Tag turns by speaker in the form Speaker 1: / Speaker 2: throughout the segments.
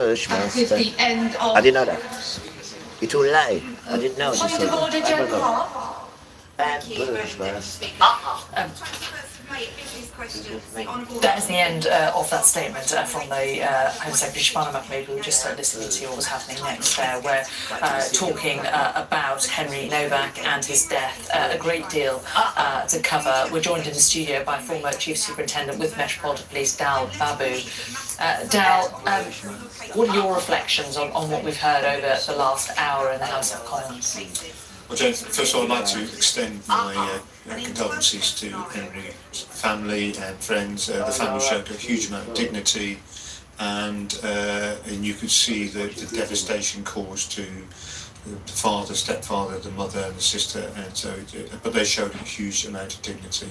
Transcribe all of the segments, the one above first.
Speaker 1: with the end of...
Speaker 2: I didn't know that. It's all late. I didn't know this.
Speaker 1: Point of order, General.
Speaker 3: That is the end of that statement from the Home Secretary Shibana Mahmood. We were just listening to what was happening next there. We're talking about Henry Novak and his death. A great deal to cover. We're joined in the studio by former Chief Superintendent with Metropolitan Police, Dal Babu. Dal, what are your reflections on what we've heard over the last hour in the House of Commons?
Speaker 4: Well, James, first of all, I'd like to extend my condolences to Henry's family and friends. The family showed a huge amount of dignity, and you could see the devastation caused to the father, stepfather, the mother, and the sister, and so. But they showed a huge amount of dignity.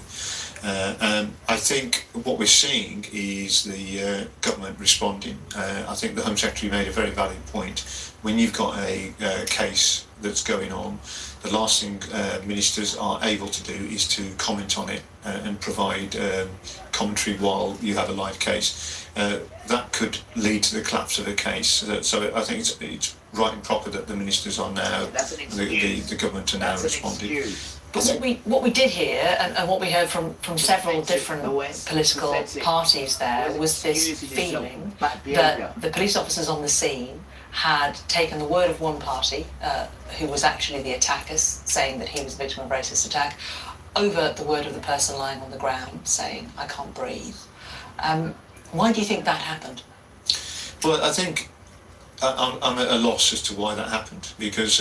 Speaker 4: I think what we're seeing is the government responding. I think the Home Secretary made a very valid point. When you've got a case that's going on, the last thing ministers are able to do is to comment on it and provide commentary while you have a live case. That could lead to the collapse of a case. So I think it's right and proper that the ministers are now, the government are now responding.
Speaker 3: But what we did hear, and what we heard from several different political parties there, was this feeling that the police officers on the scene had taken the word of one party, who was actually the attackers, saying that he was a victim of a racist attack, over the word of the person lying on the ground, saying, I can't breathe. Why do you think that happened?
Speaker 4: Well, I think I'm at a loss as to why that happened, because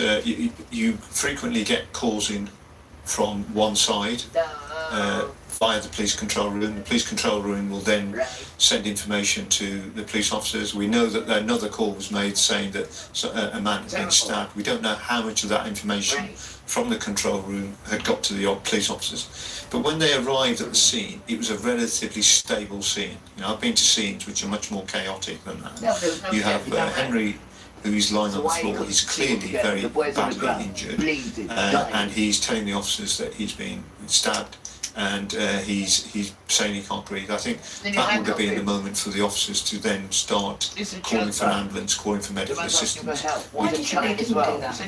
Speaker 4: you frequently get calls in from one side via the police control room. The police control room will then send information to the police officers. We know that another call was made saying that a man had been stabbed. We don't know how much of that information from the control room had got to the police officers. But when they arrived at the scene, it was a relatively stable scene. You know, I've been to scenes which are much more chaotic than that. You have Henry, who is lying on the floor. He's clearly very badly injured, and he's telling the officers that he's been stabbed, and he's saying he can't breathe. I think that would have been the moment for the officers to then start calling for an ambulance, calling for medical assistance.
Speaker 3: Why did you think they didn't do that?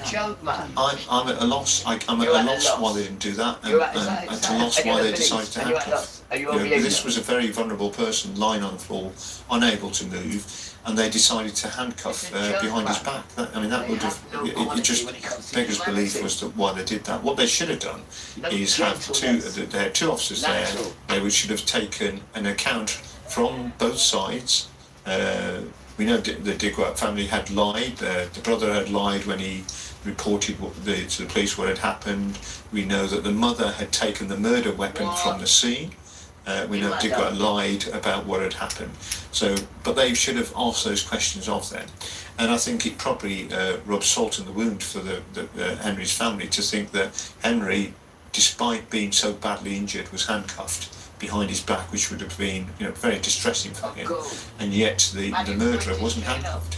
Speaker 4: I'm at a loss. I'm at a loss why they didn't do that, and at a loss why they decided to handcuff. This was a very vulnerable person lying on the floor, unable to move, and they decided to handcuff behind his back. That would have, it just beggars belief as to why they did that. What they should have done is have they had two officers there. They should have taken an account from both sides. We know the Digwart family had lied. The brother had lied when he reported to the police what had happened. We know that the mother had taken the murder weapon from the scene. We know Digwart lied about what had happened. But they should have asked those questions of them. And I think it probably rubbed salt in the wound for Henry's family to think that Henry, despite being so badly injured, was handcuffed behind his back, which would have been very distressing for him, and yet the murderer wasn't handcuffed.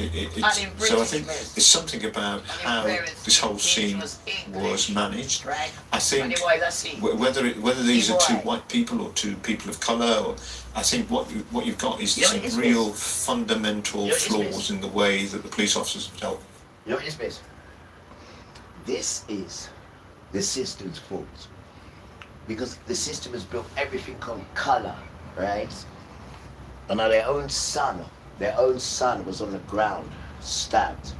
Speaker 4: So I think there's something about how this whole scene was managed. I think whether these are two white people or two people of colour, I think what you've got is some real fundamental flaws in the way that the police officers have dealt.
Speaker 2: This is the system's fault. Because the system has built everything on colour, right? And now their own son was on the ground, stabbed,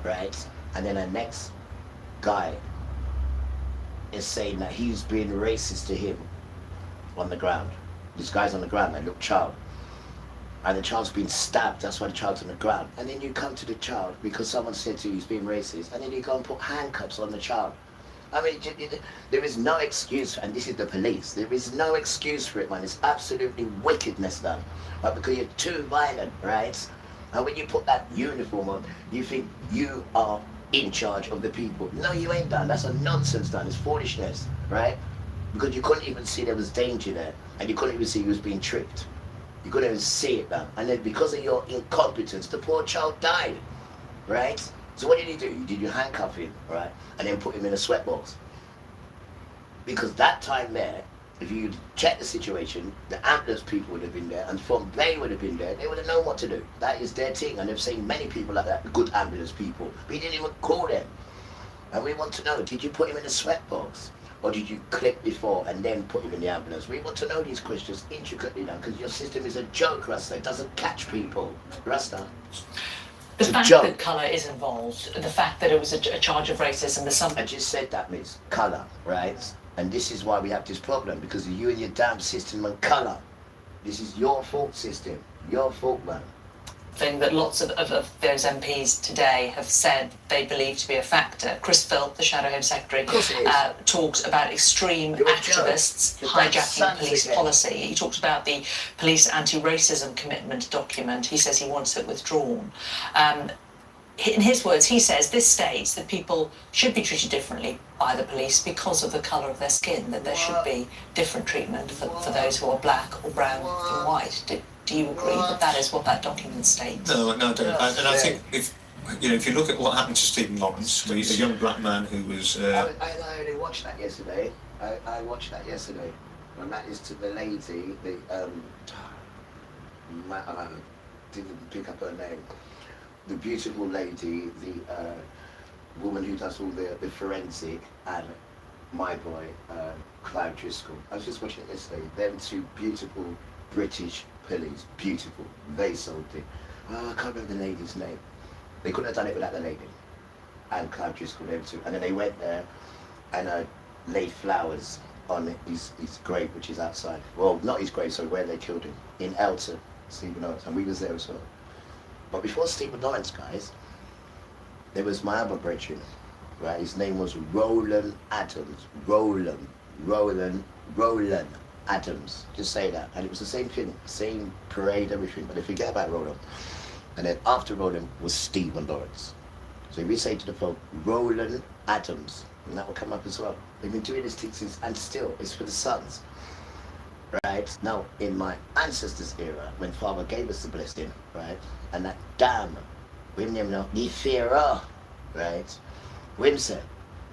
Speaker 2: right? And then the next guy is saying that he's being racist to him on the ground. This guy's on the ground, that little child. And the child's been stabbed, that's why the child's on the ground. And then you come to the child because someone said to you he's being racist, and then you go and put handcuffs on the child. There is no excuse, and this is the police. There is no excuse for it, man. It's absolutely wickedness done, right? Because you're too violent, right? And when you put that uniform on, you think you are in charge of the people. No, you ain't done. That's a nonsense done. It's foolishness, right? Because you couldn't even see there was danger there, and you couldn't even see he was being tripped. You couldn't even see it done. And then because of your incompetence, the poor child died, right? So what did you do? You handcuff him, right? And then put him in a sweatbox. Because that time there, if you check the situation, the ambulance people would have been there, and from they would have been there, they would have known what to do. That is their thing, and they've seen many people like that, good ambulance people. We didn't even call them. And we want to know, did you put him in a sweatbox? Or did you click before and then put him in the ambulance? We want to know these questions intricately now, because your system is a joke, Rasta. It doesn't catch people. Rasta.
Speaker 3: The fact that colour is involved, the fact that it was a charge of racism,
Speaker 2: I just said that, Miss. Colour, right? And this is why we have this problem, because of you and your damn system and colour. This is your fault, system. Your fault, man.
Speaker 3: Thing that lots of those MPs today have said they believe to be a factor. Chris Philp, the Shadow Home Secretary, talks about extreme activists hijacking police policy. He talked about the police anti-racism commitment document. He says he wants it withdrawn. In his words, he says this states that people should be treated differently by the police because of the colour of their skin, that there should be different treatment for those who are black or brown or white. Do you agree that that is what that document states?
Speaker 4: No, I don't. And I think if you look at what happened to Stephen Lawrence, a young black man who was...
Speaker 2: I only watched that yesterday. I watched that yesterday. And that is to the lady, I didn't pick up her name. The beautiful lady, the woman who does all the forensic, and my boy, Clive Driscoll. I was just watching it yesterday. Them two beautiful British police, beautiful. They sold it. Oh, I can't remember the lady's name. They couldn't have done it without the lady. And Clive Driscoll, them two. And then they went there and laid flowers on his grave, which is outside. Well, not his grave, so where they killed him. In Elton, Stephen Lawrence. And we was there as well. But before Stephen Lawrence, guys, there was my other brethren, right? His name was Roland Adams. Roland Adams. Just say that. And it was the same thing, same parade, everything. But they forget about Roland. And then after Roland was Stephen Lawrence. So if we say to the folk, Roland Adams, and that will come up as well. They've been doing this thing since, and still, it's for the sons. Right? Now, in my ancestors' era, when Father gave us the blessing, right? And that damn, we name now, the Pharaoh, right? Windsor.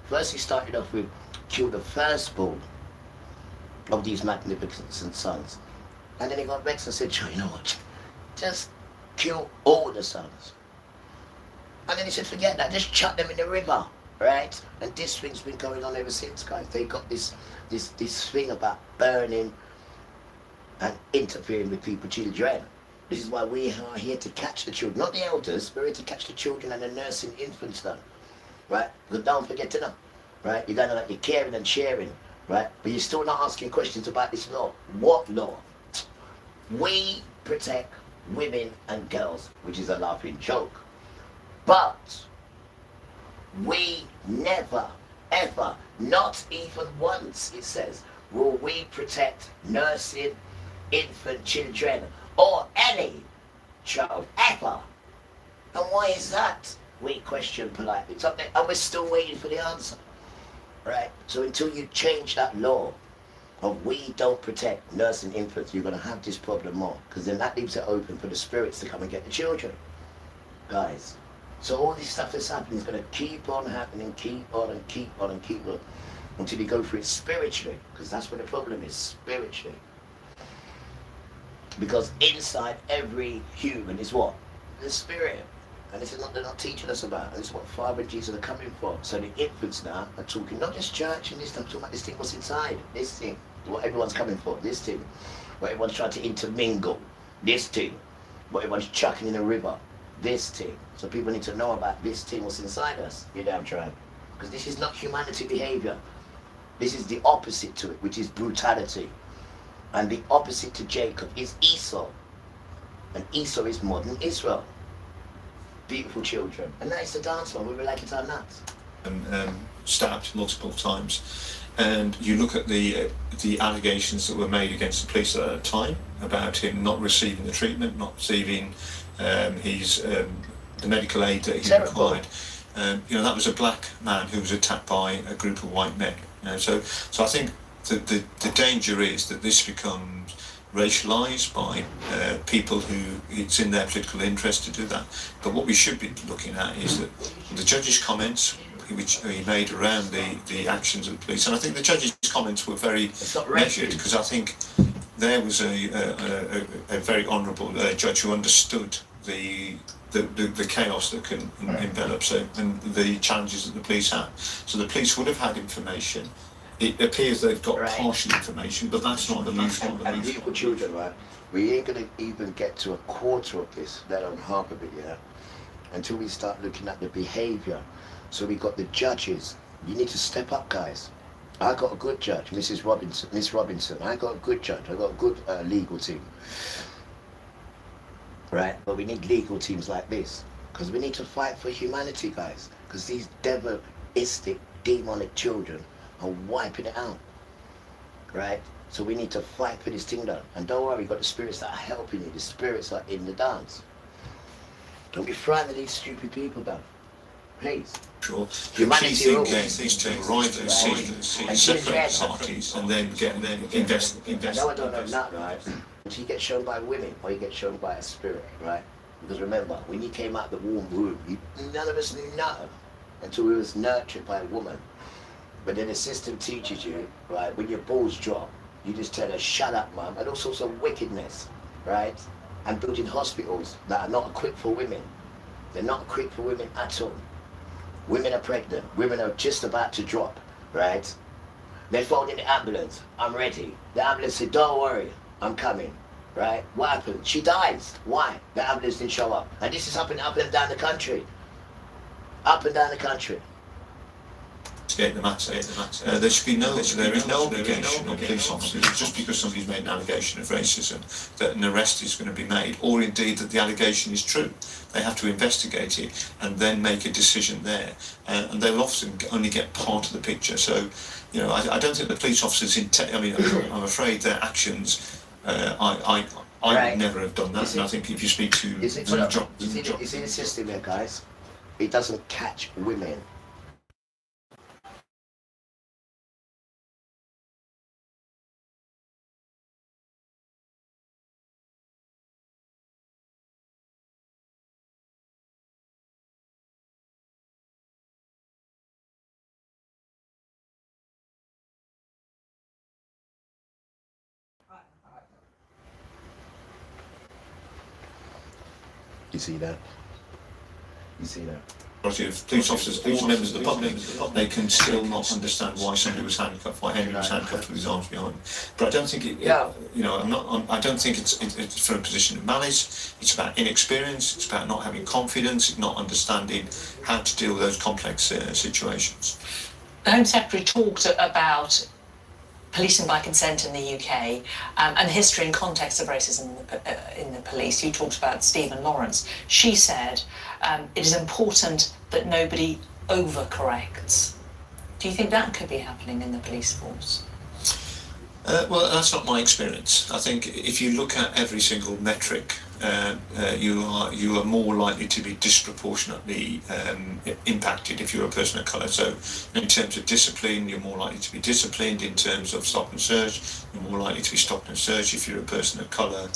Speaker 2: First he started off with kill the firstborn of these magnificent sons. And then he got vexed and said, you know what? Just kill all the sons. And then he said, forget that, just chuck them in the river, right? And this thing's been going on ever since, guys. They got this thing about burning and interfering with people's children. This is why we are here to catch the children, not the elders. We're here to catch the children and the nursing infants done, right? But don't forget to know, right? You're gonna like you're caring and sharing, right? But you're still not asking questions about this law. What law? We protect women and girls, which is a laughing joke. But we never, ever, not even once, it says, will we protect nursing infant children or any child ever. And why is that? We question politely. It's up there, and we're still waiting for the answer. Right? So until you change that law of we don't protect nursing infants, you're going to have this problem more. Because then that leaves it open for the spirits to come and get the children. Guys. So all this stuff that's happening is going to keep on happening, keep on and keep on and keep on. Until you go through it spiritually. Because that's where the problem is, spiritually. Because inside every human is what? The spirit. And this is what they're not teaching us about. And this is what Father and Jesus are coming for. So the infants now are talking, not just church and this stuff, talking about this thing, what's inside. This thing, what everyone's coming for. This thing, what everyone's trying to intermingle. This thing, what everyone's chucking in the river. This thing. So people need to know about this thing, what's inside us. You damn tribe. Because this is not humanity behavior. This is the opposite to it, which is brutality. And the opposite to Jacob is Esau. And Esau is modern Israel. Beautiful children. And that is the dance one. We were like it or not.
Speaker 4: Stabbed multiple times. And you look at the allegations that were made against the police at the time about him not receiving the treatment, not receiving the medical aid that he required. That was a black man who was attacked by a group of white men. So I think the danger is that this becomes racialised by people who it's in their political interest to do that. But what we should be looking at is that the judge's comments which he made around the actions of the police. And I think the judge's comments were very measured, because I think there was a very honourable judge who understood the chaos that can envelop and the challenges that the police had. So the police would have had information. It appears they've got partial information, but that's not the most.
Speaker 2: And people, children, right? We ain't gonna even get to a quarter of this, let alone half of it, yeah, until we start looking at the behaviour. So we got the judges. You need to step up, guys. I got a good judge, Miss Robinson. I got a good judge. I got a good legal team. Right? But we need legal teams like this, because we need to fight for humanity, guys. Because these demonistic, demonic children are wiping it out. Right? So we need to fight for this thing, though. And don't worry, you've got the spirits that are helping you. The spirits are in the dance. Don't be frightened of these stupid people, though. Please.
Speaker 4: Sure.
Speaker 2: Humanity
Speaker 4: the key thing is to arrive at separate parties and then invest.
Speaker 2: I know I don't know that, right? So you get shown by women or you get shown by a spirit, right? Because remember, when you came out the womb, none of us knew nothing until we was nurtured by a woman. But then the system teaches you, right, when your balls drop, you just tell her, shut up, mum, and all sorts of wickedness, right? And building hospitals that are not equipped for women. They're not equipped for women at all. Women are pregnant, women are just about to drop, right? They phoned in the ambulance, I'm ready. The ambulance said, don't worry, I'm coming, right? What happened? She dies. Why? The ambulance didn't show up. And this is happening up and down the country. Up and down the country.
Speaker 4: Get the matter. There should be there is no obligation on police officers, just because somebody's made an allegation of racism, that an arrest is going to be made, or indeed that the allegation is true. They have to investigate it and then make a decision there, and they will often only get part of the picture. So, you know, I don't think the police officers I'm afraid their actions. I would never have done that, and I think if you speak to
Speaker 2: it's in the system there, guys. It doesn't catch women. You see that? You see that?
Speaker 4: Of police officers, all members of the public, they can still not understand why somebody was handcuffed, why Henry was handcuffed with his arms behind him. But I don't think I don't think it's from a position of malice. It's about inexperience. It's about not having confidence, not understanding how to deal with those complex situations.
Speaker 3: The Home Secretary talked about policing by consent in the UK and the history and context of racism in the police. You talked about Stephen Lawrence. She said it is important that nobody overcorrects. Do you think that could be happening in the police force?
Speaker 4: Well, that's not my experience. I think if you look at every single metric, you are more likely to be disproportionately impacted if you're a person of colour. So in terms of discipline, you're more likely to be disciplined. In terms of stop and search, you're more likely to be stopped and searched if you're a person of colour.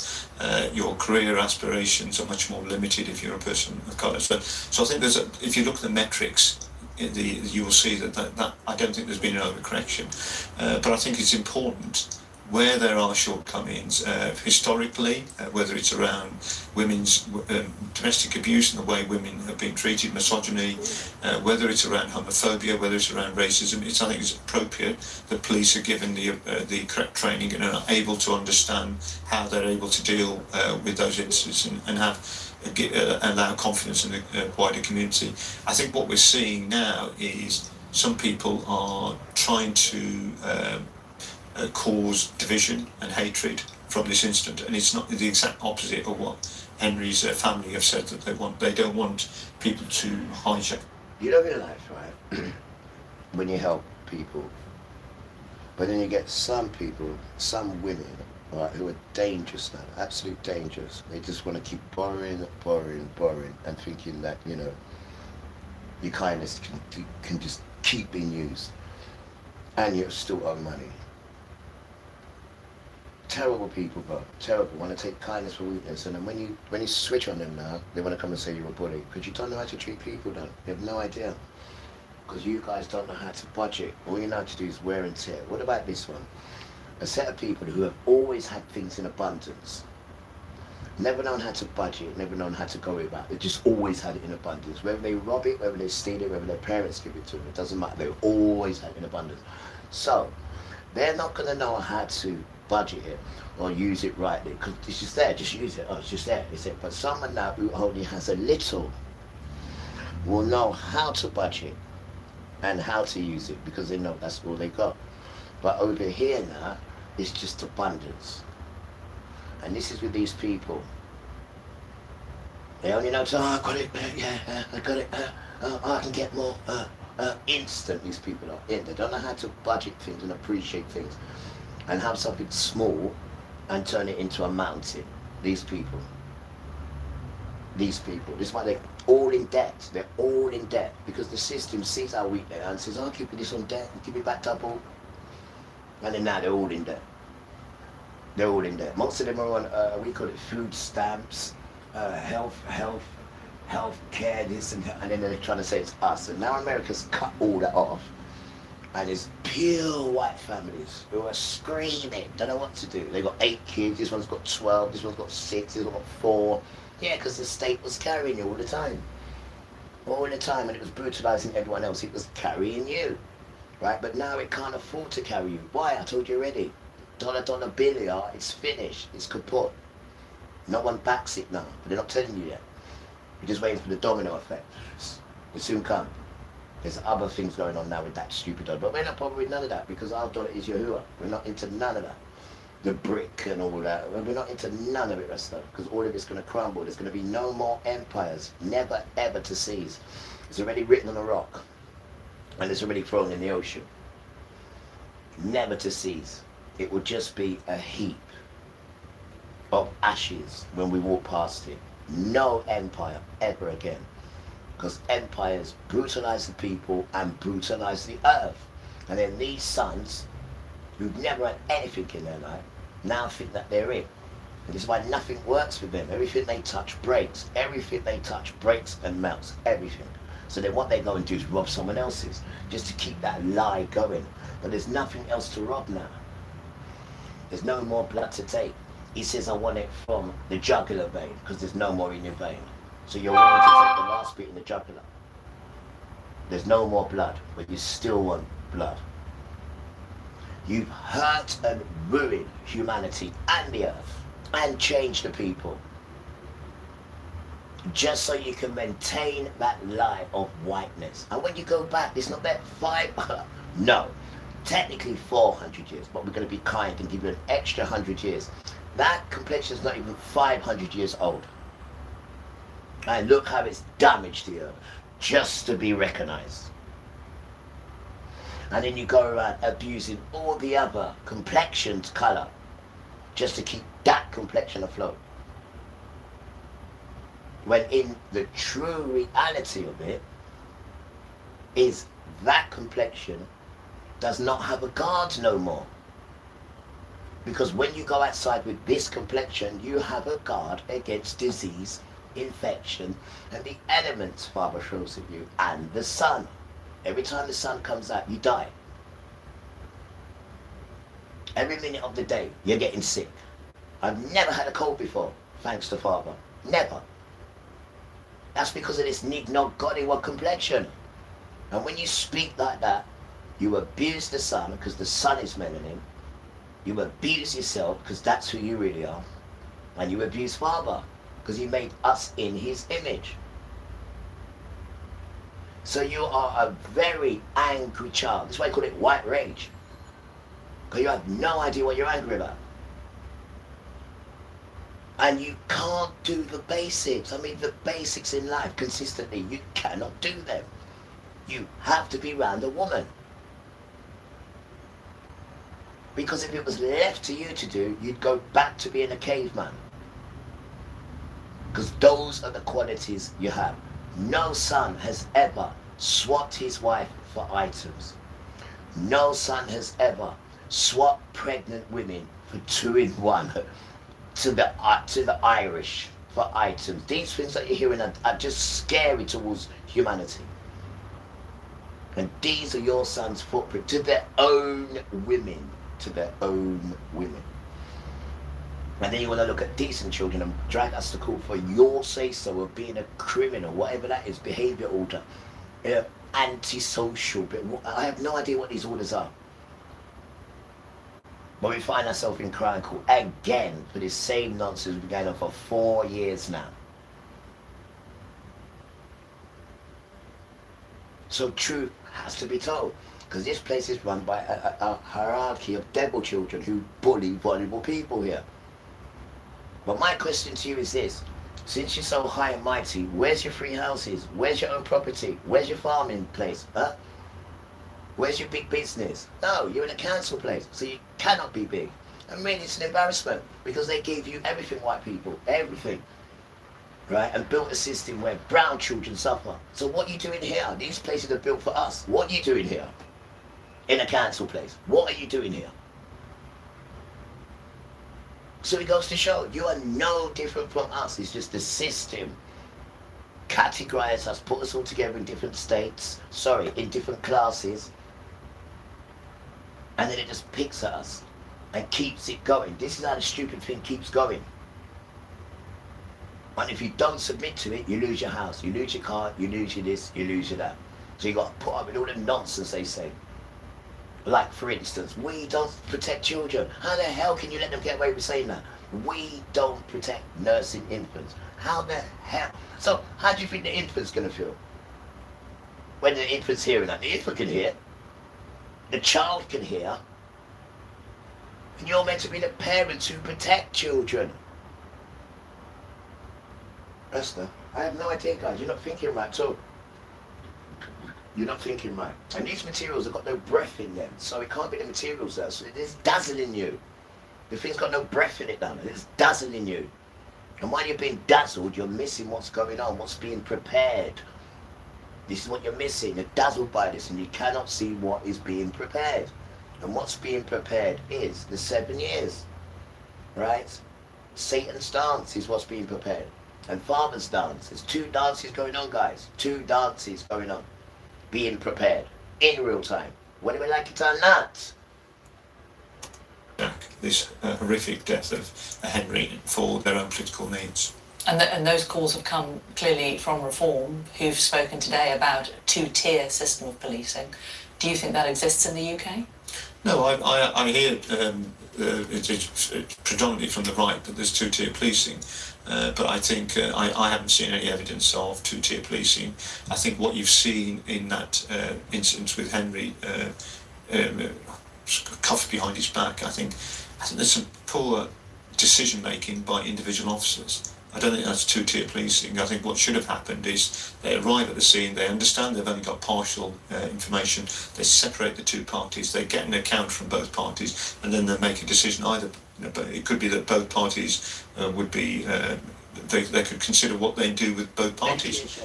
Speaker 4: Your career aspirations are much more limited if you're a person of colour. So I think if you look at the metrics, you will see that I don't think there's been an overcorrection. But I think it's important where there are shortcomings, historically, whether it's around women's domestic abuse and the way women have been treated, misogyny, whether it's around homophobia, whether it's around racism, I think it's appropriate that police are given the correct training and are able to understand how they're able to deal with those incidents and allow confidence in the wider community. I think what we're seeing now is some people are trying to cause division and hatred from this incident, and it's not the exact opposite of what Henry's family have said that they want. They don't want people to hijack.
Speaker 2: You don't realise, right, when you help people, but then you get some people, some women, right, who are dangerous now, absolute dangerous. They just want to keep borrowing, and thinking that, you know, your kindness can just keep being used, and you're still on money. Terrible people, bro. Terrible. Want to take kindness for weakness, and then when you switch on them now, they want to come and say you're a bully because you don't know how to treat people. Though you have no idea. because you guys don't know how to budget. All you know how to do is wear and tear. What about this one? A set of people who have always had things in abundance. Never known how to budget, never known how to go about it. They just always had it in abundance. Whether they rob it, whether they steal it, whether their parents give it to them, it doesn't matter. They always had it in abundance. So, they're not going to know how to budget it or use it rightly, because it's just there, just use it. Oh, it's just there, it's it. But someone now who only has a little will know how to budget and how to use it, because they know that's all they got. But over here now, it's just abundance. And this is with these people. They only know to, oh, I got it, yeah, I got it, oh, I can get more, instant. These people are in. They don't know how to budget things and appreciate things and have something small and turn it into a mountain. These people. This is why they're all in debt. They're all in debt because the system sees how weak they are and says, I'll keep this on debt, give it back double. And then now they're all in debt. They're all in debt. Most of them are on, we call it food stamps, health care, this and that. And then they're trying to say it's us. And now America's cut all that off. And it's pure white families who are screaming, don't know what to do. They've got 8 kids, this one's got 12, this one's got 6, this one's got 4. Yeah, because the state was carrying you all the time. All the time, and it was brutalizing everyone else. It was carrying you, right? But now it can't afford to carry you. Why? I told you already. Dollar bill, it's finished, it's kaput. No one backs it now, but they're not telling you yet. You're just waiting for the domino effect. It'll soon come. There's other things going on now with that stupid dollar, but we're not bothered with none of that because our dollar is Yahuwah. We're not into none of that. The brick and all that, we're not into none of it, Rasta, because all of it's going to crumble. There's going to be no more empires, never ever to cease. It's already written on a rock, and it's already thrown in the ocean. Never to cease. It will just be a heap of ashes when we walk past it. No empire ever again. Because empires brutalize the people and brutalize the earth. And then these sons, who've never had anything in their life, now think that they're it. And this is why nothing works with them. Everything they touch breaks. Everything they touch breaks and melts. Everything. So then what they go and do is rob someone else's, just to keep that lie going. But there's nothing else to rob now. There's no more blood to take. He says, I want it from the jugular vein, because there's no more in your vein. So you're willing to take the last bit in the jugular. There's no more blood, but you still want blood. You've hurt and ruined humanity and the earth, and changed the people. Just so you can maintain that lie of whiteness. And when you go back, it's not that 5, no. Technically 400 years, but we're going to be kind and give you an extra 100 years. That complexion is not even 500 years old. And look how it's damaged the earth, just to be recognized. And then you go around abusing all the other complexions' color, just to keep that complexion afloat. When in the true reality of it, is that complexion does not have a guard no more. Because when you go outside with this complexion, you have a guard against disease, infection, and the elements Father shows of you, and the sun. Every time the sun comes out, you die. Every minute of the day, you're getting sick. I've never had a cold before, thanks to Father. Never. That's because of this Nigno-Godiwa complexion. And when you speak like that, you abuse the sun because the sun is melanin. You abuse yourself because that's who you really are. And you abuse Father because he made us in his image. So you are a very angry child. That's why I call it white rage. Because you have no idea what you're angry about. And you can't do the basics. I mean, the basics in life consistently, you cannot do them. You have to be around a woman. Because if it was left to you to do, you'd go back to being a caveman. Because those are the qualities you have. No son has ever swapped his wife for items. No son has ever swapped pregnant women for 2-in-1 to the Irish for items. These things that you're hearing are just scary towards humanity. And these are your son's footprint to their own women, to their own women. And then you want to look at decent children and drag us to court for your say-so of being a criminal, whatever that is, behaviour order, antisocial. But I have no idea what these orders are. But we find ourselves in crime court again for this same nonsense we've been going on for 4 years now. So truth has to be told, because this place is run by a hierarchy of devil children who bully vulnerable people here. But my question to you is this: since you're so high and mighty, where's your free houses? Where's your own property? Where's your farming place? Huh? Where's your big business? No, you're in a council place, so you cannot be big. And really, it's an embarrassment, because they gave you everything, white people, everything. Right, and built a system where brown children suffer. So what are you doing here? These places are built for us. What are you doing here? In a council place. What are you doing here? So it goes to show, you are no different from us. It's just the system categorizes us, put us all together in different states, in different classes, and then it just picks at us and keeps it going. This is how the stupid thing keeps going. And if you don't submit to it, you lose your house, you lose your car, you lose your this, you lose your that. So you got to put up with all the nonsense they say. Like, for instance, we don't protect children. How the hell can you let them get away with saying that? We don't protect nursing infants. How the hell? So how do you think the infant's going to feel? When the infant's hearing that? The infant can hear. The child can hear. And you're meant to be the parents who protect children. Esther, I have no idea, guys. You're not thinking right, so you're not thinking right. And these materials have got no breath in them, so it can't be the materials there. So it is dazzling you. The thing's got no breath in it, down there. It's dazzling you. And while you're being dazzled, you're missing what's going on, what's being prepared. This is what you're missing. You're dazzled by this, and you cannot see what is being prepared. And what's being prepared is the 7 years, right? Satan's dance is what's being prepared. And Father's dance. There's 2 dances going on, guys. 2 dances going on. Being prepared. In real time. Whether we like it or not.
Speaker 4: This horrific death of Henry for their own political needs.
Speaker 3: And those calls have come clearly from Reform, who've spoken today about a 2-tier system of policing. Do you think that exists in the UK?
Speaker 4: No, I hear it's predominantly from the right that there's 2-tier policing. But I think I haven't seen any evidence of 2-tier policing. I think what you've seen in that incident with Henry cuffed behind his back, I think there's some poor decision making by individual officers. I don't think that's 2-tier policing. I think what should have happened is they arrive at the scene, they understand they've only got partial information, they separate the 2 parties, they get an account from both parties, and then they make a decision. Either, but it could be that both parties would be, they could consider what they do with both parties.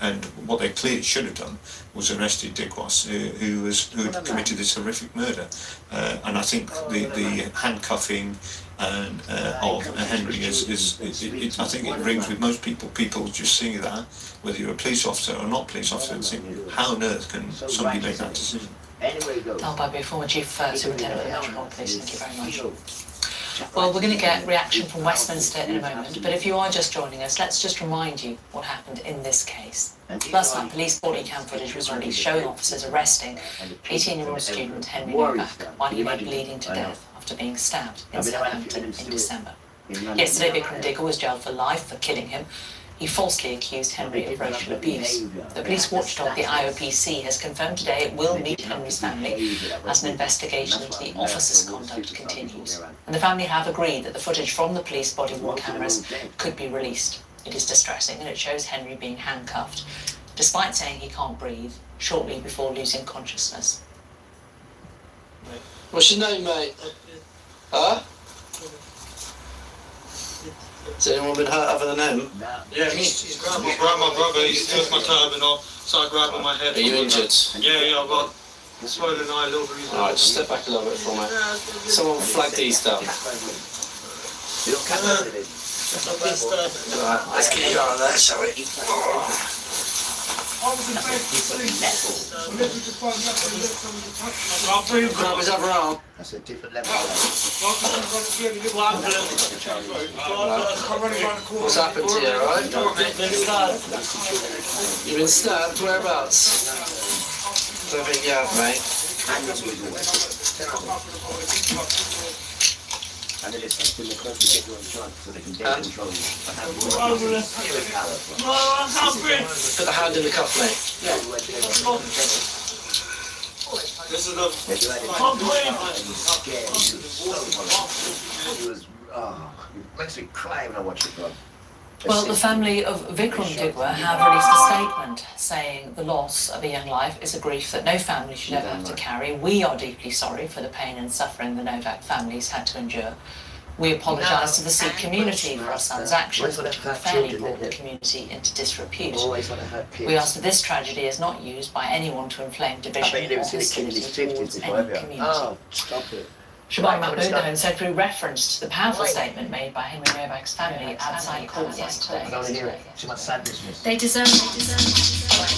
Speaker 4: And what they clearly should have done was arrested Dickwos, who had committed this horrific murder. And I think the handcuffing of Henry I think it rings with most people. People just seeing that, whether you're a police officer or not police officer, and think, how on earth can somebody make that decision?
Speaker 3: Al Babi, former Chief Superintendent of the Metropolitan Police, thank you very much. Well, we're going to get reaction from Westminster in a moment, but if you are just joining us, let's just remind you what happened in this case. Last night, police body cam footage was released showing officers arresting 18-year-old student Henry Novak while he lay bleeding to death after being stabbed in Southampton in December. Yesterday, Vikram Diggle was jailed for life for killing him. He falsely accused Henry of racial abuse. The police watchdog, the IOPC, has confirmed today it will meet Henry's family as an investigation into the officer's conduct continues. And the family have agreed that the footage from the police body-worn cameras could be released. It is distressing, and it shows Henry being handcuffed, despite saying he can't breathe, shortly before losing consciousness.
Speaker 5: What's your name, mate? Huh? Has anyone been hurt other than him?
Speaker 6: Yeah, he's grabbed my brother, he took my turban off, started grabbing my head.
Speaker 5: Are you injured?
Speaker 6: Yeah, I've got swollen eye, a little bit.
Speaker 5: Alright, just step back a little bit from it. Someone flag these down.
Speaker 6: I've been stabbed.
Speaker 5: Alright, let's get you out of there, shall we? Grab his other arm.
Speaker 2: That's a different level.
Speaker 5: What's happened to you, alright? You've been stabbed? Whereabouts? Don't think you have, mate.
Speaker 2: And then it's in the close to get you on track so they can control you.
Speaker 5: Put the hand in the cuff, mate.
Speaker 6: This is the.
Speaker 2: It makes me cry when I watch it, bro.
Speaker 3: Well, the family of Vikram Digwa have released a statement saying the loss of a young life is a grief that no family should ever have to carry. We are deeply sorry for the pain and suffering the Novak families had to endure. We apologise to the Sikh community for our son's actions, which unfairly brought the community into disrepute. We ask that this tragedy is not used by anyone to inflame division or hostility towards any community.
Speaker 2: Stop it.
Speaker 3: Shaban Mahmood, the Home Secretary, referenced the powerful statement made by Henry Novak's family outside court yesterday.
Speaker 1: They deserve answers.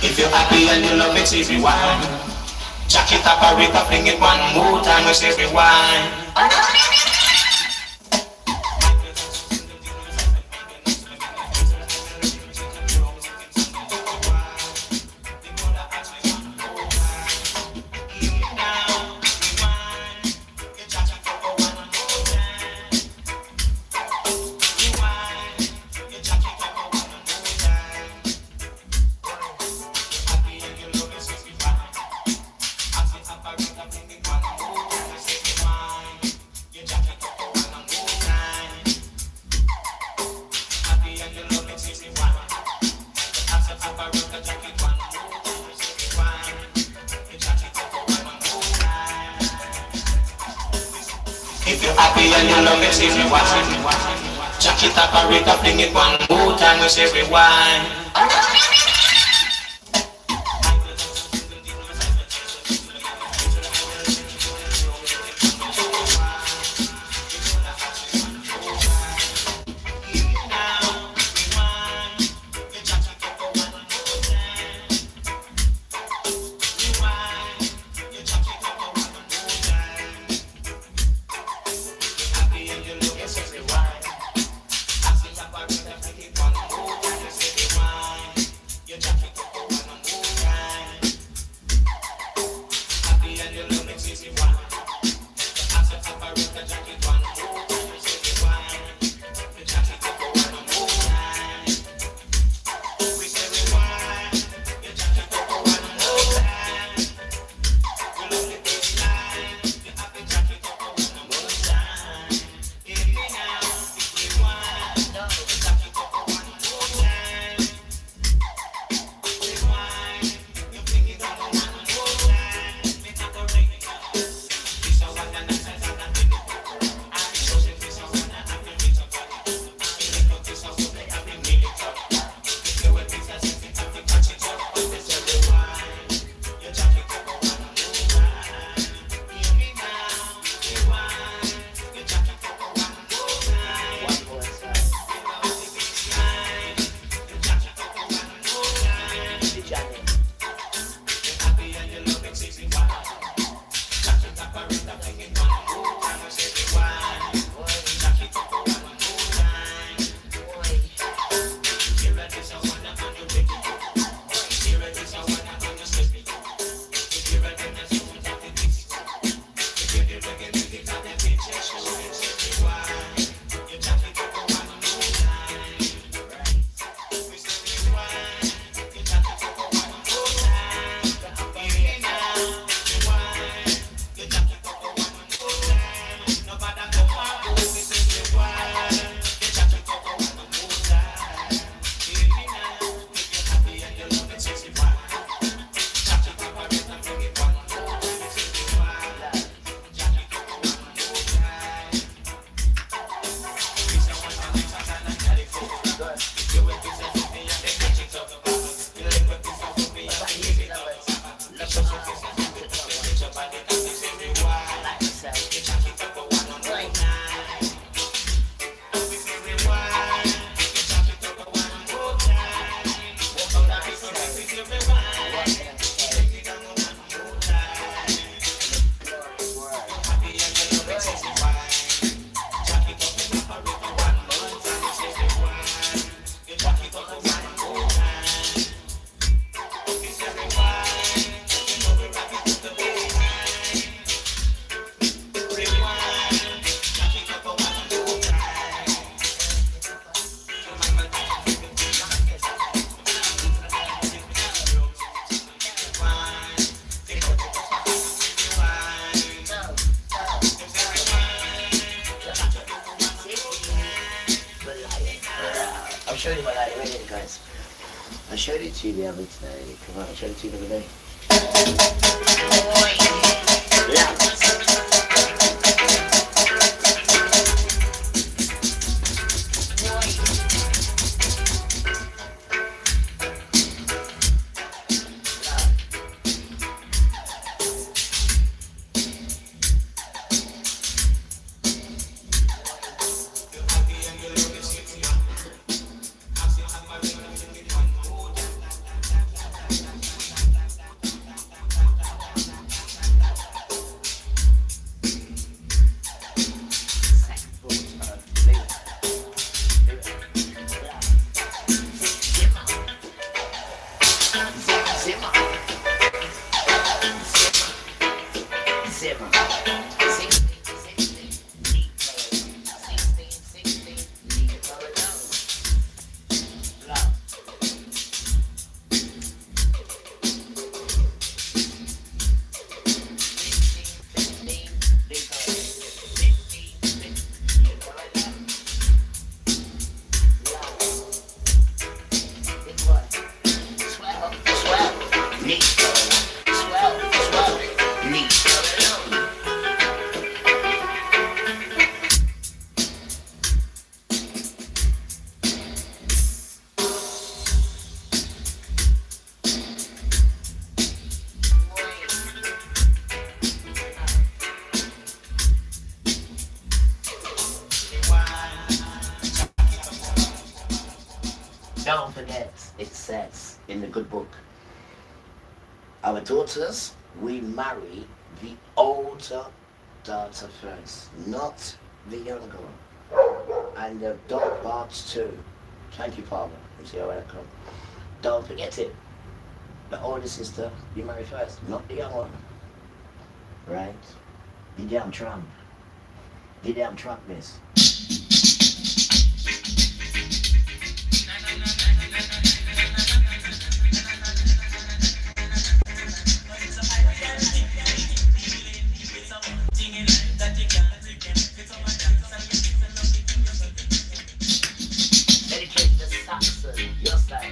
Speaker 7: If you're happy and you love it, rewind. Jack it up, or it up, bring it one more time, we say rewind. If you're happy and you love it, say rewind. Jack it up, or it up, bring it one more time, we say rewind.
Speaker 2: showed you my light right here, guys. I showed it to you the other day. Come on, I showed it to you the other day. Yeah. Don't forget, it says in the good book, our daughters, we marry the older daughter first, not the younger one. And the dog barks too. Thank you, Palmer. You're welcome. Don't forget it. The older sister, you marry first, not the young one. Right? The damn Trump. The damn Trump, miss. Dedicate the Saxon, your style.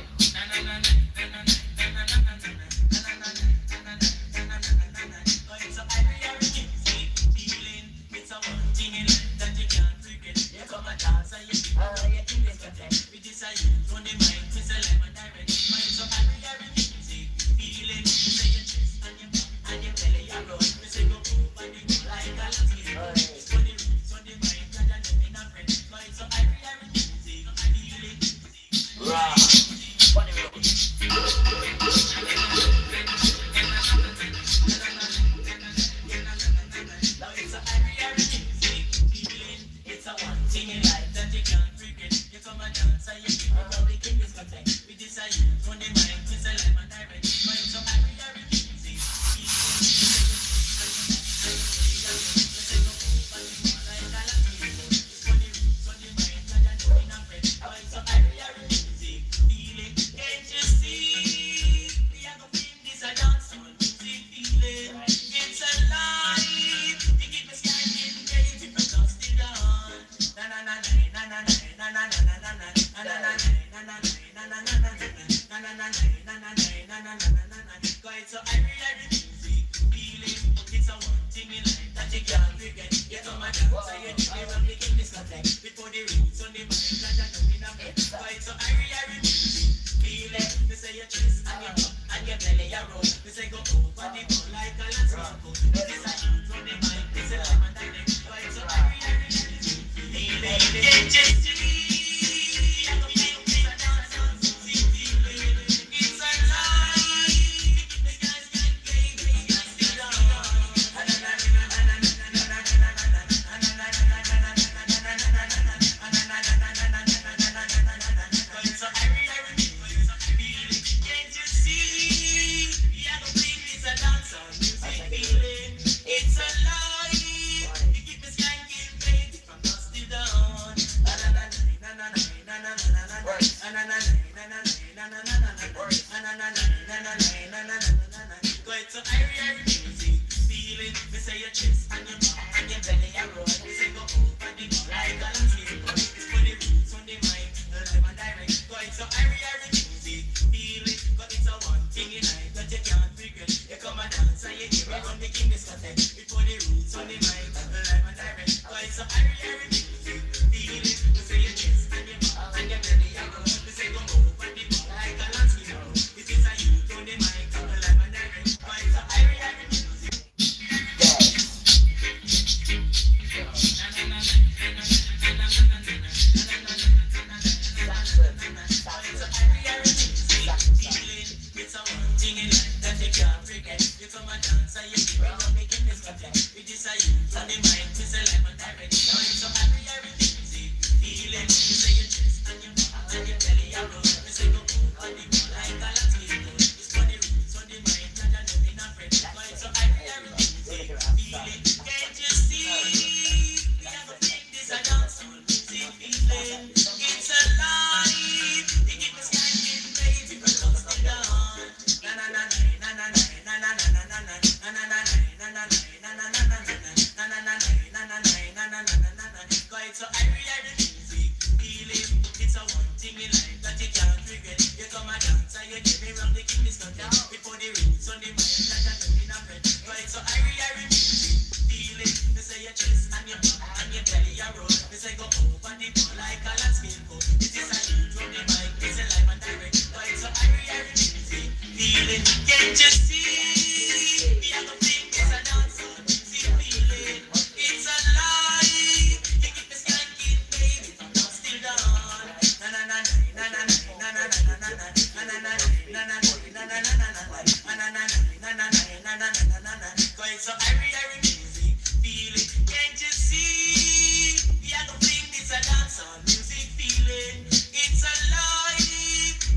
Speaker 7: Going so every music, feel it, can't you see? We are gonna bring this a dance on music, feeling. It's alive.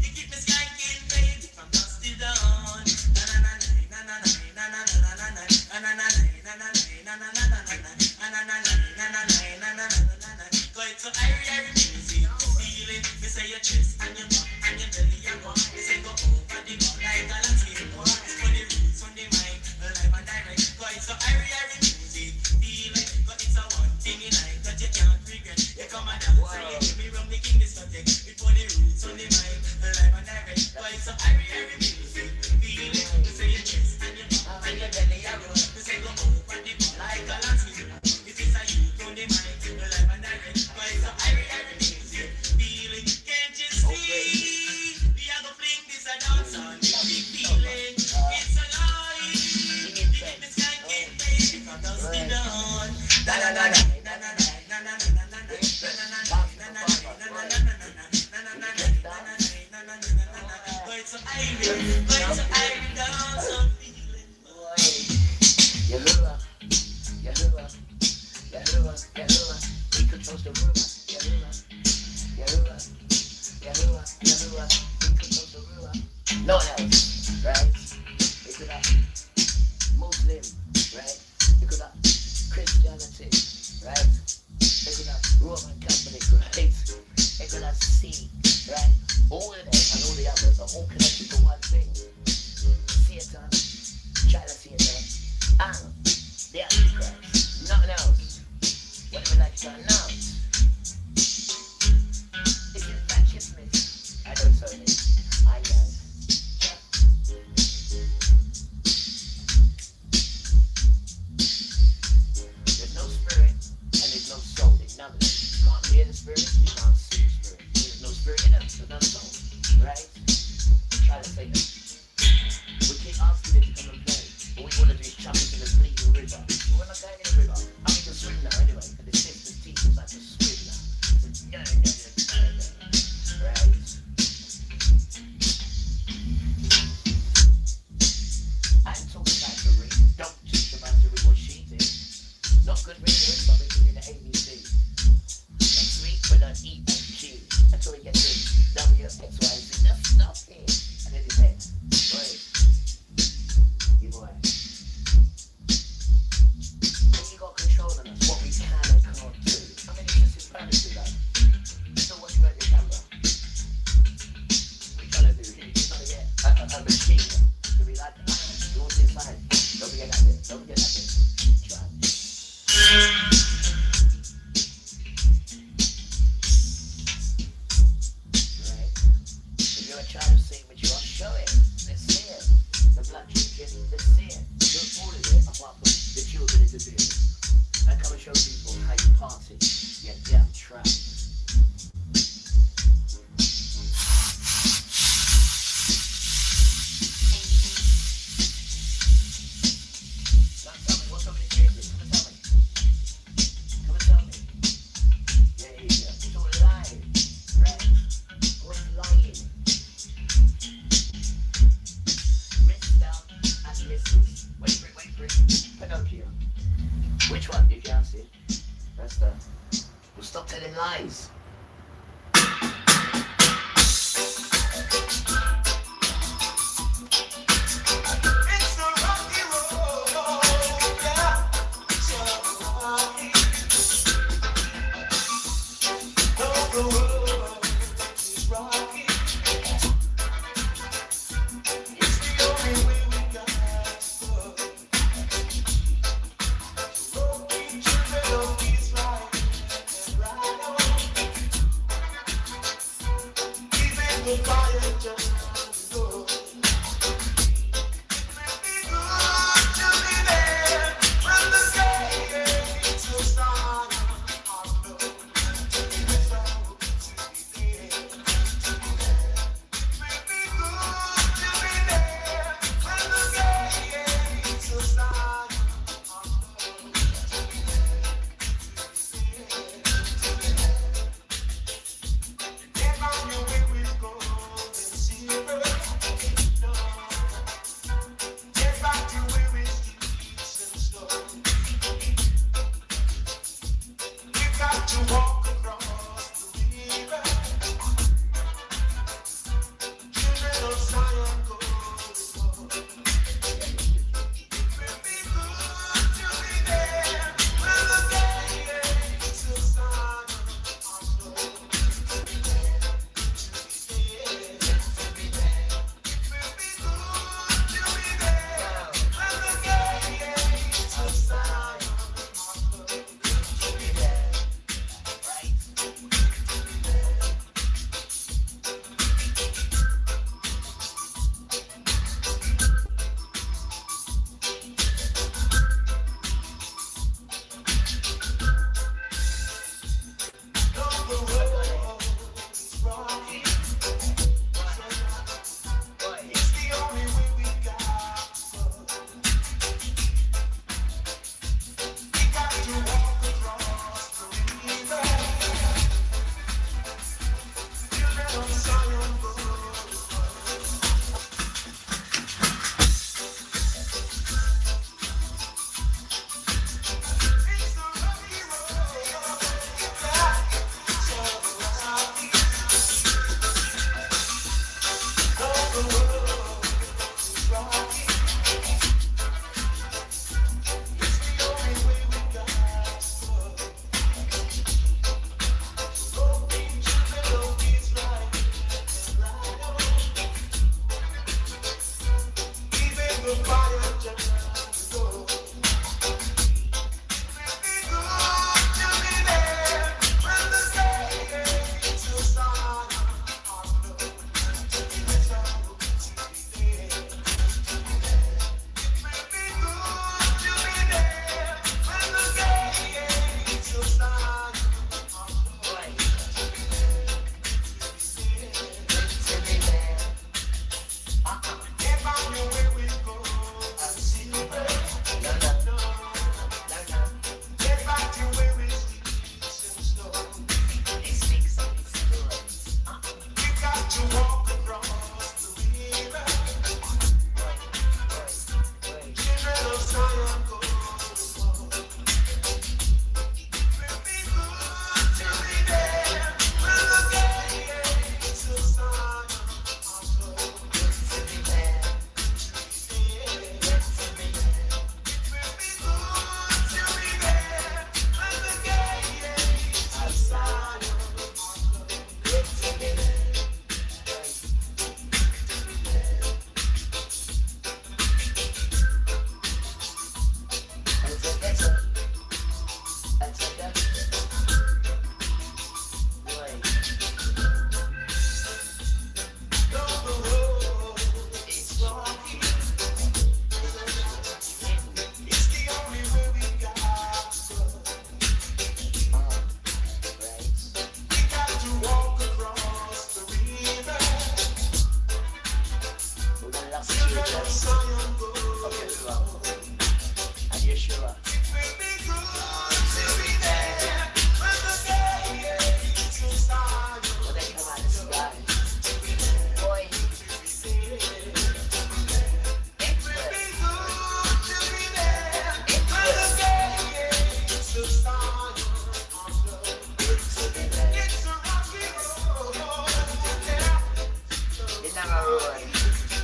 Speaker 7: You keep me skanking, baby, from dusk till dawn. Going so every music, feeling. Me say your chest and your back and your belly and one. Me say go over the bar like a Latino. It's for the roots on the mic, live and direct. Going so every music, feeling. Cause it's a one thing in life that you can't regret. You come and dance and you give me rum, the king discotheque. It's for the roots on the mic, live and direct. Going so every music, feeling. Me say your chest and your back and your belly and one. Me say go over the bar like a Latino. It is a youth on the mic, live and direct. Going so every music, feeling. Can't you see? We are gonna fling this a dance on music, feeling. It's alive. You keep me skanking, baby, from dusk till dawn. Da da da da. Going so Irish dance on feeling.
Speaker 2: Yahuwah, Yahuwah, Yahuwah, Yahuwah, he controls the ruler. Yahuwah, Yahuwah, Yahuwah, Yahuwah, he controls the ruler. No one else, right? It could have Muslim, right? It could have Christianity, right? It could have Roman Catholic, right? It could have C, right? All of them and all the others are all connected to one thing. Satan, child of Satan, and the Antichrist. Nothing else. Whatever like to announce. This is fascism. I don't tell it. I know. There's no spirit and there's no soul. There's none of it. You can't hear the spirit, you can't see the spirit. There's no spirit in them, there's no soul. Right? Try to say that. We keep asking them to come and play. All we want to do is jump into the bleeding river. But we're not going in the river. I mean, to swim now anyway, because the sisters teach us how to swim now. So, no. Right? I'm talking about the ring. Don't teach about the ring what she did. Not good reading, something to do the ABC. Next week, we're going to eat and Q until we get to W, X, Y, Z. That's stuff here. And then his head. Right? You boy. You got control on us, what we can and can't do. I mean, it's just insanity, though. So what you at your camera? We're trying to do here. You're trying to get a machine to be like, you want this line? Don't get at it. Don't get at it. Try. Right? If you're a child of Satan, which you are, show it. Let's see it. The black chicken, let's see it. Don't fall in it apart from the children in the video. And come and show people how you party. You're damn trapped. Now tell me, what's up with this music? Come and tell me. Come and tell me. Yeah. It's all lying. Right? What's lying? Mr. and Mrs. Wait for it. Pinocchio. Which one? You can't see. That's the. Well, stop telling lies.
Speaker 7: It's the rocky road, yeah. So rocky. Though the road is rocky, it's the only way we got to go. Rocky children of peace, right and right on. Even the fire just goes. See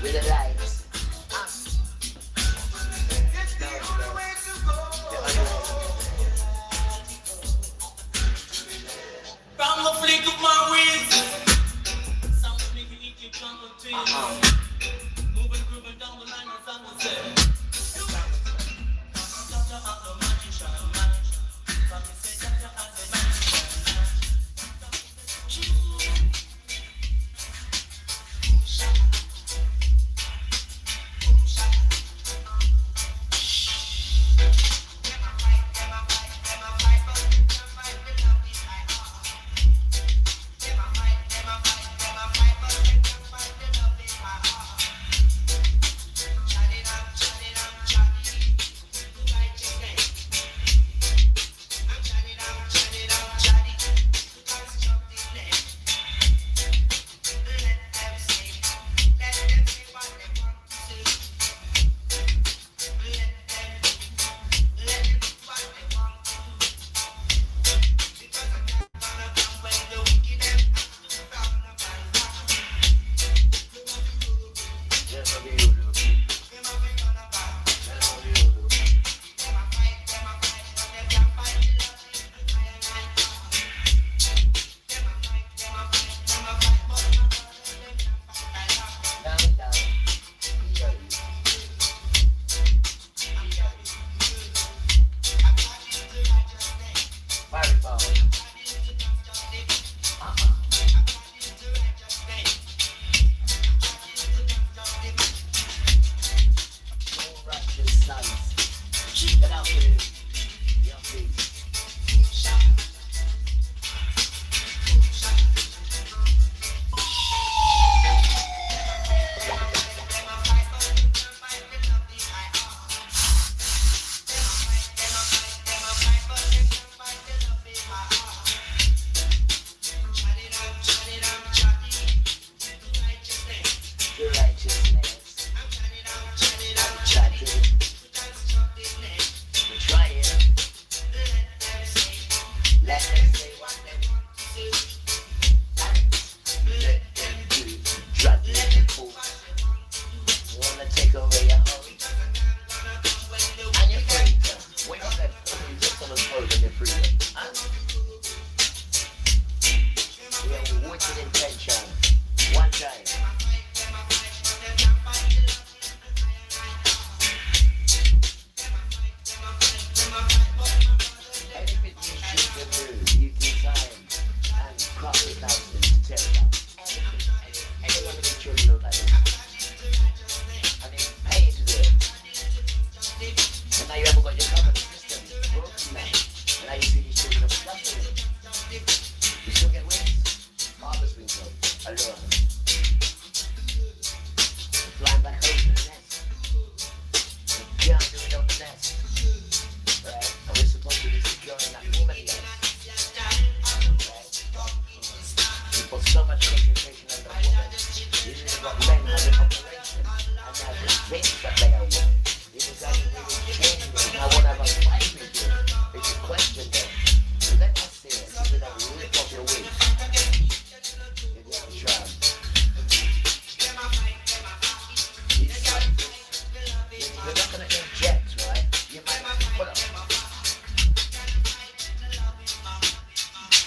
Speaker 2: with the lights.
Speaker 7: From the flick of my wings, sound making it keep jungle twins. Moving, grooving down the line, as I would say. Doctor of the magician, man. From the say doctor of the magician, man.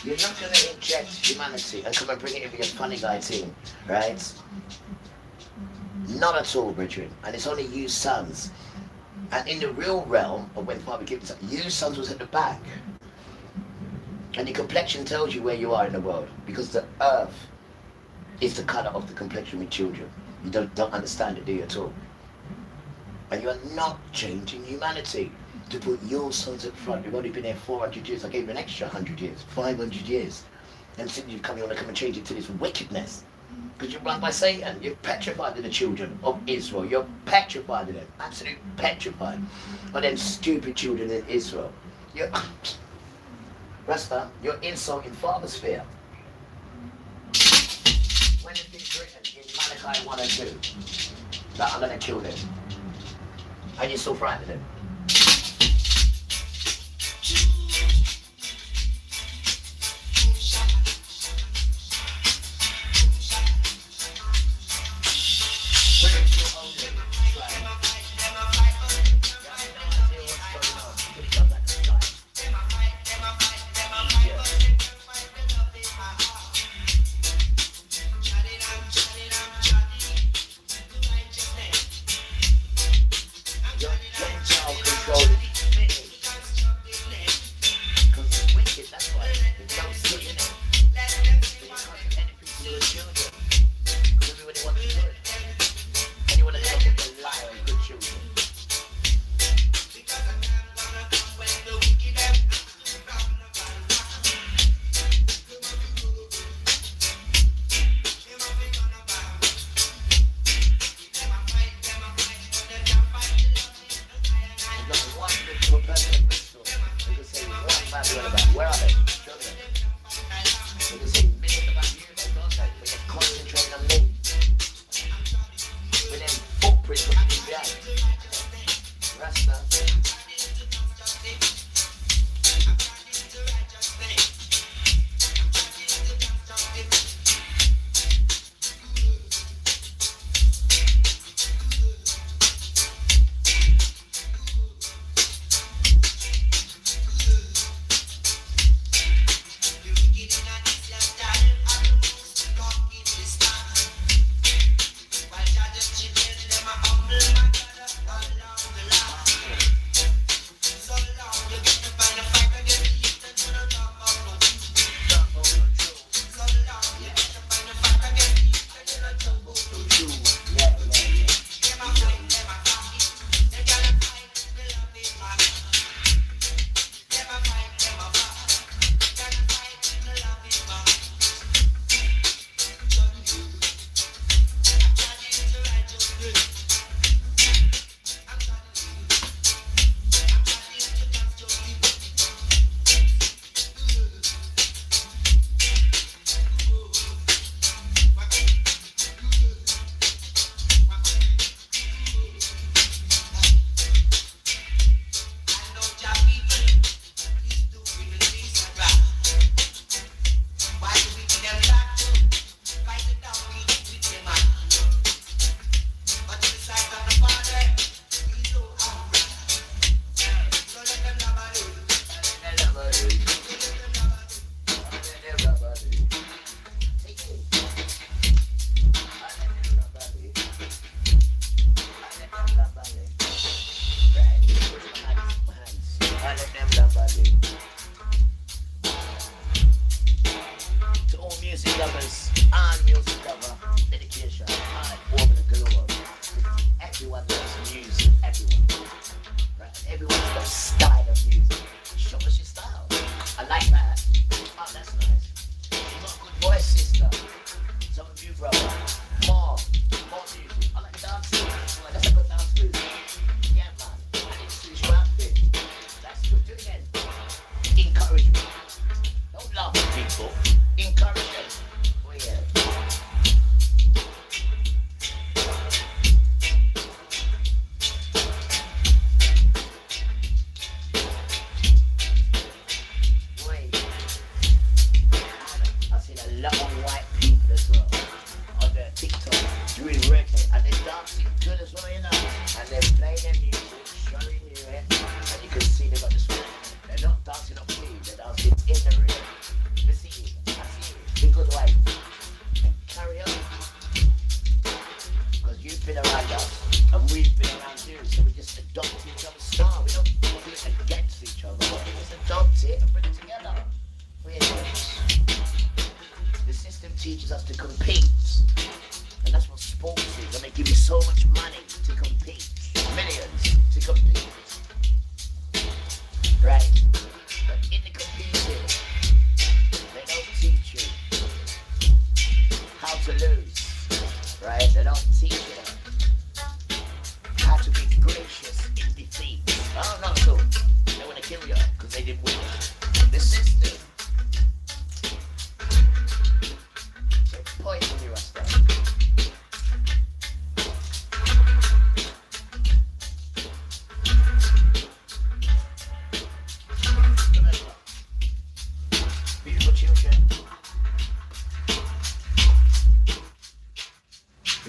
Speaker 2: You're not going to inject humanity and come and bring it in with your funny guy team, right? Not at all, brethren. And it's only you sons. And in the real realm of when Father gives you sons was at the back. And your complexion tells you where you are in the world. Because the earth is the colour of the complexion with children. You don't understand it, do you, at all? And you are not changing humanity to put your sons up front. You've only been here 400 years. I gave you an extra 100 years, 500 years. And since you've come, you want to come and change it to this wickedness. Because you're run by Satan. You're petrified of the children of Israel. You're petrified of them. Absolutely petrified of them stupid children in Israel. You're, Rasta, you're insulting Father's fear. When it's been written in Malachi 1 and 2 that I'm going to kill them. And you're still frightened of them.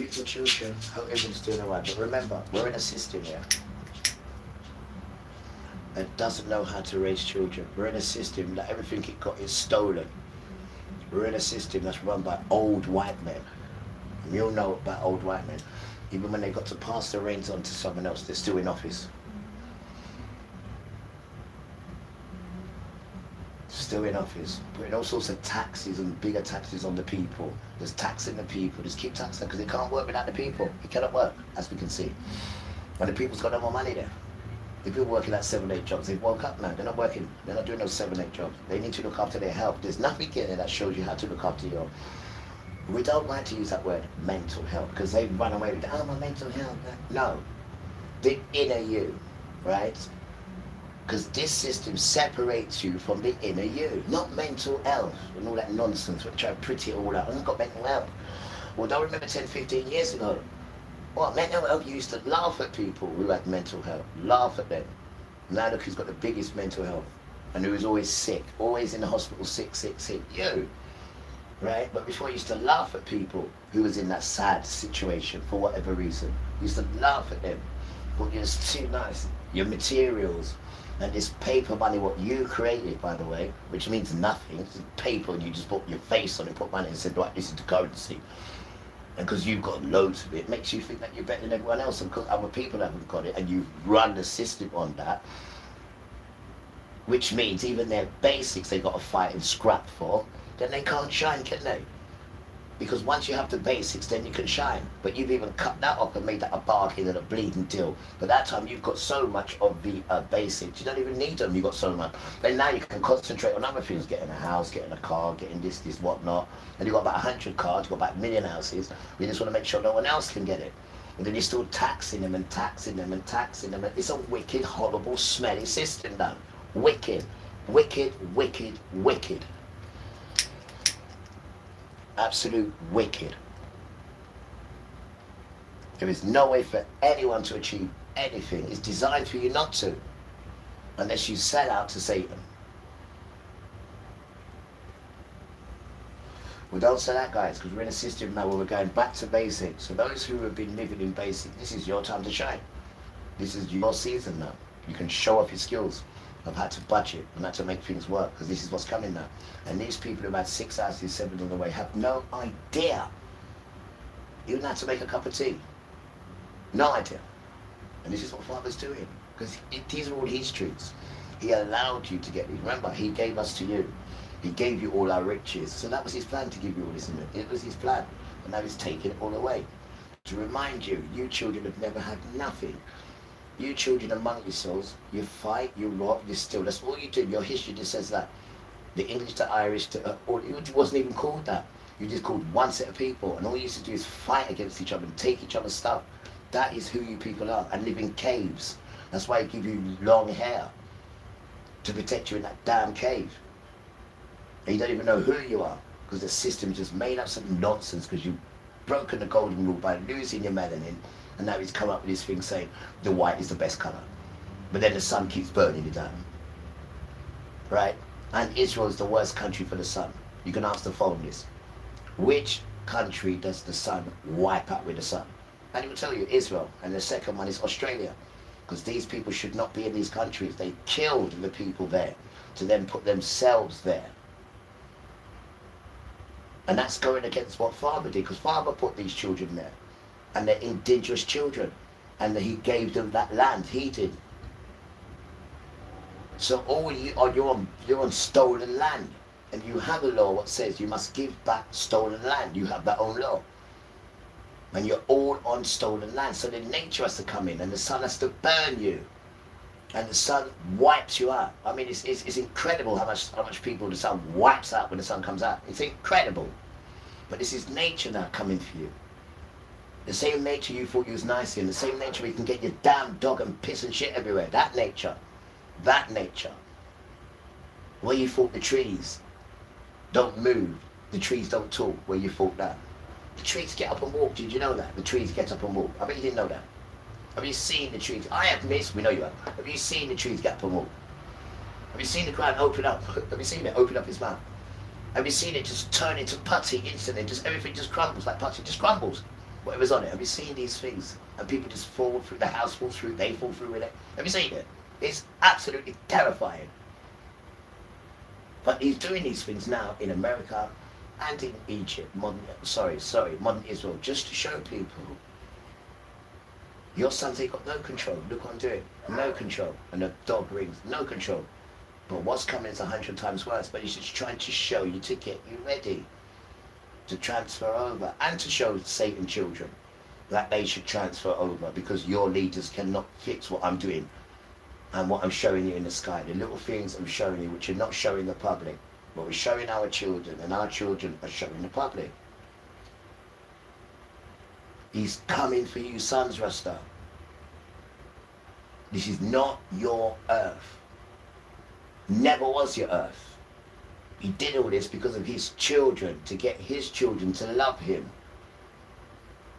Speaker 2: treat your children, hope everyone's doing alright. But remember, we're in a system here that doesn't know how to raise children. We're in a system that everything it got is stolen. We're in a system that's run by old white men. And you all know about old white men. Even when they got to pass the reins on to someone else, they're still in office. Still in office, putting all sorts of taxes and bigger taxes on the people. There's taxing the people, just keep taxing them because they can't work without the people. It cannot work, as we can see. And the people's got no more money there. The people working at 7, 8 jobs, they've woke up now. They're not working, they're not doing those 7, 8 jobs. They need to look after their health. There's nothing in there that shows you how to look after your... We don't like to use that word, mental health, because they run away with, oh, my mental health. No, the inner you, right? Because this system separates you from the inner you, not mental health and all that nonsense. We try to pretty it all out. I've got mental health. Well, don't remember 10, 15 years ago. Well, mental health, you used to laugh at people who had mental health. Laugh at them. Now look who's got the biggest mental health and who is always sick, always in the hospital, sick. You, right? But before you used to laugh at people who was in that sad situation for whatever reason. You used to laugh at them. Well, you're just too nice. Your materials. And this paper money, what you created, by the way, which means nothing, it's paper and you just put your face on it, put money and said, right, this is the currency. And because you've got loads of it, makes you think that you're better than everyone else. And because other people haven't got it and you run the system on that, which means even their basics they've got to fight and scrap for, then they can't shine, can they? Because once you have the basics, then you can shine. But you've even cut that off and made that a bargain and a bleeding deal. But that time you've got so much of the basics, you don't even need them, you've got so much. Then now you can concentrate on other things, getting a house, getting a car, getting this, whatnot. And you've got about 100 cars, you've got about 1 million houses. You just want to make sure no one else can get it. And then you're still taxing them and taxing them and taxing them. It's a wicked, horrible, smelly system now. Wicked, wicked, wicked, wicked. Absolute wicked. There is no way for anyone to achieve anything. It's designed for you not to, unless you sell out to Satan. Well, don't sell out, guys, because we're in a system now where we're going back to basics. So those who have been living in basic, this is your time to shine. This is your season now. You can show off your skills. I've had to budget and had to make things work because this is what's coming now. And these people who've had 6 houses, 7 on the way have no idea even how to make a cup of tea. No idea. And this is what Father's doing because these are all his truths. He allowed you to get these. Remember, he gave us to you. He gave you all our riches. So that was his plan to give you all this. It was his plan. And now he's taking it all away. To remind you, you children have never had nothing. You children among yourselves, you fight, you rob, you steal. That's all you do. Your history just says that. The English to Irish to, it wasn't even called that. You just called one set of people, and all you used to do is fight against each other and take each other's stuff. That is who you people are, and live in caves. That's why I give you long hair, to protect you in that damn cave. And you don't even know who you are, because the system just made up some nonsense because you've broken the golden rule by losing your melanin. And now he's come up with this thing saying the white is the best colour. But then the sun keeps burning it down. Right? And Israel is the worst country for the sun. You can ask the phone this. Which country does the sun wipe out with the sun? And he will tell you Israel. And the second one is Australia. Because these people should not be in these countries. They killed the people there to then put themselves there. And that's going against what Father did. Because Father put these children there. And they're indigenous children, and he gave them that land. He did. So all you're on stolen land, and you have a law what says you must give back stolen land. You have that own law, and you're all on stolen land. So the nature has to come in, and the sun has to burn you, and the sun wipes you out. I mean, it's incredible how much people the sun wipes out when the sun comes out. It's incredible, but this is nature now coming for you. The same nature you thought you was nice in, the same nature where you can get your damn dog and piss and shit everywhere. That nature. Where you thought the trees don't move, the trees don't talk, where you thought that. The trees get up and walk, did you know that? The trees get up and walk. I bet you didn't know that. Have you seen the trees? I have, miss, we know you have. Have you seen the trees get up and walk? Have you seen the ground open up? Have you seen it open up its mouth? Have you seen it just turn into putty instantly? Just everything just crumbles like putty, just crumbles. whatever's on it. Have you seen these things? And people just fall through, the house falls through, they fall through with it. Have you seen it? It's absolutely terrifying. But he's doing these things now in America and in Egypt, modern Israel, just to show people, your sons, they got no control. Look what I'm doing, no control. And the dog rings, no control. But what's coming is 100 times worse. But he's just trying to show you, to get you ready to transfer over, and to show Satan children that they should transfer over, because your leaders cannot fix what I'm doing and what I'm showing you in the sky. The little things I'm showing you, which are not showing the public, but we're showing our children, and our children are showing the public. He's coming for you, sons, Rasta. This is not your earth. Never was your earth. He did all this because of his children, to get his children to love him.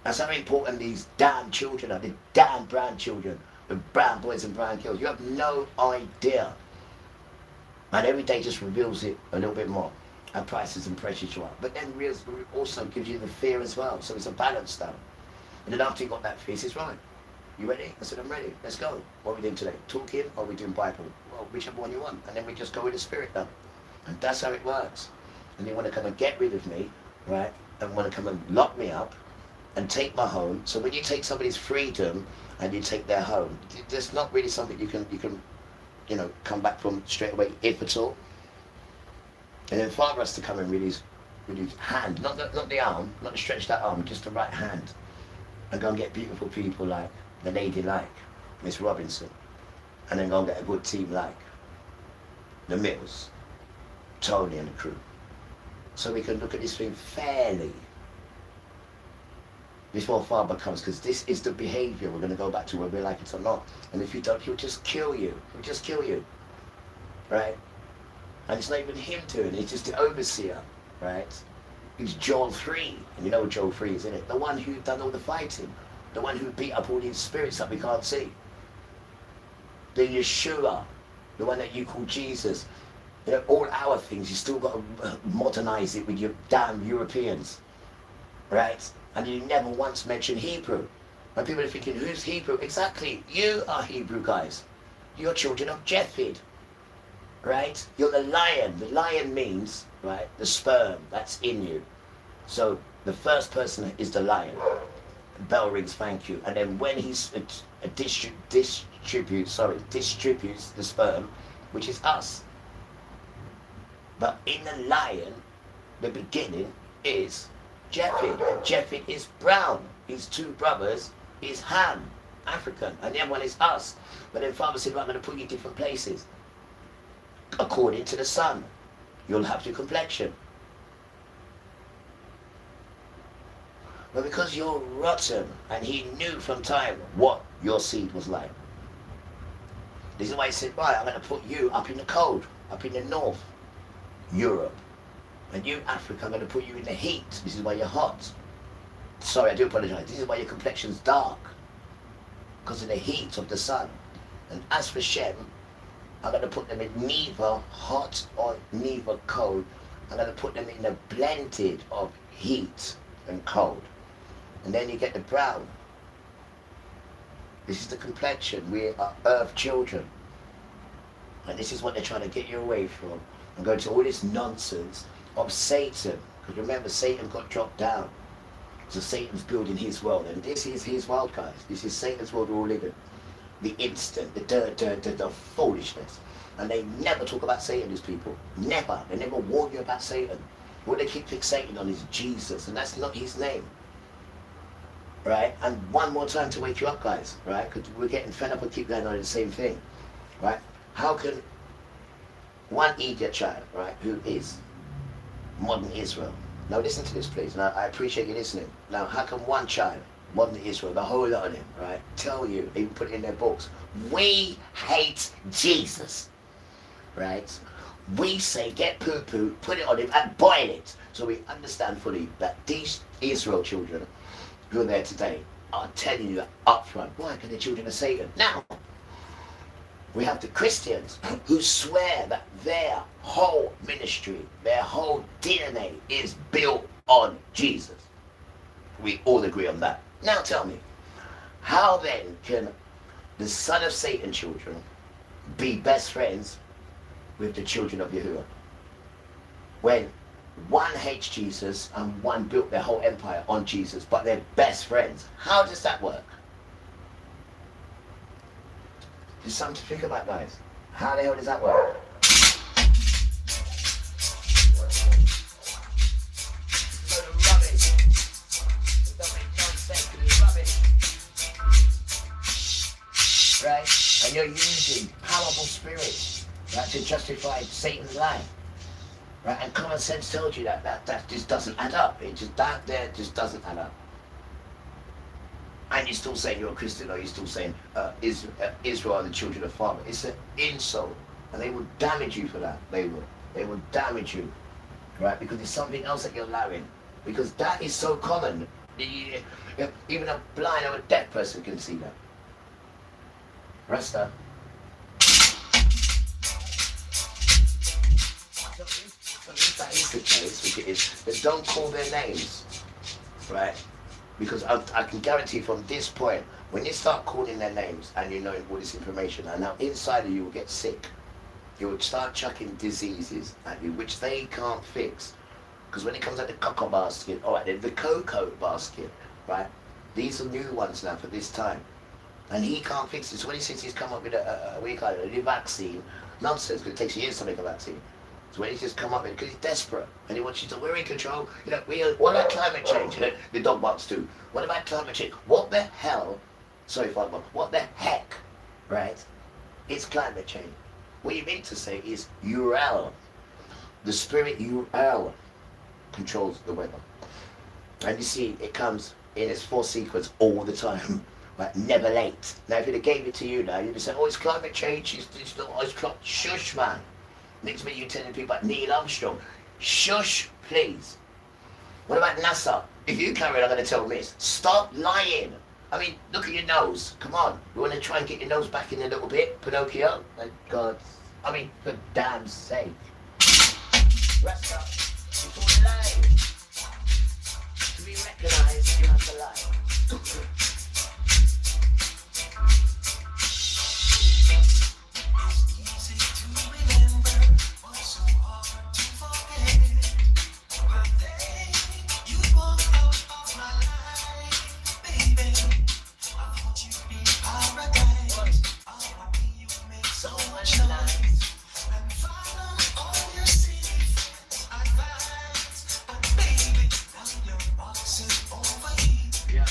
Speaker 2: That's how important these damn children are, the damn brown children, the brown boys and brown girls. You have no idea. And every day just reveals it a little bit more, and prices and pressures you up. But then also gives you the fear as well. So it's a balance though. And then after you got that fear, he says, right, you ready? I said, I'm ready. Let's go. What are we doing today? Talking, or are we doing Bible? Well, whichever one you want. And then we just go with the Spirit now. And that's how it works. And they want to come and get rid of me, right? And want to come and lock me up and take my home. So when you take somebody's freedom and you take their home, there's not really something you can come back from straight away, if at all. And then Father has to come in with his hand, not the arm, not to stretch that arm, just the right hand, and go and get beautiful people like the lady like Miss Robinson, and then go and get a good team like the Mills, Tony and the crew, so we can look at this thing fairly before Father comes, because this is the behaviour we're going to go back to, whether we like it or not. And if you don't, he'll just kill you. He'll just kill you, right? And it's not even him doing it, it's just the overseer, right? He's Joel 3, and you know what Joel 3 is, isn't it? The one who done all the fighting, the one who beat up all these spirits that we can't see. The Yeshua, the one that you call Jesus. You know, all our things, you still got to modernize it with your damn Europeans, right? And you never once mention Hebrew. And people are thinking, who's Hebrew? Exactly, you are Hebrew, guys. You're children of Japheth, right? You're the lion. The lion means, right, the sperm that's in you. So the first person is the lion. The bell rings, thank you. And then when he distributes the sperm, which is us. But in the lion, the beginning is Japheth. And Japheth is brown. His two brothers is Ham, African, and the other one is us. But then Father said, right, I'm going to put you in different places. According to the sun, you'll have your complexion. But because you're rotten, and he knew from time what your seed was like. This is why he said, right, I'm going to put you up in the cold, up in the north, Europe. And you, Africa, I'm going to put you in the heat. This is why you're hot. Sorry, I do apologize. This is why your complexion's dark. Because of the heat of the sun. And as for Shem, I'm going to put them in neither hot or neither cold. I'm going to put them in a blended of heat and cold. And then you get the brown. This is the complexion. We are earth children. And this is what they're trying to get you away from. And go to all this nonsense of Satan. Because remember, Satan got dropped down. So Satan's building his world. And this is his world, guys. This is Satan's world we're all living. The instant, the foolishness. And they never talk about Satan, these people. Never. They never warn you about Satan. What they keep fixating on is Jesus. And that's not his name. Right? And one more time to wake you up, guys. Right? Because we're getting fed up and keep going on the same thing. Right? How can one idiot child, right, who is modern Israel. Now listen to this, please. Now I appreciate you listening. Now how can one child, modern Israel, the whole lot of them, right, tell you, even put it in their books, we hate Jesus, right? We say get poo-poo, put it on him and boil it. So we understand fully that these Israel children who are there today are telling you up front, why? Because they're children of Satan. Now, we have the Christians who swear that their whole ministry, their whole DNA is built on Jesus. We all agree on that. Now tell me, how then can the son of Satan children be best friends with the children of Yahuwah? When one hates Jesus and one built their whole empire on Jesus, but they're best friends. How does that work? There's something to think about, guys. How the hell does that work? Right? And you're using powerful spirits, right, to justify Satan's lie. Right? And common sense tells you that just doesn't add up. It just, that there just doesn't add up. And you're still saying you're a Christian, or you're still saying Israel are the children of Father. It's an insult. And they will damage you for that. They will. They will damage you. Right? Because it's something else that you're allowing. Because that is so common. Even a blind or a deaf person can see that. Rasta. So if that is the case, which it is, but don't call their names, right? Because I can guarantee from this point, when you start calling their names and you know all this information, and now inside of you will get sick, you will start chucking diseases at you, which they can't fix. Because when it comes at the cocoa basket, all right, then the cocoa basket, right? These are new ones now for this time. And he can't fix it. So when he says he's come up with a new vaccine, nonsense, because it takes years to make a vaccine. So when he's just come up with it, because he's desperate, and he wants you to, we're in control. You know, what about climate change? You know, the dog barks too. What about climate change? What the hell, sorry, Father, what the heck, right? It's climate change. What you meant to say is Uriel. The spirit Uriel controls the weather. And you see, it comes in its full sequence all the time. Right, never late. Now, if it gave it to you now, you'd be saying, oh, it's climate change, it's not, it's climate. Shush, man. Next minute, you're telling people about Neil Armstrong. Shush, please. What about NASA? If you carry on, I'm going to tell Miss, stop lying. I mean, look at your nose. Come on. You want to try and get your nose back in a little bit, Pinocchio? Thank God. I mean, for damn sake. Rasta, it's all a lie. To be recognized, you have to lie. Yeah.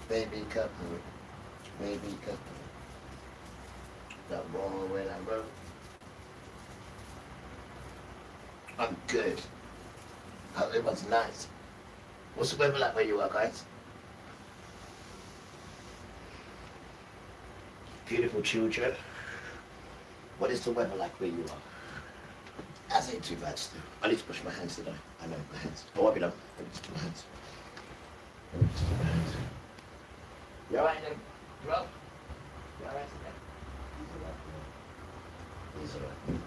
Speaker 2: Baby couple, baby couple. That wrong when I wrote. I'm good. It was nice. What's the weather like where you are, guys? Beautiful children. What is the weather like where you are? That's ain't too bad still. I need to push my hands today. I know, my hands. Oh, I'll be done. I need to do my hands. I need to do my hands. You alright then, bro? You alright today? He's alright. He's alright.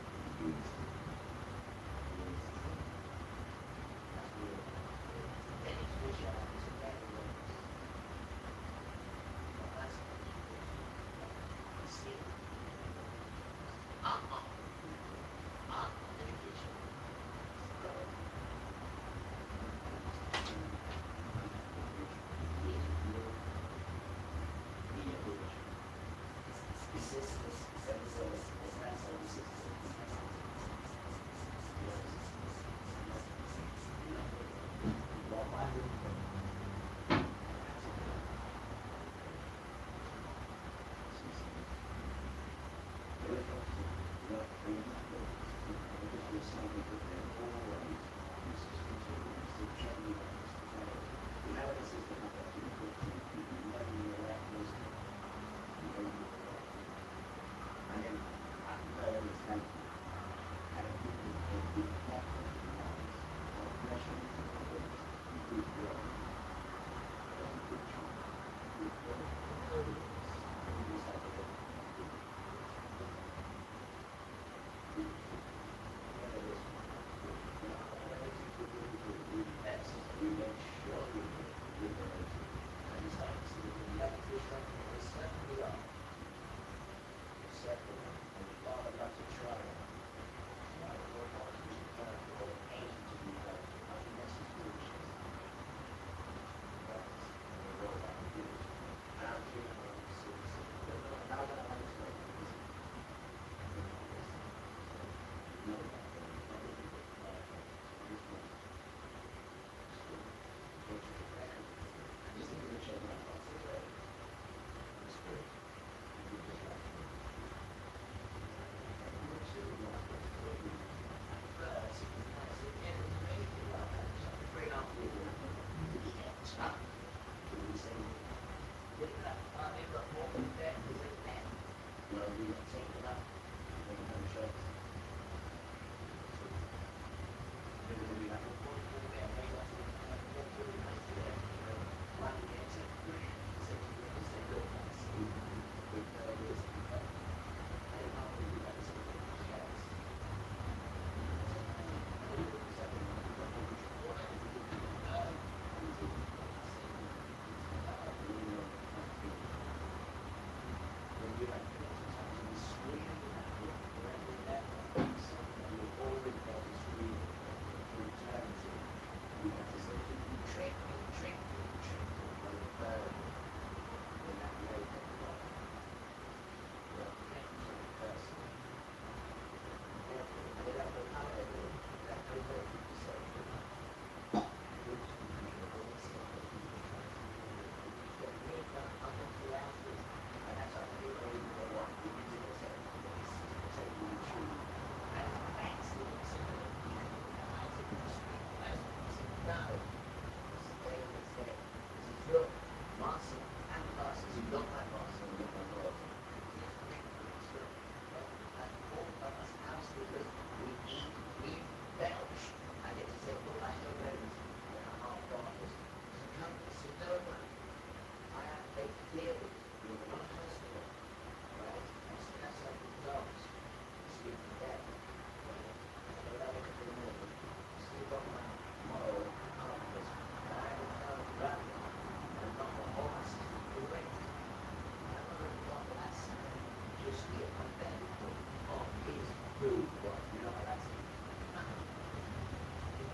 Speaker 2: food, but you know, that's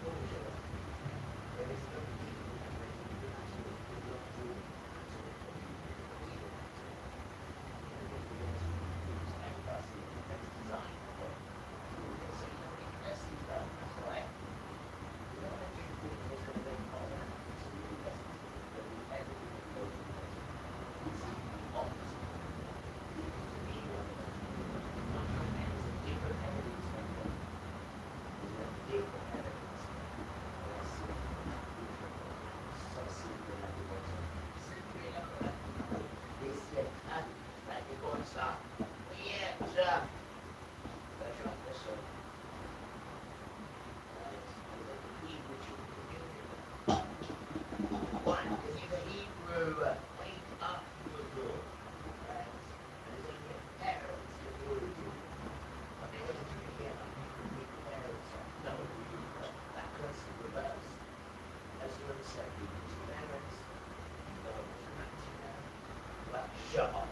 Speaker 2: bullshit. There is no need to shut up.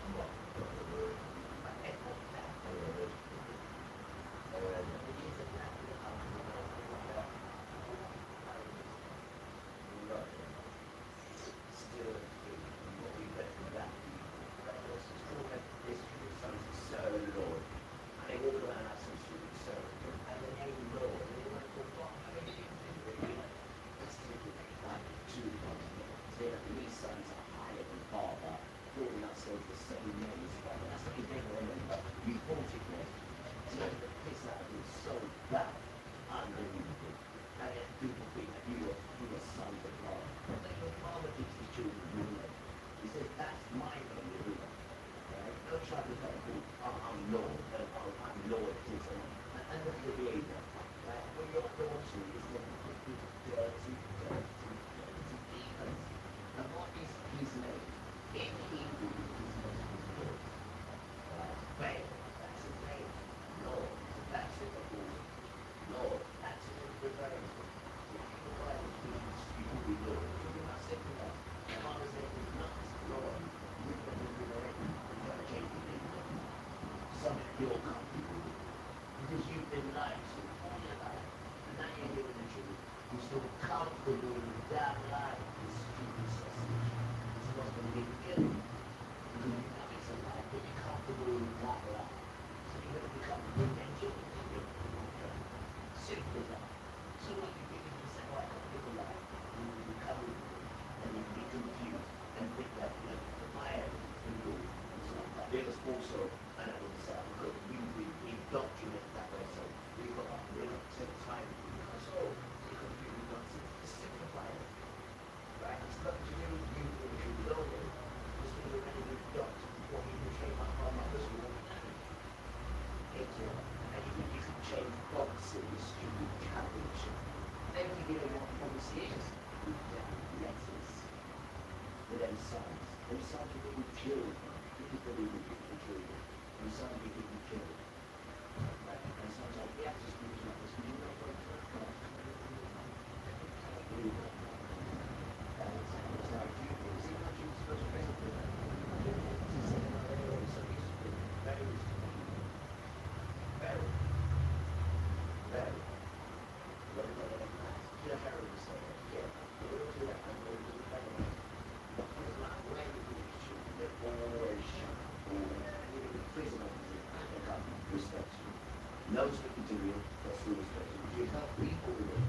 Speaker 2: Knows what you're doing, that's the respect. You help people with it.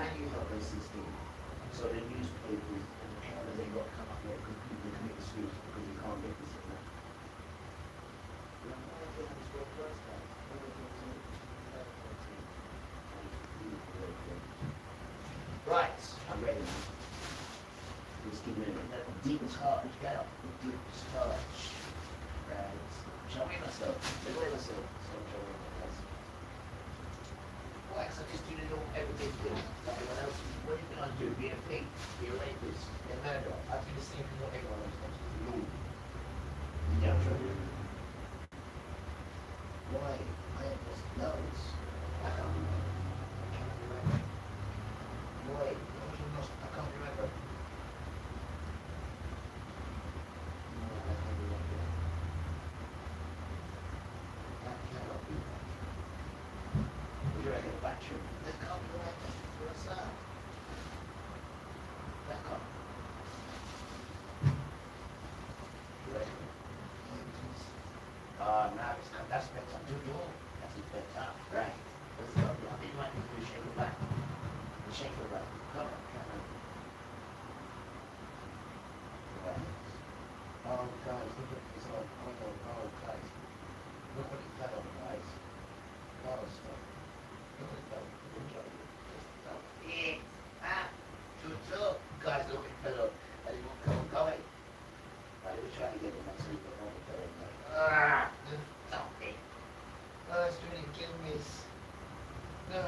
Speaker 2: And you help their system. So the newspapers and cameras, they got to come up there because people commit suicide because you can't get this and that. Right, I'm ready now. Just give me a deep touch, get up, deep touch. Right. Show me myself. Show me myself. Why? Because I just do everything good. Like everyone else. What are you going to do? Be a thief? Be a rapist? Be a murderer? I do the same thing what everyone else does. No. Yeah, I'm trying to do. Why? I have lost loads. I can't remember. Why? I can't remember. No, I can't remember. That cannot be right. Now it's come, that's better. Do your, that's better. Right. Let's go. I think you might need to shake it back. Shake it back. Come on, come on. Right. Oh, guys, look at this. Oh, guys. Look what it fell on, guys. Oh, stop. Look what it fell on. Stop. Yeah. Ah. Good. Guys, look what it fell on. And it won't go away. Right, let me try to get it next week. Ah. Stop it. Oh, it's really killing me. No.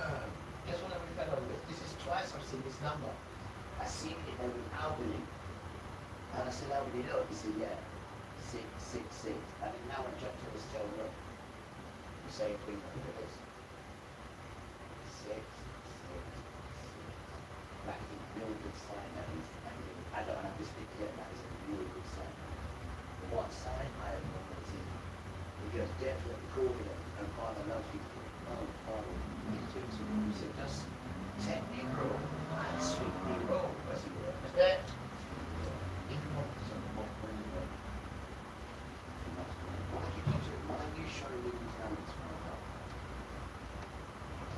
Speaker 2: Guess what we fell on with? This is twice I've seen this number. I seen it in Albany. And I said, Albany, look. He said, yeah. 666. And then now I jumped to this tail look. The same thing. Look at this. 666. That is a really good sign. That is, I don't have this big yet. That is a really good sign. The one sign I have not seen. Because definitely calling it and Father loves you. Oh, Father, he said, just take me roll and sweep me roll. What's he doing? Is that? Why are you showing me these numbers?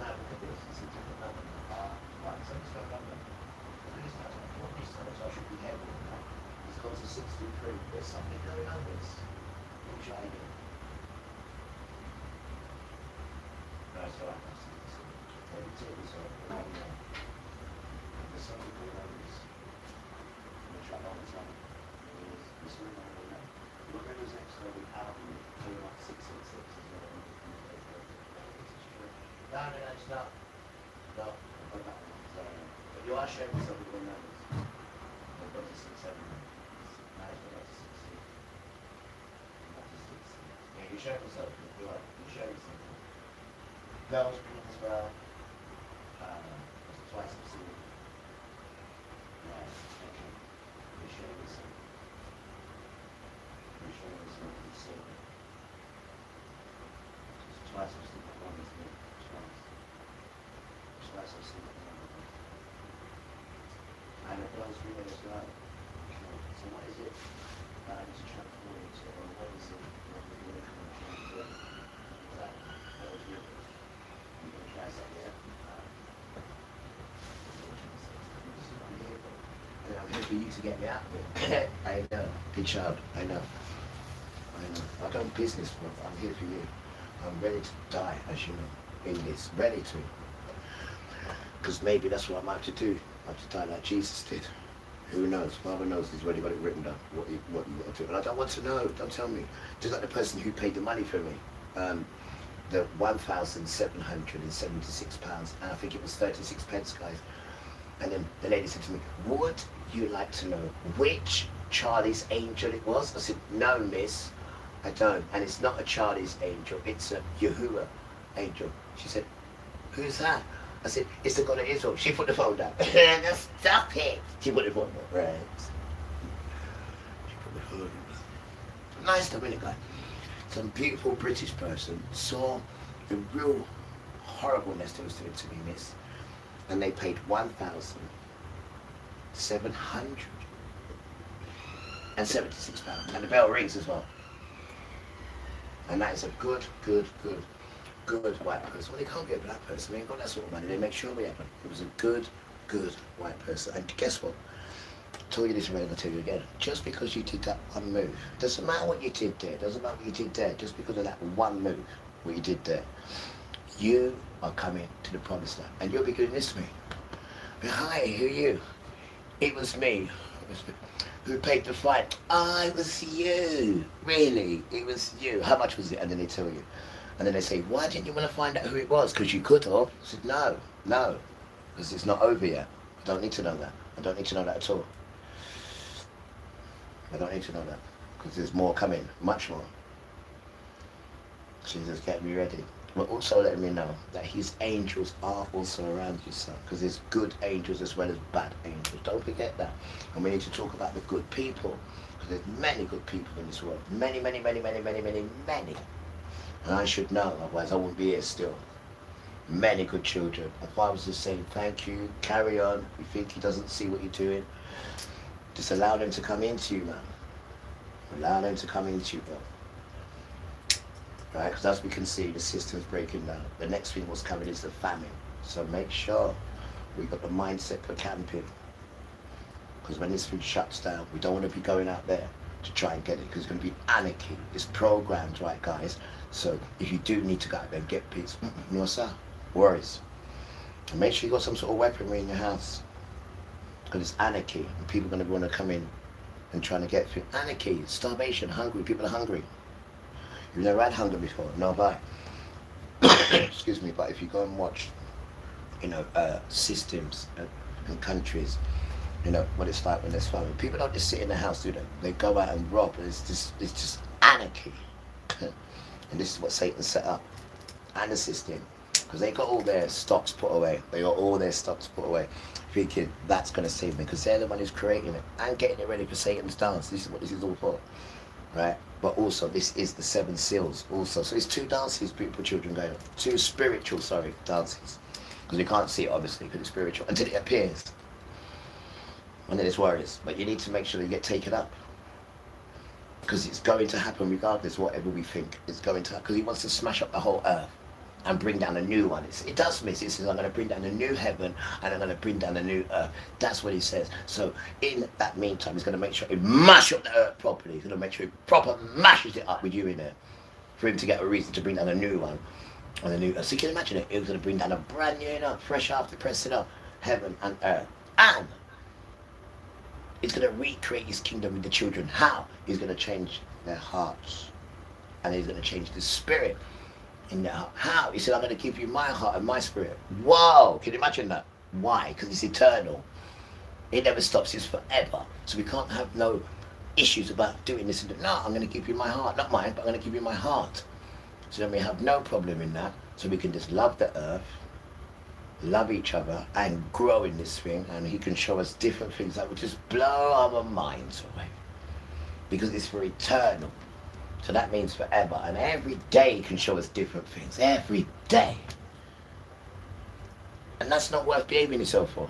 Speaker 2: Now look at this. It's a different number. Right, so it's got a number. These numbers, what these numbers I should be careful with that. It's got to 63. There's something going on with this. We'll try again. That's all right. No, it's not. No, but you are sharing some of the numbers. I've got to 6, 7. Now it's got to 6. Yeah, you're sharing yourself. You're sharing something. Bells ring as well. Twice I've seen it. Right, okay. You're sharing yourself. You're sharing yourself. You've seen it. Twice I've seen it. One is me. Twice I've seen it. And the bells ring as well. Okay. So what is it? It's transforming. So what is it? What is it? That bells ring. I'm here for you to get me out of it. I know. Good child. I know. I don't business, but I'm here for you. I'm ready to die, as you know, in this. Ready to. Because maybe that's what I'm about to do. I have to die like Jesus did. Who knows? Father knows. He's already got it written down. What you got to do. And I don't want to know. Don't tell me. Just like the person who paid the money for me. The £1,776, and I think it was 36 pence, guys. And then the lady said to me, would you like to know which Charlie's Angel it was? I said, no, miss, I don't. And it's not a Charlie's Angel, it's a Yahuwah angel. She said, who's that? I said, it's the God of Israel. She put the phone down. Just stop it. She put the phone down, right? She put the phone down. Nice though, isn't it, guy? Some beautiful British person saw the real horribleness that was doing to me, miss. And they paid £1,776. And the bell rings as well. And that is a good white person. Well, they can't be a black person. They ain't got that sort of money. They make sure we happen. It was a good white person. And guess what? I told you this already, I'll tell you again. Just because you did that one move, doesn't matter what you did there, doesn't matter what you did there, just because of that one move, what you did there, you are coming to the promised land. And you'll be doing this to me. Hi, who are you? It was me. Who paid the fine? It was you. Really? It was you. How much was it? And then they tell you. And then they say, why didn't you want to find out who it was? Because you could have. I said, no. Because it's not over yet. I don't need to know that. I don't need to know that at all. I don't need to know that. Because there's more coming. Much more. Jesus, get me ready. But also letting me know that his angels are also around you, son. Because there's good angels as well as bad angels. Don't forget that. And we need to talk about the good people. Because there's many good people in this world. Many. And I should know, otherwise I wouldn't be here still. Many good children. And Father was just saying, thank you, carry on. You think he doesn't see what you're doing? Just allow them to come into you, man. Allow them to come into you, bro. Right? Because as we can see, the system's breaking down. The next thing what's coming is the famine. So make sure we got the mindset for camping. Because when this thing shuts down, we don't want to be going out there to try and get it, because it's going to be anarchy. It's programmed, right, guys? So if you do need to go out there and get peace, no sir, worries. And make sure you got some sort of weaponry in your house, because it's anarchy, and people are going to want to come in and trying to get through. Anarchy, starvation, hungry. People are hungry. You've never had hunger before, no, but excuse me. But if you go and watch, you know, systems and countries, you know what it's like when there's famine. People don't just sit in the house, do they? They go out and rob. It's just anarchy. And this is what Satan set up, and the system, because they got all their stocks put away. They got all their stocks put away, thinking that's going to save me, because they're the one who's creating it and getting it ready for Satan's dance. This is what this is all for, right? But also, this is the 7 seals also. So it's 2 dances, beautiful children, going on. 2 spiritual, dances. Because we can't see it, obviously, because it's spiritual, until it appears. And then it's worries. But you need to make sure you get taken up. Because it's going to happen regardless, whatever we think. It's going to happen. Because he wants to smash up the whole earth and bring down a new one. It does miss. It says, I'm going to bring down a new heaven and I'm going to bring down a new earth. That's what he says. So in that meantime, he's going to make sure he mash up the earth properly. He's going to make sure he proper mashes it up with you in there, for him to get a reason to bring down a new one. And a new earth. So you can imagine it. He was going to bring down a brand new, fresh after pressing up heaven and earth. And he's going to recreate his kingdom with the children. How? He's going to change their hearts. And he's going to change the spirit in their heart. How? He said, I'm going to give you my heart and my spirit. Whoa! Can you imagine that? Why? Because it's eternal. It never stops. It's forever. So we can't have no issues about doing this and that. No, I'm going to give you my heart. Not mine, but I'm going to give you my heart. So then we have no problem in that. So we can just love the earth, love each other, and grow in this thing. And he can show us different things that will just blow our minds away. Because it's for eternal. So that means forever. And every day he can show us different things. Every day. And that's not worth behaving yourself for.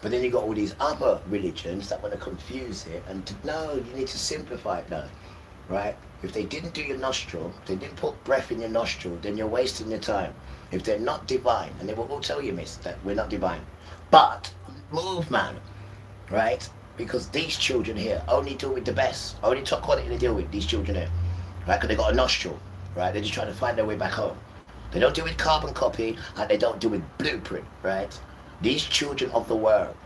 Speaker 2: But then you've got all these other religions that want to confuse it. And no, you need to simplify it now. Right? If they didn't do your nostril, if they didn't put breath in your nostril, then you're wasting your time. If they're not divine, and they will all tell you, miss, that we're not divine. But move, man. Right? Because these children here only deal with the best. Only top quality they deal with, these children here. Right? Because they got a nostril. Right? They're just trying to find their way back home. They don't deal with carbon copy, and they don't deal with blueprint. Right? These children of the world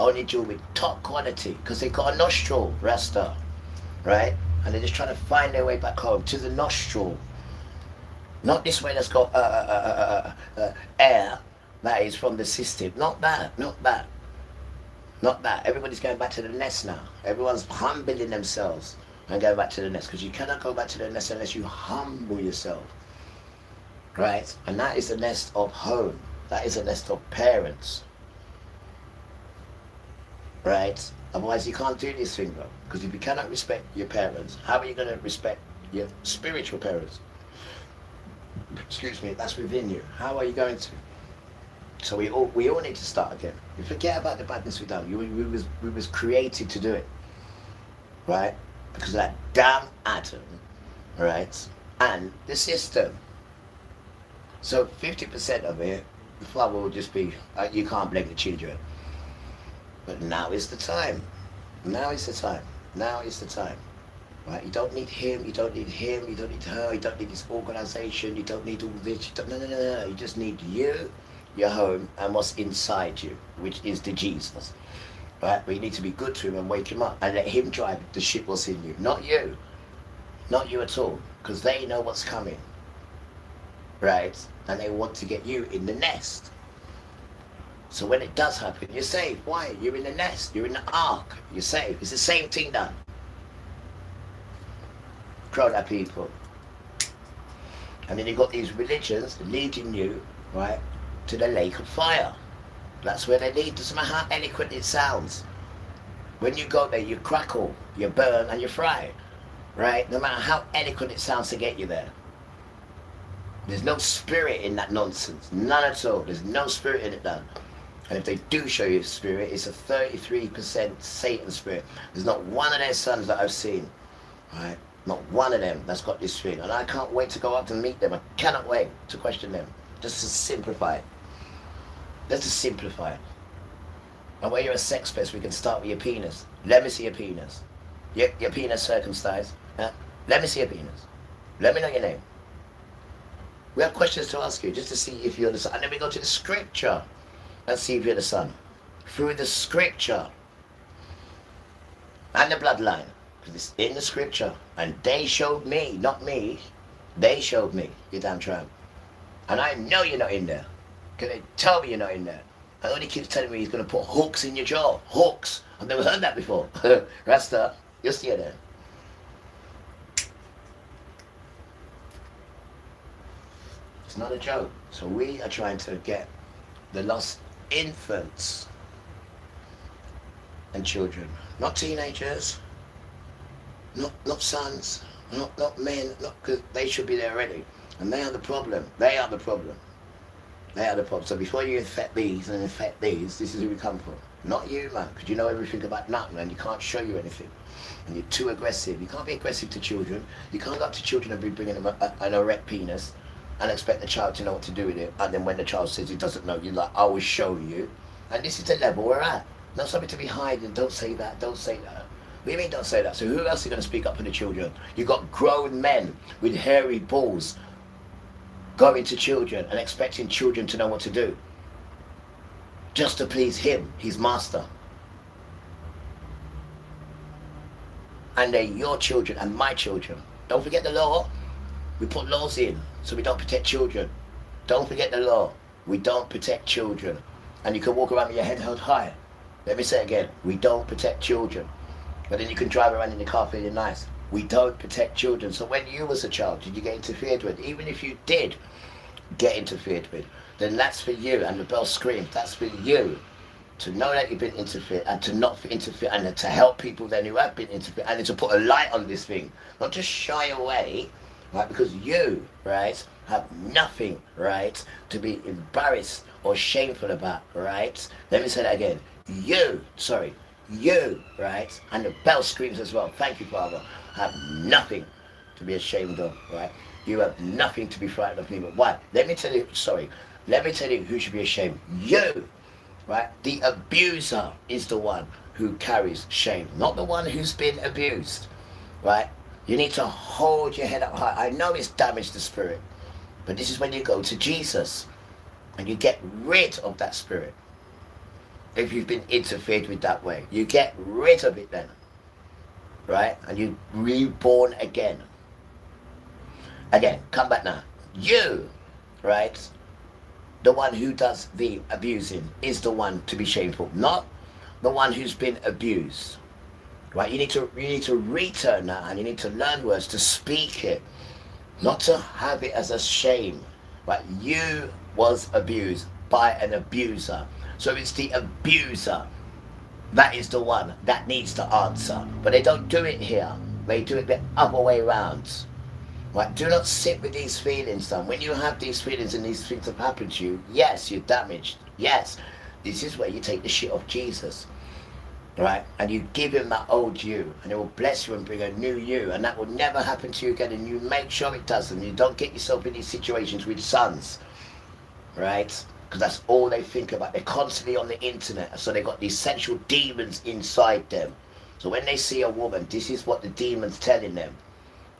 Speaker 2: only deal with top quality because they got a nostril, Rasta. Right? And they're just trying to find their way back home to the nostril. Not this way that's got air that is from the system. Not that, not that. Not that. Everybody's going back to the nest now. Everyone's humbling themselves and going back to the nest. Because you cannot go back to the nest unless you humble yourself. Right? And that is the nest of home. That is the nest of parents. Right? Otherwise you can't do this thing, bro. Because if you cannot respect your parents, how are you going to respect your spiritual parents? Excuse me, that's within you. How are you going to? So we all need to start again. You forget about the badness we've done. We was created to do it. Right? Because of that damn atom. Right? And the system. So 50% of it, the flower will just be, you can't blame the children. But now is the time. Now is the time. Now is the time. Right? You don't need him, you don't need him, you don't need her, you don't need this organization, you don't need all this. No. You just need you, your home, and what's inside you, which is the Jesus. Right? But you need to be good to him and wake him up and let him drive the ship what's in you. Not you. Not you at all. Because they know what's coming. Right? And they want to get you in the nest. So when it does happen, you're safe. Why? You're in the nest. You're in the ark. You're safe. It's the same thing done. Crowd of people. And then you've got these religions leading you, right, to the lake of fire. That's where they lead. Doesn't matter how eloquent it sounds. When you go there, you crackle, you burn, and you fry. Right? No matter how eloquent it sounds to get you there. There's no spirit in that nonsense. None at all. There's no spirit in it, done. And if they do show you spirit, it's a 33% Satan spirit. There's not one of their sons that I've seen, right? Not one of them that's got this thing. And I can't wait to go up and meet them. I cannot wait to question them. Just to simplify it. Just to simplify it. And when you're a sex pest, we can start with your penis. Let me see your penis. Your penis circumcised. Let me see your penis. Let me know your name. We have questions to ask you just to see if you're the son. And then we go to the scripture and see if you're the son. Through the scripture and the bloodline. Because it's in the scripture. And they showed me, not me. They showed me, you damn tramp. And I know you're not in there. Because they tell me you're not in there. And only keeps telling me he's going to put hooks in your jaw. Hooks. I've never heard that before. Rasta, you're still there. It's not a joke. So we are trying to get the lost infants and children, not teenagers, not sons, not men, because they should be there already. And they are the problem. They are the problem. They are the problem. So before you infect these and infect these, this is who we come from. Not you, man, because you know everything about nothing and you can't show you anything. And you're too aggressive. You can't be aggressive to children. You can't go up to children and be bringing them an erect penis and expect the child to know what to do with it. And then when the child says he doesn't know, you're like, I will show you. And this is the level we're at. Not something to be hiding. Don't say that. Don't say that. What do you mean don't say that? So who else is going to speak up for the children? You've got grown men with hairy balls going to children and expecting children to know what to do. Just to please him, his master. And they're your children and my children. Don't forget the law. We put laws in so we don't protect children. Don't forget the law. We don't protect children. And you can walk around with your head held high. Let me say it again. We don't protect children. But then you can drive around in your car feeling nice. We don't protect children. So when you was a child, did you get interfered with? Even if you did get interfered with, then that's for you. And the bell screams, that's for you. To know that you've been interfered and to not interfere and to help people then who have been interfered and to put a light on this thing. Not just shy away, right? Because you, right, have nothing, right, to be embarrassed or shameful about, right? Let me say that again. You, right, and the bell screams as well, thank you, Father, have nothing to be ashamed of, right? You have nothing to be frightened of me, but why? Let me tell you who should be ashamed. You, right? The abuser is the one who carries shame, not the one who's been abused, right? You need to hold your head up high. I know it's damaged the spirit, but this is when you go to Jesus and you get rid of that spirit. If you've been interfered with that way, you get rid of it then, right? And you reborn again. Again, come back now. You, right, the one who does the abusing is the one to be shameful, not the one who's been abused, right? You need to return that, and you need to learn words to speak it, not to have it as a shame, right? You was abused by an abuser. So it's the abuser that is the one that needs to answer. But they don't do it here. They do it the other way around. Right? Do not sit with these feelings, son. When you have these feelings and these things have happened to you, yes, you're damaged. Yes, this is where you take the shit off Jesus. Right? And you give him that old you, and it will bless you and bring a new you, and that will never happen to you again, and you make sure it doesn't. You don't get yourself in these situations with sons. Right? Because that's all they think about. They're constantly on the internet, so they've got these sexual demons inside them. So when they see a woman, this is what the demon's telling them.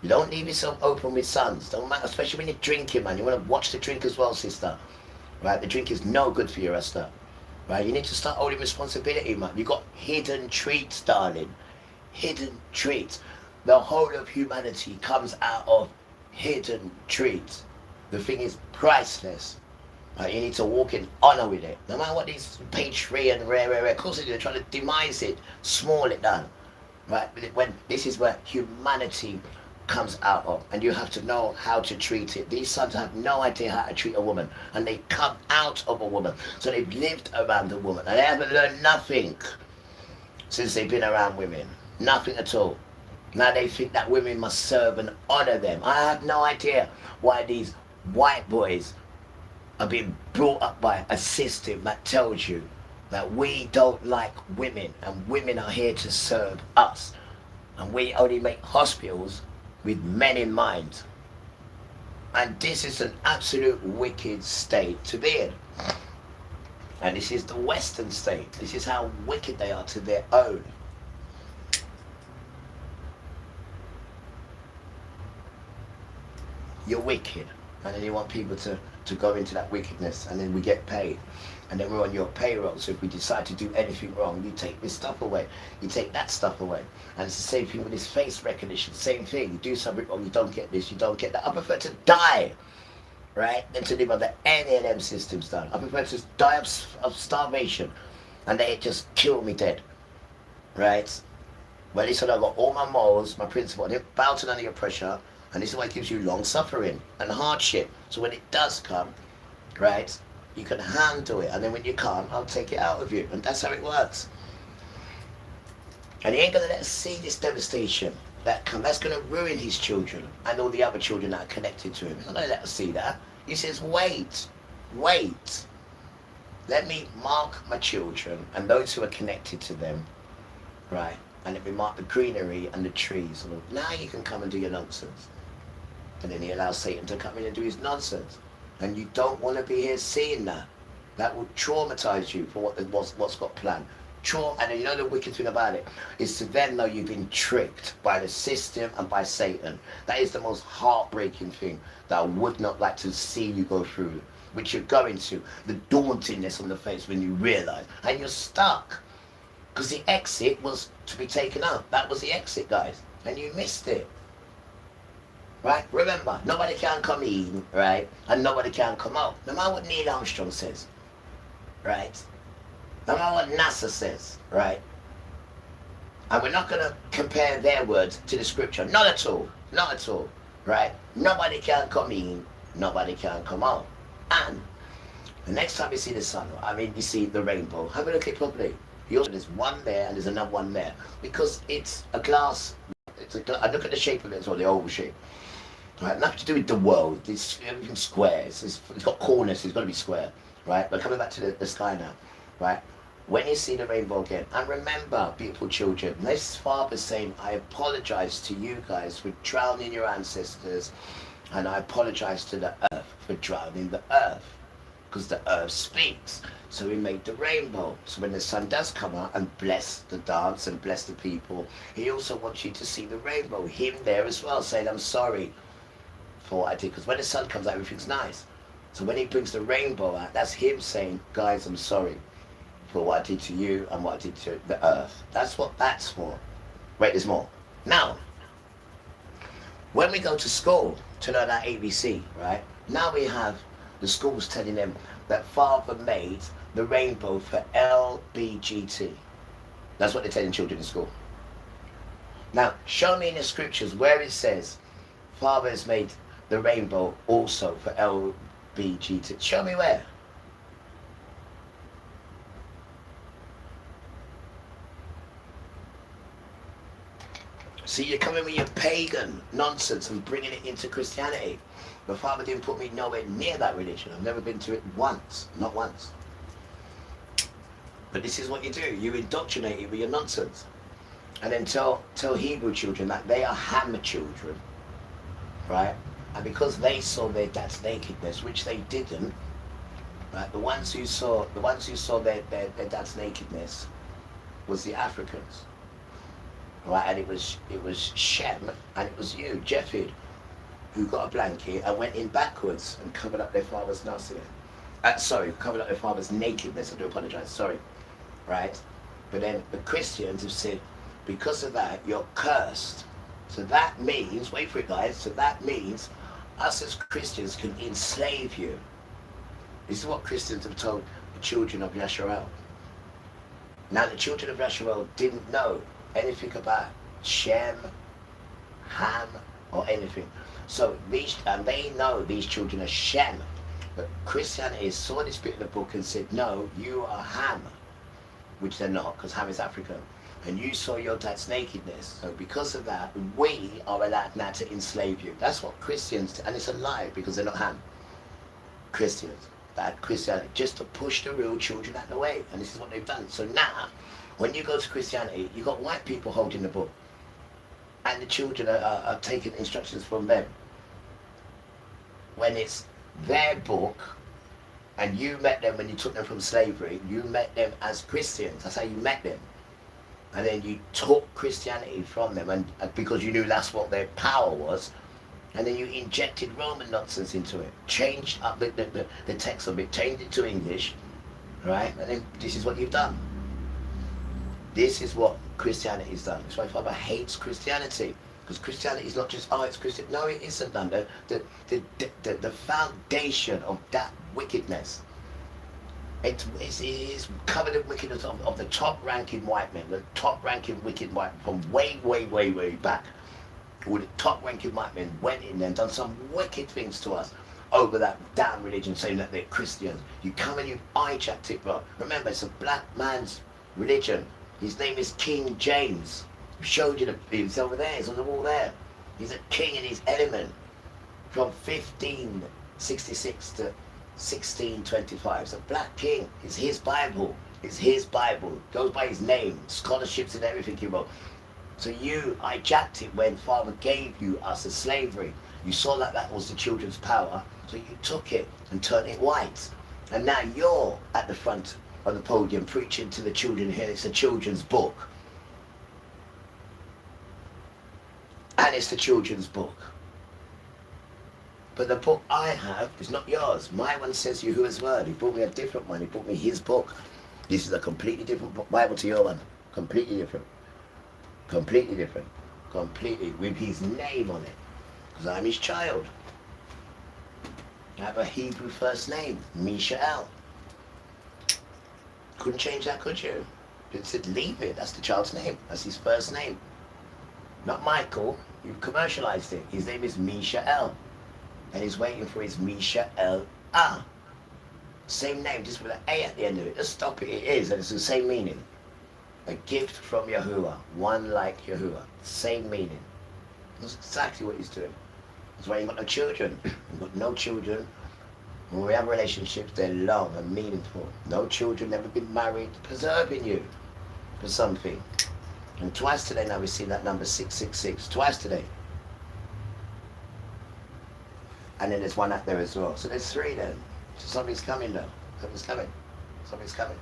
Speaker 2: You don't leave yourself open with sons. Don't matter, especially when you're drinking, man. You want to watch the drink as well, sister. Right? The drink is no good for you, Esther. Right? You need to start holding responsibility, man. You've got hidden treats, darling. Hidden treats. The whole of humanity comes out of hidden treats. The thing is priceless. Right, you need to walk in honor with it. No matter what these page 3 and rare. Of course they're trying to demise it, small it down. Right? When this is where humanity comes out of, and you have to know how to treat it. These sons have no idea how to treat a woman, and they come out of a woman. So they've lived around a woman, and they haven't learned nothing since they've been around women. Nothing at all. Now they think that women must serve and honor them. I have no idea why these white boys are being brought up by a system that tells you that we don't like women and women are here to serve us. And we only make hospitals with men in mind. And this is an absolute wicked state to be in. And this is the Western state. This is how wicked they are to their own. You're wicked. And then you want people to go into that wickedness, and then we get paid. And then we're on your payroll. So if we decide to do anything wrong, you take this stuff away. You take that stuff away. And it's the same thing with this face recognition. Same thing. You do something wrong, you don't get this, you don't get that. I prefer to die, right, than to live under any of them systems done. I prefer to die of starvation and they just kill me dead, right? Well, at least I've got all my morals, my principle, I didn't bow to under pressure, and this is why it gives you long suffering and hardship. So when it does come, right, you can handle it, and then when you can't, I'll take it out of you, and that's how it works. And he ain't gonna let us see this devastation that come. That's gonna ruin his children and all the other children that are connected to him. He's not gonna let us see that. He says, wait, wait. Let me mark my children and those who are connected to them, right? And let me mark the greenery and the trees. And now you can come and do your nonsense. And then he allows Satan to come in and do his nonsense. And you don't want to be here seeing that. That will traumatize you for what's got planned. And you know the wicked thing about it is to then know you've been tricked by the system and by Satan. That is the most heartbreaking thing that I would not like to see you go through, which you're going to. The dauntingness on the face when you realize, and you're stuck. Because the exit was to be taken out. That was the exit, guys. And you missed it. Right? Remember, nobody can come in, right? And nobody can come out. No matter what Neil Armstrong says, right? No matter what NASA says, right? And we're not going to compare their words to the scripture. Not at all. Not at all. Right? Nobody can come in. Nobody can come out. And the next time you see the sun, you see the rainbow, have a look at it properly. There's one there and there's another one there. Because it's a glass. I look at the shape of it as well, the oval shape. Right? Nothing to do with the world. Everything's square. It's got corners, it's got to be square. Right? But coming back to the sky now. Right? When you see the rainbow again, and remember, beautiful children, this Father saying, I apologize to you guys for drowning your ancestors, and I apologize to the earth for drowning the earth, because the earth speaks. So he made the rainbow. So when the sun does come out and bless the dance and bless the people, he also wants you to see the rainbow, him there as well, saying, I'm sorry for what I did, because when the sun comes out, everything's nice. So when he brings the rainbow out, that's him saying, guys, I'm sorry for what I did to you and what I did to the earth. That's what that's for. Wait, there's more. Now, when we go to school to learn our ABC, right? Now we have the schools telling them that Father made the rainbow for LBGT. That's what they're telling children in school. Now, show me in the scriptures where it says Father has made the rainbow also for LBGT. Show me where. See, you're coming with your pagan nonsense and bringing it into Christianity. The Father didn't put me nowhere near that religion. I've never been to it once, not once. But this is what you do. You indoctrinate it with your nonsense. And then tell Hebrew children that they are Ham children, right? And because they saw their dad's nakedness, which they didn't, right? The ones who saw their dad's nakedness was the Africans. Right, and it was Shem and it was you, Japheth, who got a blanket and went in backwards and covered up their father's nasir. Covered up their father's nakedness. I do apologize. Sorry, right? But then the Christians have said, because of that, you're cursed. So that means, wait for it, guys. So that means us as Christians can enslave you. This is what Christians have told the children of Yasharel. Now the children of Yasharel didn't know anything about Shem, Ham, or anything. So they know these children are Shem. But Christianity saw this bit in the book and said, no, you are Ham. Which they're not, because Ham is African. And you saw your dad's nakedness. So because of that, we are allowed now to enslave you. That's what Christians, and it's a lie, because they're not Ham. Christians, bad Christianity, just to push the real children out of the way. And this is what they've done. So now, when you go to Christianity, you've got white people holding the book. And the children are taking instructions from them. When it's their book, and you met them when you took them from slavery, you met them as Christians. That's how you met them. And then you took Christianity from them, and because you knew that's what their power was, and then you injected Roman nonsense into it, changed up the text of it, changed it to English, right? And then this is what you've done. This is what Christianity's done. That's why Father hates Christianity. Because Christianity is not just, oh, it's Christian. No, it isn't, man. The foundation of that wickedness, it is covered in wickedness of the top-ranking white men, the top-ranking wicked white men from way back. All the top-ranking white men went in there and done some wicked things to us over that damn religion, saying that they're Christians. You come and you hijacked it, bro. Remember, it's a black man's religion. His name is King James. I showed you he's over there, he's on the wall there. He's a king in his element. From 1566 to 1625. It's a black king. It's his Bible. It's his Bible. Goes by his name. Scholarships and everything he wrote. So you hijacked it when Father gave you us as slavery. You saw that that was the children's power. So you took it and turned it white. And now you're at the front of the podium preaching to the children here. It's a children's book. And it's the children's book. But the book I have is not yours. My one says Yahuwah's word. He brought me a different one. He brought me his book. This is a completely different Bible to your one. Completely different. Completely different. Completely. With his name on it. Because I'm his child. I have a Hebrew first name. Misha'el. Couldn't change that, could you? It said leave it. That's the child's name. That's his first name. Not Michael. You've commercialized it. His name is Misha'el. And he's waiting for his Misha'el. Same name, just with an A at the end of it. Just stop it. It is, and it's the same meaning. A gift from Yahuwah. One like Yahuwah. Same meaning. That's exactly what he's doing. That's why you've got no children. You've got no children. When we have relationships, they're long and meaningful. No children, never been married, preserving you for something. And twice today now we've seen that number 666. Twice today. And then there's one out there as well. So there's three then. So something's coming though. Something's coming. Something's coming.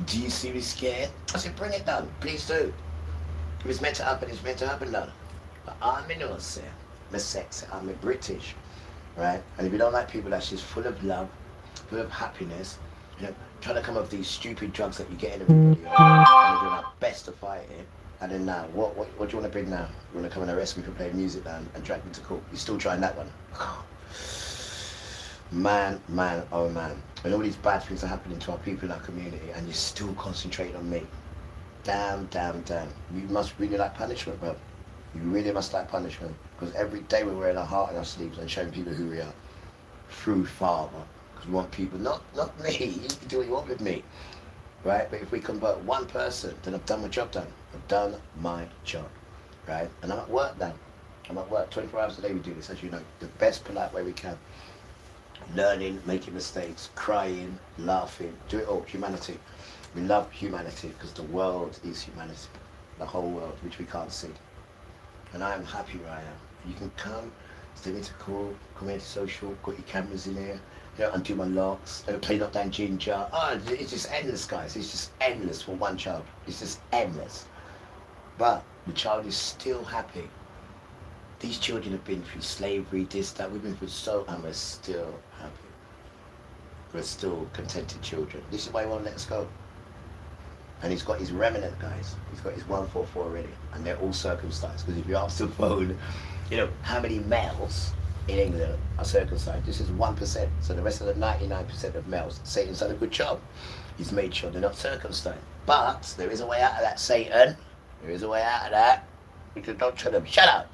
Speaker 2: Do you see me scared? I said, bring it down. Please do. If it's meant to happen, it's meant to happen now. But I'm in us here. I'm sex. I'm British. Right? And if you don't like people that's just full of love, full of happiness, you know, trying to come up with these stupid drugs that you get in everybody on, and we're doing our best to fight it. And then now, what do you want to bring now? You want to come and arrest me for playing music now and drag me to court? You're still trying that one? Man, oh man. And all these bad things are happening to our people in our community and you're still concentrating on me. Damn. You must really like punishment, bro. You really must like punishment. Because every day we're wearing our heart on our sleeves and showing people who we are. Through Father. Because we want people, not me. You can do what you want with me. Right? But if we convert one person, then I've done my job done. I've done my job. Right? And I'm at work now. I'm at work 24 hours a day we do this, as you know. The best polite way we can. Learning, making mistakes, crying, laughing, do it all. Humanity. We love humanity because the world is humanity. The whole world, which we can't see. And I am happy where I am. You can come, stay into call, come into social, got your cameras in here, you know, undo my locks, play Not Down Ginger. Oh, it's just endless, guys. It's just endless for one child. It's just endless. But the child is still happy. These children have been through slavery, this, that. We've been through and we're still happy. We're still contented children. This is why he won't let us go. And he's got his remnant, guys. He's got his 144 already. And they're all circumcised. Because if you ask the phone, you know, how many males in England are circumcised? This is 1%. So the rest of the 99% of males, Satan's done a good job. He's made sure they're not circumcised. But there is a way out of that, Satan. There is a way out of that. You can don't tell them, shut up.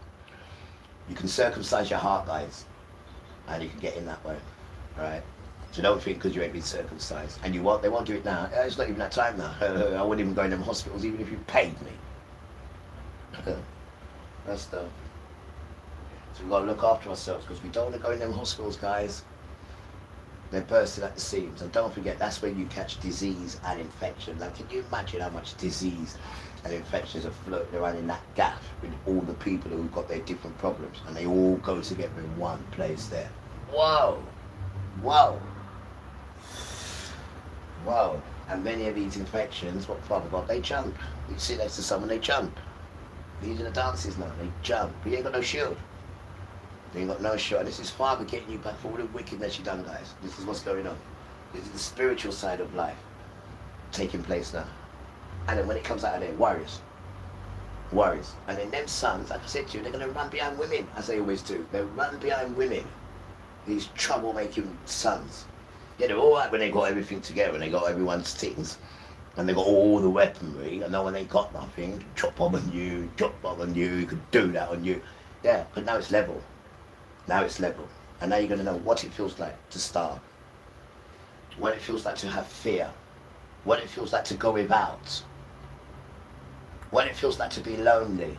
Speaker 2: You can circumcise your heart, guys. And you can get in that way. Right? So don't think because you ain't been circumcised. And you won't, they won't do it now. It's not even that time now. I wouldn't even go in them hospitals even if you paid me. That's the So we've got to look after ourselves because we don't want to go in them hospitals, guys. They're bursting at the seams. And don't forget, that's where you catch disease and infection. Now, can you imagine how much disease and infections are floating around in that gap with all the people who've got their different problems, and they all go together in one place there. Whoa! Whoa! Whoa! And many of these infections, what Father God, they jump. You sit next to someone, they jump. These are the dances now, they jump. But you ain't got no shield. You ain't got no shield. And this is Father getting you back for all the wickedness you done, guys. This is what's going on. This is the spiritual side of life taking place now. And then when it comes out of there, warriors. Warriors. And then them sons, like I said to you, they're going to run behind women, as they always do. They run behind women. These troublemaking sons. Yeah, they're all right when they got everything together and they got everyone's things. And they got all the weaponry, and then when they got nothing, chop bomb on you, you could do that on you. Yeah, but now it's level. Now it's level. And now you're going to know what it feels like to starve. What it feels like to have fear. What it feels like to go without. What it feels like to be lonely.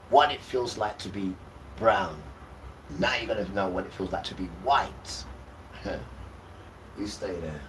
Speaker 2: What it feels like to be brown. Now you're going to know what it feels like to be white. You stay there.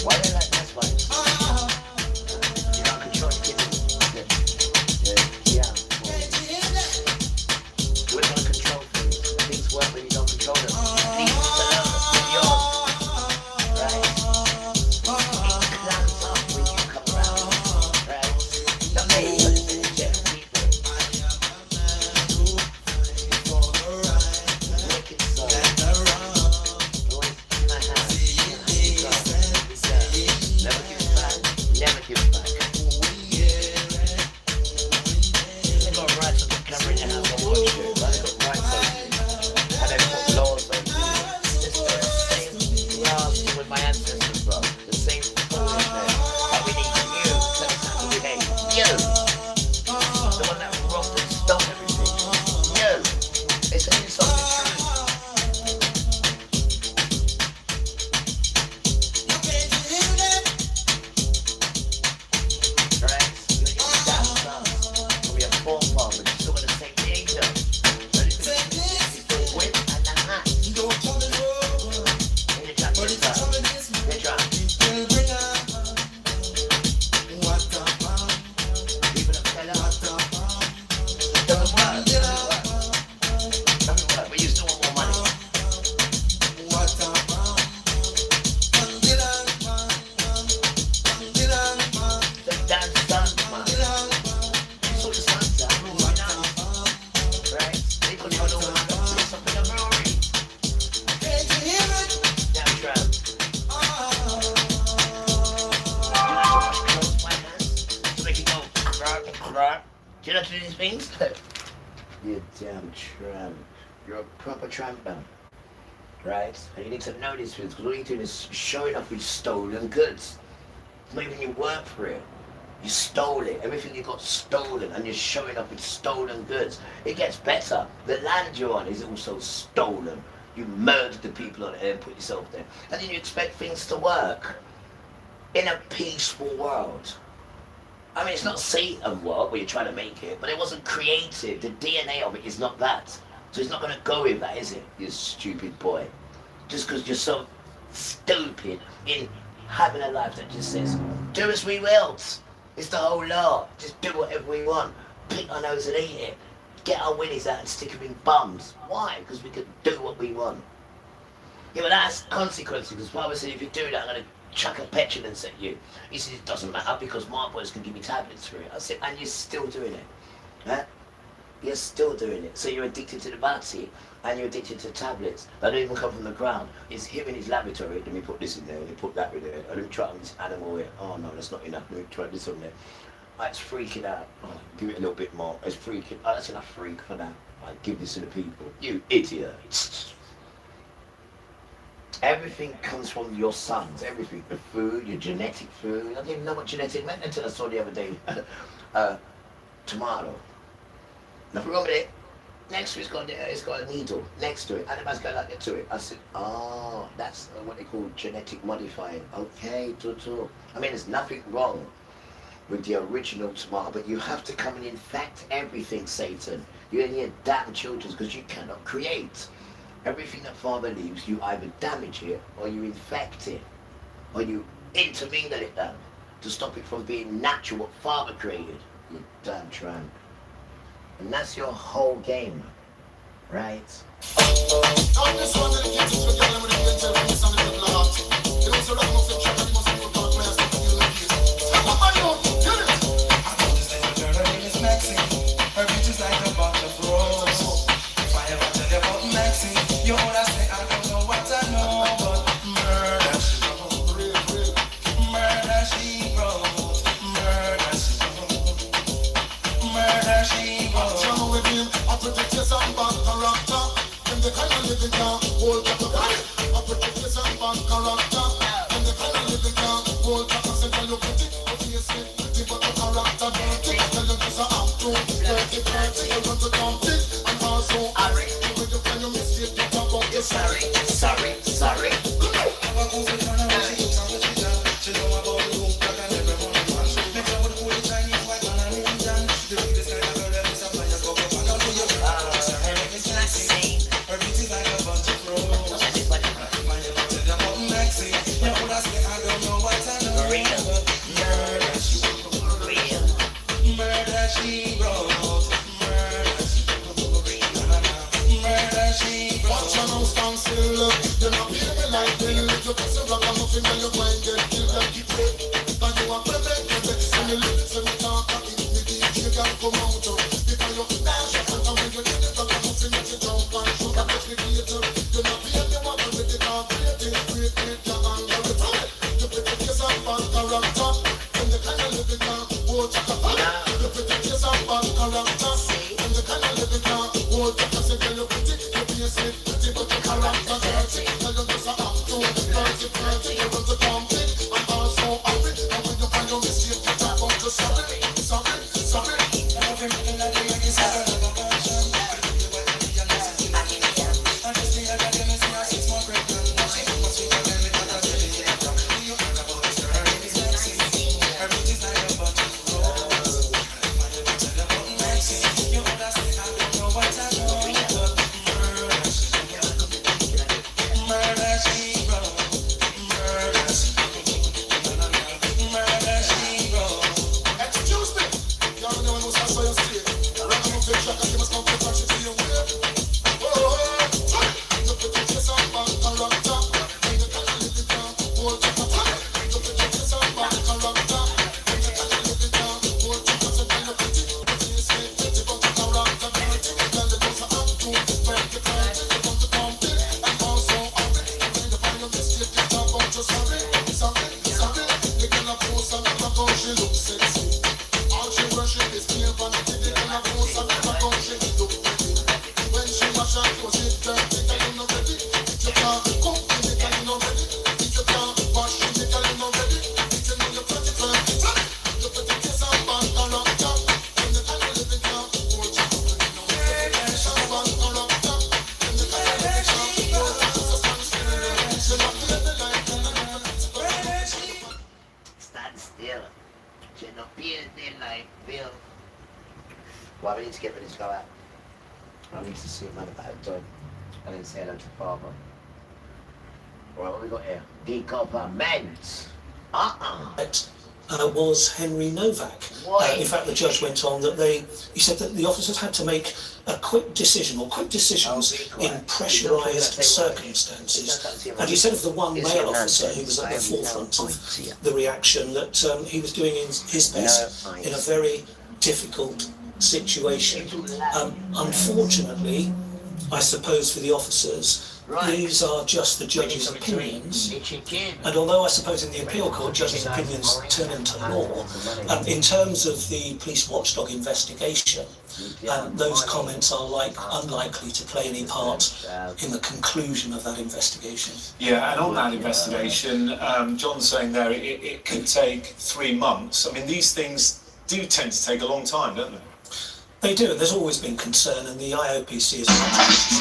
Speaker 2: Why they like that's why? You know, control the kid. Yeah. You ain't gonna control things. Things work when you don't control them. Things are yours. Right? It clams up when you come around. Right? Not me, but it's the general people. Wicked soul. Always in my hand. Never give it back. Never give it back. They got rights of the camera in the house and watch it. Like they got rights over you. And they put laws over you. It's the same grass with my ancestors, bro. The same foolishness. But we need you to tell us how to behave. You! The one that robbed and stole everything. You! It's an insult to truth. Right? You're your dad's sons. We have forefathers. You're still got the same nature. Ready for this? It's the whip and the hat. In the jacket, sir. They try. People are fed up. Doesn't work. Doesn't work. But you still want more money. The damn sons, man. You saw the sons out. Right? They couldn't even know how to do something of glory. Damn tramp. You know how much clothes my hands to make it go right. Do you know how to do these things? You damn tramp. You're a proper tramp now. Right? And you need to know these things because all you're doing is showing up with stolen goods. It's not even you work for it. You stole it. Everything you got stolen and you're showing up with stolen goods. It gets better. The land you're on is also stolen. You murdered the people on it and put yourself there. And then you expect things to work in a peaceful world. I mean, it's not Satan world where you're trying to make it, but it wasn't created. The DNA of it is not that. So it's not going to go with that, is it, you stupid boy? Just because you're so stupid in having a life that just says, do as we will. It's the whole law. Just do whatever we want. Pick our nose and eat it. Get our willies out and stick them in bums. Why? Because we can do what we want. Yeah, but that's consequences. Because Father said, if you do that, I'm going to chuck a petulance at you. He said, it doesn't matter because my boys can give me tablets for it. I said, and you're still doing it. Huh? You're still doing it. So you're addicted to the Batsy and you're addicted to tablets. They don't even come from the ground. It's him in his laboratory. Let me put this in there. Let me put that in there. Let me try this animal here. Oh no, that's not enough. Let me try this on there. Oh, it's freaking out. Oh, give it a little bit more. It's freaking. Oh, that's enough freak for that. I give this to the people. You idiot. Everything comes from your sons. Everything. The food, your genetic food. I didn't even know what genetic meant until I saw the other day. Tomato. Nothing wrong with it. Next to it's got a needle next to it. And it must go like that to it. I said, oh, that's what they call genetic modifying. Okay, tutu. I mean, there's nothing wrong with the original tomato, but you have to come and infect everything, Satan. You and your damn children, because you cannot create. Everything that Father leaves, you either damage it, or you infect it, or you intermingle it down to stop it from being natural, what Father created. You damn tramp. And that's your whole game, right? Sorry.
Speaker 7: I don't know what real. Murder she wrote. Murder she wrote. Murder she wrote. Watch your nose stand still. You're not feeling like the little piece of rock. I'm up in your mind. Get killed and keep it. But you are perfect. And you listen to me talk. You can come out. Because you're dash. And when you need it, I'm moving at your jump and shoot up the creator. You're not feeling the one with the dark. Create your anger with it. You put your face up on character. And the kind of living now. Hold your capacity. You put your face up on character. And the kind of living now. Hold your capacity. You put it. You be a slip. You put your character dirty. Tell you just a act to dirty. You want to come in. I'm also happy. And when you find your mistake, you talk about your sorry. Sorry. Every minute of the day is a revolution. I just see a guy in the sea, 6 months pregnant. Must be telling me that I really need it. You heard about this girl, her name is Maxine. Her beauty's like a button rose. I never tell you about Maxine. You understand, I don't know what I know. Murder she wrote. Murder she wrote. Excuse me. You already know what's on your street. I'm not going to take track, I must come to touch it to your way. You put your face up on character. And you can't live it down. Hold your capacity. You put your face up on character. And you can't live it down. Hold your capacity. You put it. Put it straight. Put it on the character. Dirty. Tell the girls I'm too. Break the curtain. You want to come in. And also happy. And when you find your mistake, you talk about your sorry. The girl a pose and never go. She looks sexy. All she worship is mere vanity. The girl a pose and never go. She look pretty. When she wash her clothes, it dirty. Girl, you not ready. If you can't cook, then the girl you not ready. If you can't wash, then the girl you not ready. If you know you're pretty, you put your face up on character. And the girl you live in town, hold your company. You put your face up on character. And the girl you live in town, hold your company. She not live the life, and
Speaker 2: Stand still. She not paying their life bill. Well, we need to get ready to go out. I need to see a man about done. And then say hello to Father. Alright, what we got here? Decomparment.
Speaker 8: And it was Henry Novak. In fact, the judge went on that he said that the officers had to make a quick decision or quick decisions in pressurised circumstances. And he said of the one male officer who was at the forefront of the reaction that he was doing his best in a very difficult situation. Unfortunately, I suppose for the officers, these are just the judge's opinions, and although I suppose in the appeal court judges' opinions turn into law, in terms of the police watchdog investigation, those comments are unlikely to play any part in the conclusion of that investigation.
Speaker 9: Yeah, and on that investigation, John's saying there it could take 3 months. I mean, these things do tend to take a long time, don't they?
Speaker 8: They do, and there's always been concern, and the IOPC is much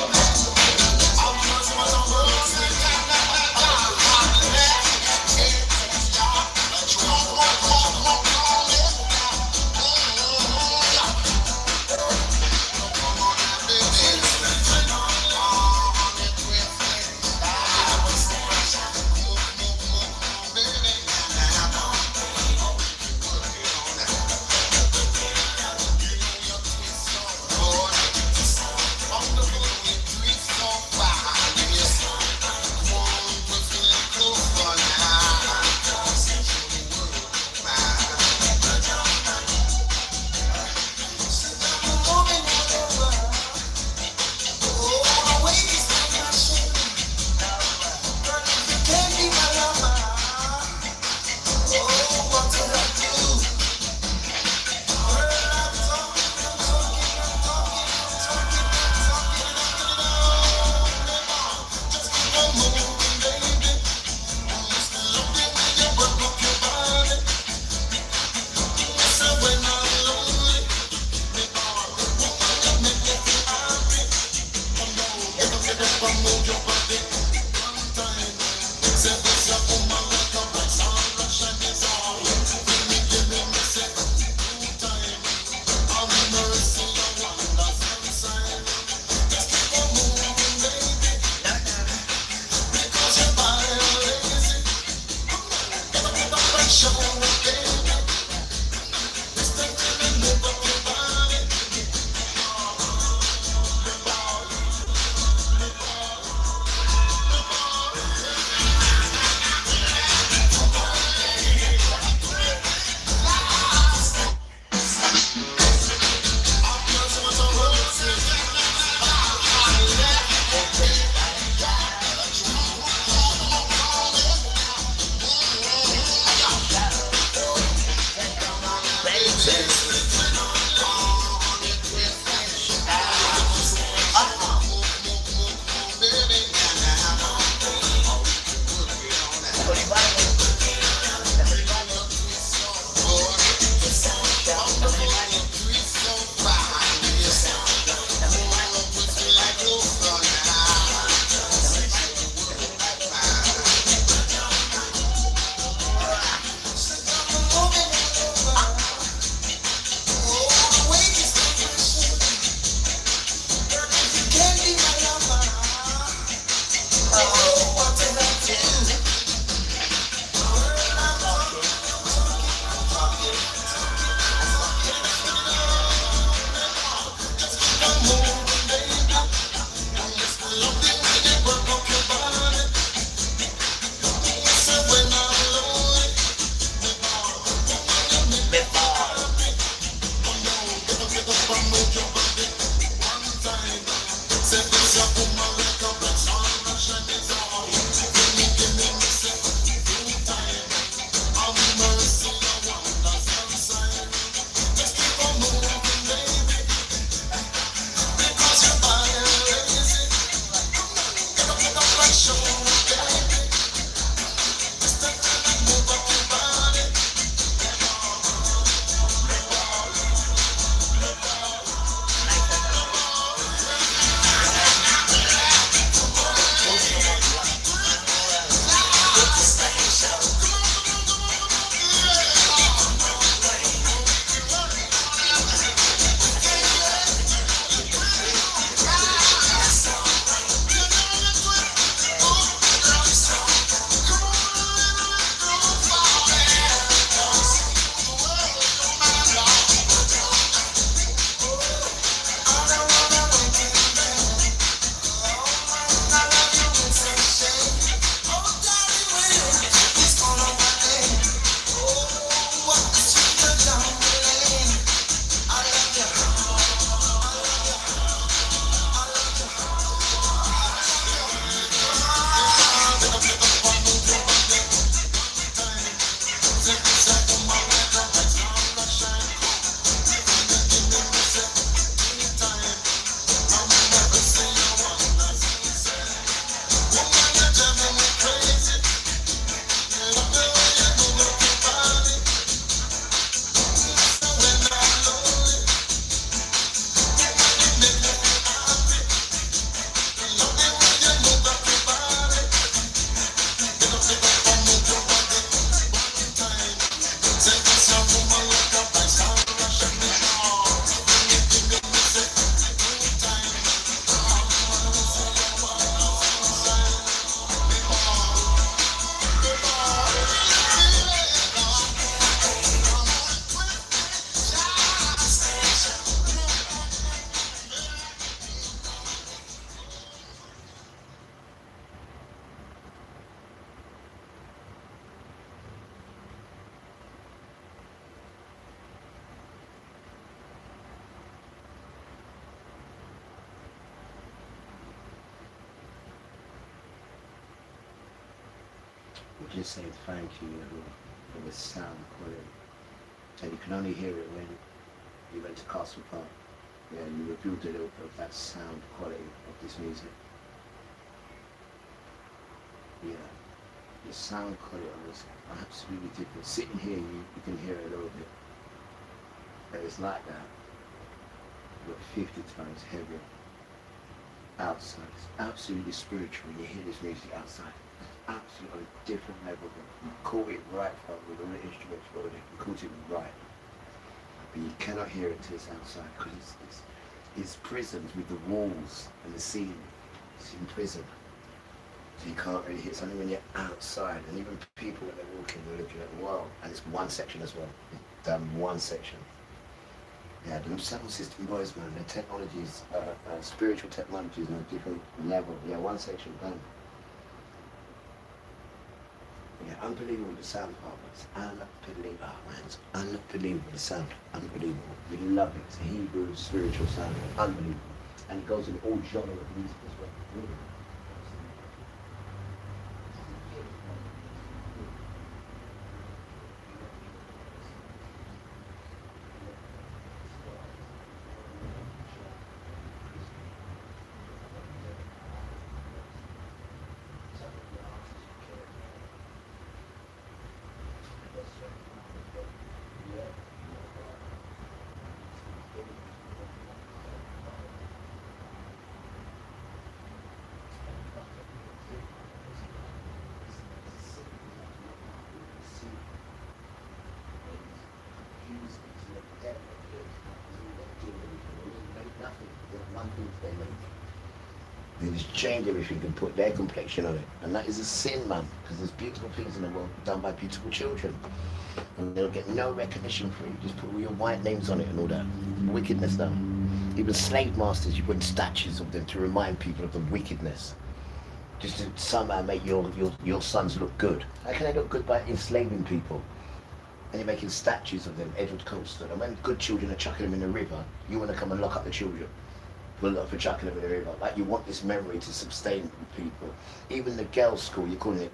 Speaker 2: we're just saying thank you for the sound quality. And you can only hear it when you went to Castle Park. Yeah, you reviewed a little bit of that sound quality of this music. Yeah, the sound quality was absolutely different. Sitting here, you can hear it a little bit. But it's like that, but 50 times heavier. Outside, it's absolutely spiritual when you hear this music outside. It's absolutely different level. You caught it right from with all the instruments rolling. You caught it right. But you cannot hear it till it's outside because it's prisons with the walls and the ceiling. It's in prison. So you can't really hear it. It's only when you're outside. And even people when they're walking, they're looking at the world. And it's one section as well. One section. Yeah, the sound system boys, man, the technologies, spiritual technologies on a different level. Yeah, one section done. Yeah, unbelievable the sound part. It's unbelievable, man. It's unbelievable the sound. Unbelievable. We love it. It's a Hebrew spiritual sound. Unbelievable. And it goes in all genre of music as well. Really. They just change everything and put their complexion on it. And that is a sin, man, because there's beautiful things in the world done by beautiful children. And they'll get no recognition for it. You just put all your white names on it and all that. Wickedness done. Even slave masters, you put statues of them to remind people of the wickedness. Just to somehow make your sons look good. How can they look good by enslaving people? And you're making statues of them, Edward Colston. And when good children are chucking them in the river, you want to come and lock up the children. For chucking them in the river. Like you want this memory to sustain people. Even the girls' school, you're calling it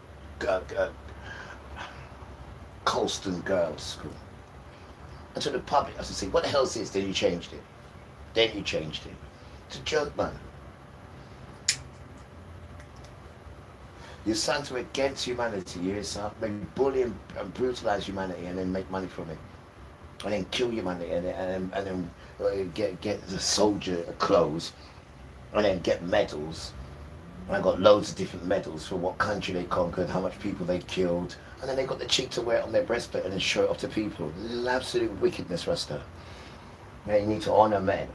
Speaker 2: Colston Girls' School. And to the public, I say, what the hell is this? Then you changed it. It's a joke, man. Your sons are against humanity. You maybe bully and brutalize humanity and then make money from it. And then kill humanity and then get the soldier clothes and then get medals. And I got loads of different medals for what country they conquered, how much people they killed, and then they got the cheek to wear it on their breastplate and then show it off to people. This is absolute wickedness, Rasta. Yeah, you need to honour men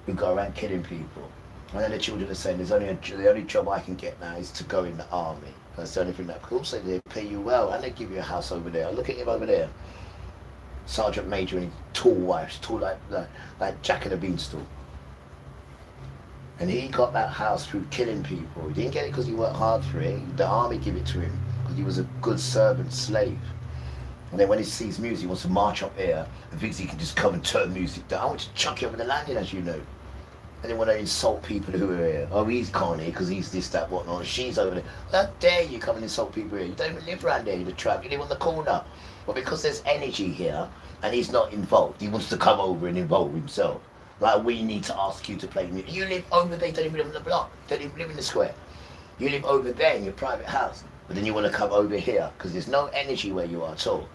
Speaker 2: who go around killing people. And then the children are saying, the only job I can get now is to go in the army. That's the only thing that, also they pay you well and they give you a house over there. Look at him over there. Sergeant Major and his tall wife, tall like Jack and the Beanstalk. And he got that house through killing people. He didn't get it because he worked hard for it. The army gave it to him because he was a good servant slave. And then when he sees music, he wants to march up here and thinks he can just come and turn music down. I want to chuck you over the landing, as you know. And then when they insult people who are here, oh, he's Connie because he's this, that, whatnot. She's over there. How dare you come and insult people here? You don't even live around there, you're the trap. You live on the corner. But because there's energy here and he's not involved, he wants to come over and involve himself. Like, we need to ask you to play music. You live over there, you don't even live on the block. You don't even live in the square. You live over there in your private house. But then you want to come over here because there's no energy where you are at all.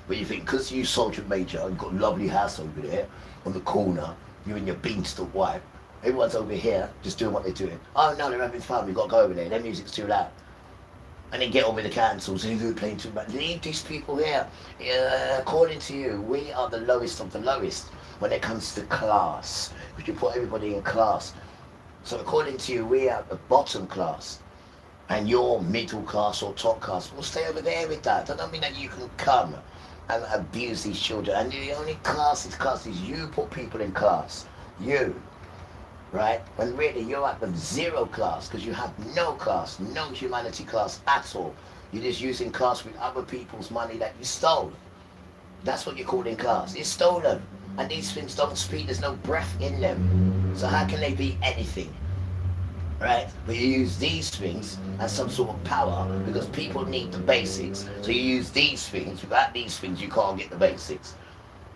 Speaker 2: But you think, because you Sergeant Major, you've got a lovely house over there on the corner, you and your beanstalk wife, everyone's over here just doing what they're doing. Oh no, they're having fun, we've got to go over there, their music's too loud. And then get on with the councils and they're playing too much. Leave these people here. According to you, we are the lowest of the lowest when it comes to class. Because you put everybody in class. So according to you, we are the bottom class. And you're middle class or top class. Well, stay over there with that. That don't mean that you can come and abuse these children. And the only class is you put people in class. You. Right? When really you're at the zero class because you have no class, no humanity class at all. You're just using class with other people's money that you stole. That's what you're calling class. It's stolen. And these things don't speak, there's no breath in them. So how can they be anything? right? But you use these things as some sort of power because people need the basics. So you use these things. Without these things, you can't get the basics.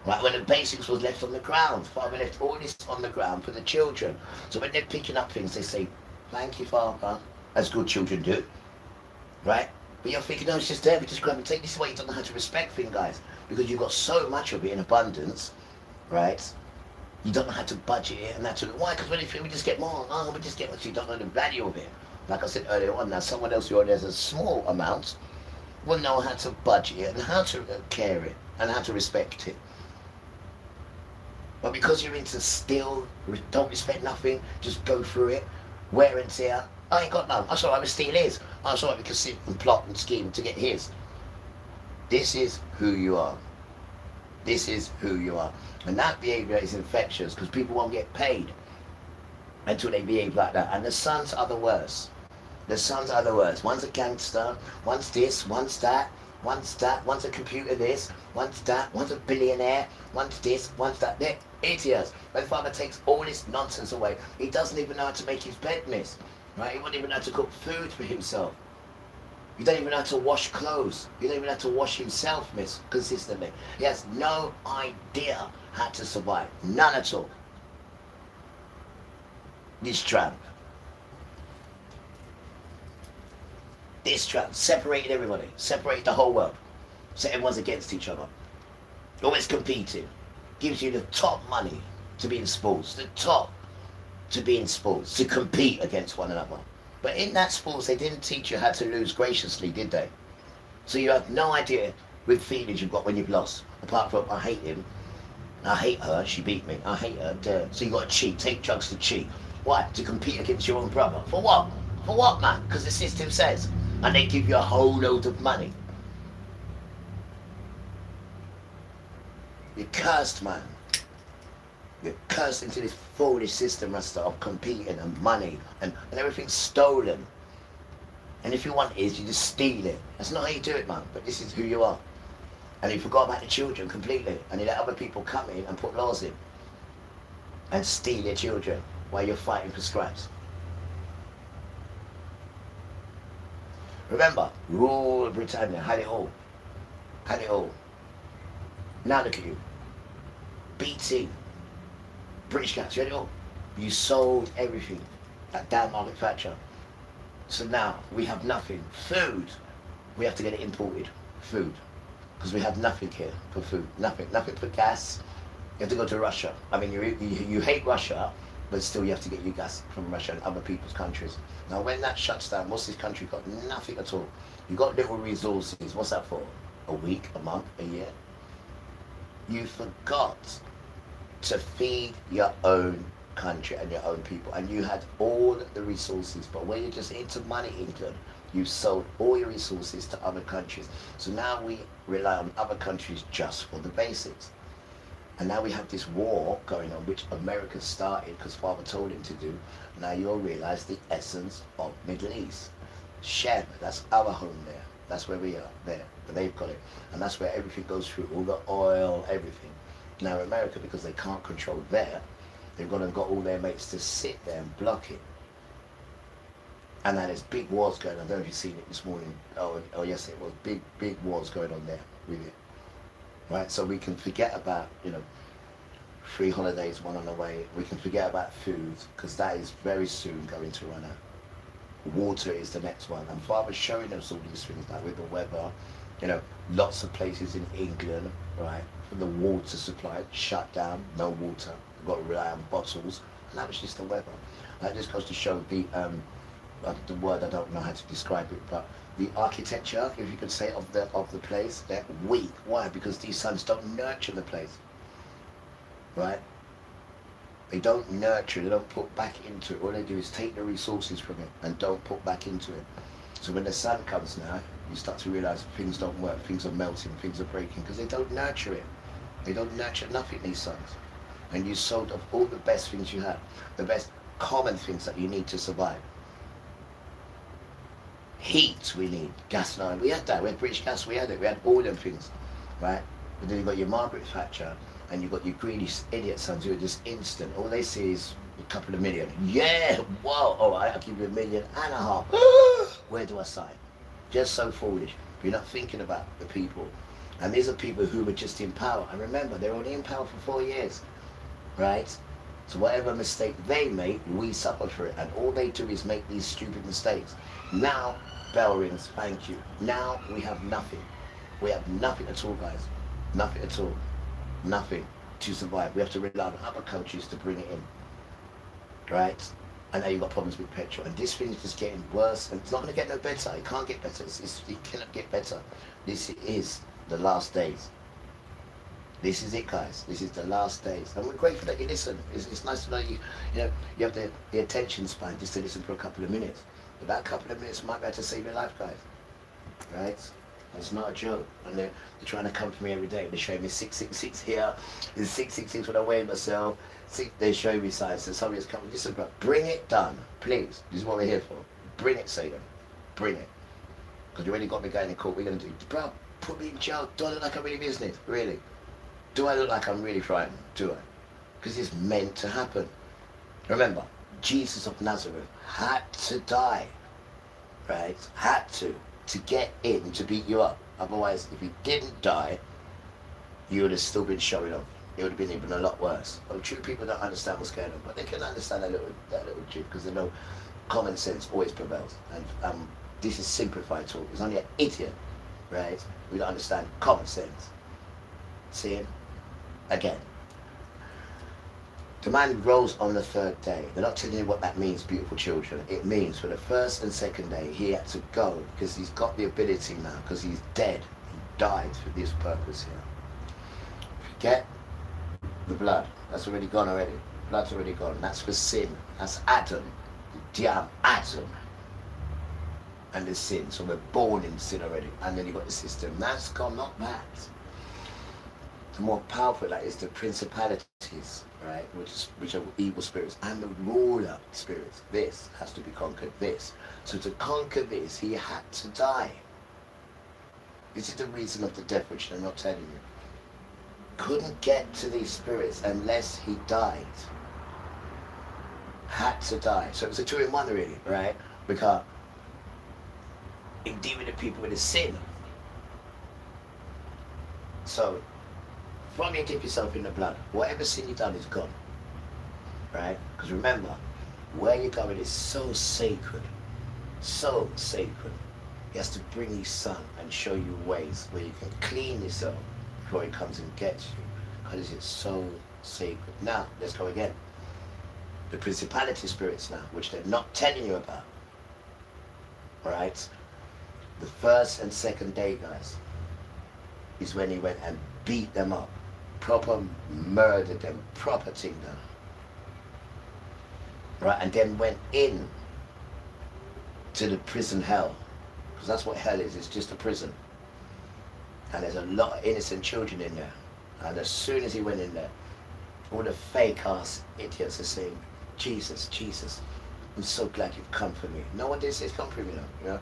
Speaker 2: Right, when the basics was left on the ground, Father left all this on the ground for the children. So when they're picking up things, they say, thank you, Father, as good children do, right? But you're thinking, no, it's just there, we just grab and take. This is why you don't know how to respect things, guys, because you've got so much of it in abundance, right? You don't know how to budget it and that sort of, why? Because when you feel we just get more, we just get what you don't know the value of it. Like I said earlier on, now someone else who only has a small amount will know how to budget it and how to care it and how to respect it. But because you're into still, don't respect nothing, just go through it, wear and tear, I ain't got none. I saw I would steal his. I saw we could sit and plot and scheme to get his. This is who you are. This is who you are. And that behaviour is infectious because people won't get paid until they behave like that. And the sons are the worst. The sons are the worst. One's a gangster, one's this, one's that, one's that, one's a computer this, one's that, one's a billionaire, one's this, one's that. They're idiots. My father takes all this nonsense away. He doesn't even know how to make his bed, miss. Right? He wouldn't even know how to cook food for himself. He don't even know how to wash clothes. He don't even know how to wash himself, miss, consistently. He has no idea how to survive. None at all. This tramp. This tramp separated everybody. Separated the whole world. So everyone's against each other. Always competing. Gives you the top money to be in sports. The top to be in sports. To compete against one another. But in that sports, they didn't teach you how to lose graciously, did they? So you have no idea with feelings you've got when you've lost. Apart from, I hate him. I hate her, she beat me. I hate her, duh. So you got to cheat, take drugs to cheat. Why? To compete against your own brother. For what? For what, man? Because the system says. And they give you a whole load of money. You're cursed, man. You're cursed into this foolish system, Rasta, of competing and money and everything's stolen. And if you want it, you just steal it. That's not how you do it, man. But this is who you are. And you forgot about the children completely. And you let other people come in and put laws in. And steal your children while you're fighting for scraps. Remember, rule of Britannia, had it all. Had it all. Now look at you. BT. British Gas, you had it all. You sold everything. That damn Margaret Thatcher. So now we have nothing. Food. We have to get it imported. Food. Because we have nothing here for food. Nothing. Nothing for gas. You have to go to Russia. I mean, you hate Russia, but still you have to get your gas from Russia and other people's countries. Now when that shuts down, most of this country got nothing at all. You got little resources. What's that for? A week, a month, a year? You forgot to feed your own country and your own people, and you had all the resources, but when you're just into money, England, you sold all your resources to other countries. So now we rely on other countries just for the basics. And now we have this war going on, which America started because Father told him to do. Now you'll realize the essence of Middle East. Shem, that's our home there. That's where we are, there. But they've got it. And that's where everything goes through, all the oil, everything. Now America, because they can't control there, they've gone and got all their mates to sit there and block it. And now there's big wars going on. I don't know if you've seen it this morning. Oh yes, it was big wars going on there with it. Right, so we can forget about, 3 holidays, 1 on the way. We can forget about food, because that is very soon going to run out. Water is the next one. And Father's showing us all these things, like with the weather, lots of places in England, right, the water supply shut down, no water. We've got to rely on bottles, and that was just the weather. That just goes to show the word, I don't know how to describe it, but the architecture, if you could say, of the place, they're weak. Why? Because these sons don't nurture the place, right? They don't nurture, they don't put back into it. All they do is take the resources from it and don't put back into it. So when the sun comes now, you start to realize things don't work, things are melting, things are breaking, because they don't nurture it. They don't nurture nothing, these sons. And you sold off all the best things you have, the best common things that you need to survive. Heat we need, gas line, we had that, we had British Gas, we had it, we had all them things, right? But then you've got your Margaret Thatcher, and you've got your greedy idiot sons who are just instant. All they see is A couple of million. Yeah, whoa, all right, I'll give you $1.5 million. Where do I sign? Just so foolish. You're not thinking about the people. And these are people who were just in power. And remember, they're only in power for 4 years, right? So whatever mistake they make, we suffer for it. And all they do is make these stupid mistakes. Now, bell rings, thank you. Now we have nothing. We have nothing at all, guys. Nothing at all. Nothing to survive. We have to rely on other countries to bring it in, right? And now you've got problems with petrol. And this thing is just getting worse. And it's not going to get no better. It can't get better. It cannot get better. This is the last days. This is it, guys. This is the last days. And we're grateful that you listen. It's nice to know you have the attention span just to listen for a couple of minutes. But that couple of minutes might be able to save your life, guys. Right? It's not a joke. And they're trying to come for me every day. They're showing me 666 here. There's 666 when I weigh myself. They're showing me signs. So somebody's coming. Listen, bro, bring it down, please. This is what we're here for. Bring it, Satan. Bring it. Because you already got me going in court. What are you going to do? Bro, put me in jail. Do I look like I'm really business? Really? Do I look like I'm really frightened? Do I? Because it's meant to happen. Remember, Jesus of Nazareth had to die. Right? Had to get in to beat you up. Otherwise, if he didn't die, you would have still been showing off. It would have been even a lot worse. Well, true people don't understand what's going on, but they can understand that little truth because they know common sense always prevails. And this is simplified talk. It's only an idiot, right? We don't understand common sense. See it? Again. The man rose on the third day. They're not telling you what that means, beautiful children. It means for the first and second day, he had to go because he's got the ability now, because he's dead. He died for this purpose here. Forget the blood. That's already gone already. Blood's already gone. That's for sin. That's Adam. The damn Adam. And the sin. So we're born in sin already. And then you've got the system. That's gone, not that. The more powerful that is the principalities, right, which are evil spirits, and the ruler spirits. This has to be conquered, this. So to conquer this, he had to die. This is the reason of the death, which they're not telling you. Couldn't get to these spirits unless he died. Had to die. So it was a 2-in-1 really, right? Because in dealing with people with a sin. So from you dip yourself in the blood, whatever sin you've done is gone, right? Because remember, where you're going is so sacred, so sacred. He has to bring his son and show you ways where you can clean yourself before he comes and gets you, because it's so sacred. Now, let's go again. The principality spirits now, which they're not telling you about, all right? The first and second day, guys, is when he went and beat them up. Proper murdered them, proper thing done. Right, and then went in to the prison hell. Because that's what hell is, it's just a prison. And there's a lot of innocent children in there. And as soon as he went in there, all the fake ass idiots are saying, Jesus, Jesus, I'm so glad you've come for me. No one did say come for me now, you know?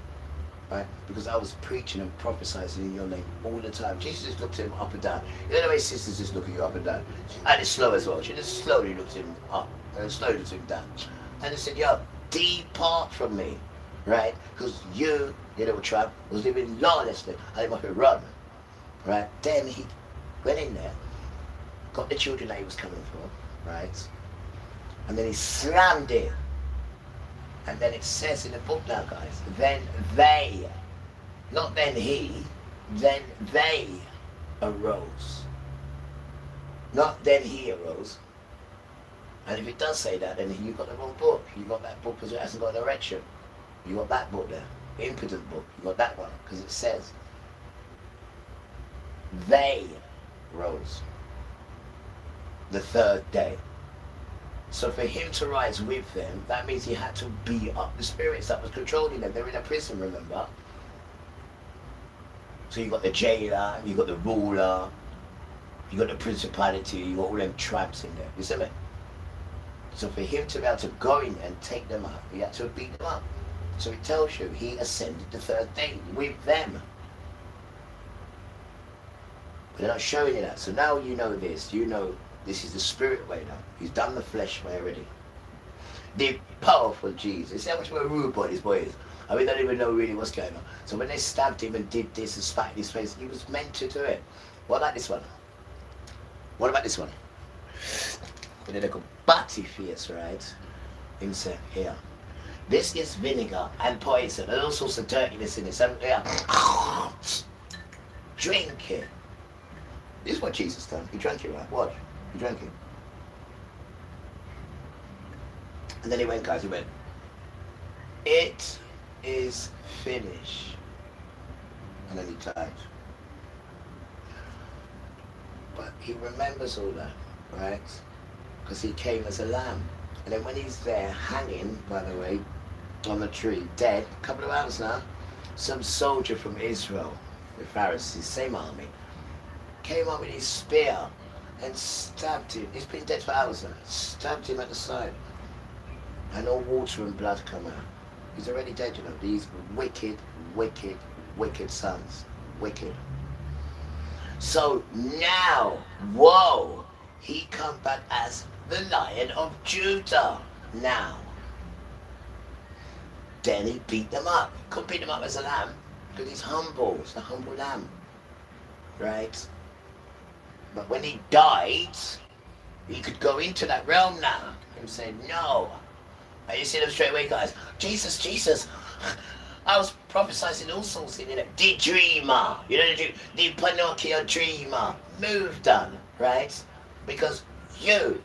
Speaker 2: Right? Because I was preaching and prophesying in your name all the time. Jesus just looked at him up and down. You know the way sisters just look at you up and down? And it's slow as well. She just slowly looked at him up and slowly looked at him down. And they said, yo, depart from me, right? Because you little tramp, was living lawlessly. I didn't want to run, right? Then he went in there, got the children that he was coming for, right? And then he slammed it. And then it says in the book now, guys, then they, not then he, then they arose. Not then he arose. And if it does say that, then you've got the wrong book. You've got that book because it hasn't got an erection. You've got that book there, the impotent book. You've got that one because it says they rose the third day. So for him to rise with them, that means he had to beat up the spirits that was controlling them. They're in a prison, remember? So you got the jailer, you got the ruler, you got the principality, you got all them tramps in there. You see me? So for him to be able to go in and take them up, he had to beat them up. So it tells you he ascended the third day with them. But they're not showing you that. So now you know this. You know this is the spirit way now. He's done the flesh way already. The powerful Jesus. See how much of a rude boy this boy is? I mean, they don't even know really what's going on. So when they stabbed him and did this and spat in his face, he was meant to do it. What about this one? What about this one? With a little butty face, right? Him say, here. This is vinegar and poison and all sorts of dirtiness in it. So, yeah. Drink it. This is what Jesus done. He drank it, right? Watch. He drank it. And then he went, guys, he went, it is finished. And then he died. But he remembers all that, right? Because he came as a lamb. And then when he's there hanging, by the way, on the tree, dead, a couple of hours now, some soldier from Israel, the Pharisees, same army, came up with his spear and stabbed him. He's been dead for hours now. Stabbed him at the side. And all water and blood come out. He's already dead, you know. These wicked, wicked, wicked sons. Wicked. So now, whoa, he come back as the Lion of Judah. Now. Then he beat them up. Couldn't beat them up as a lamb. Because he's humble. He's a humble lamb. Right? But when he died, he could go into that realm now. And say, no. And you see them straight away, guys. Jesus, Jesus. I was prophesying all sorts in it. The dreamer. You know, the Pinocchio dreamer. Move done. Right? Because you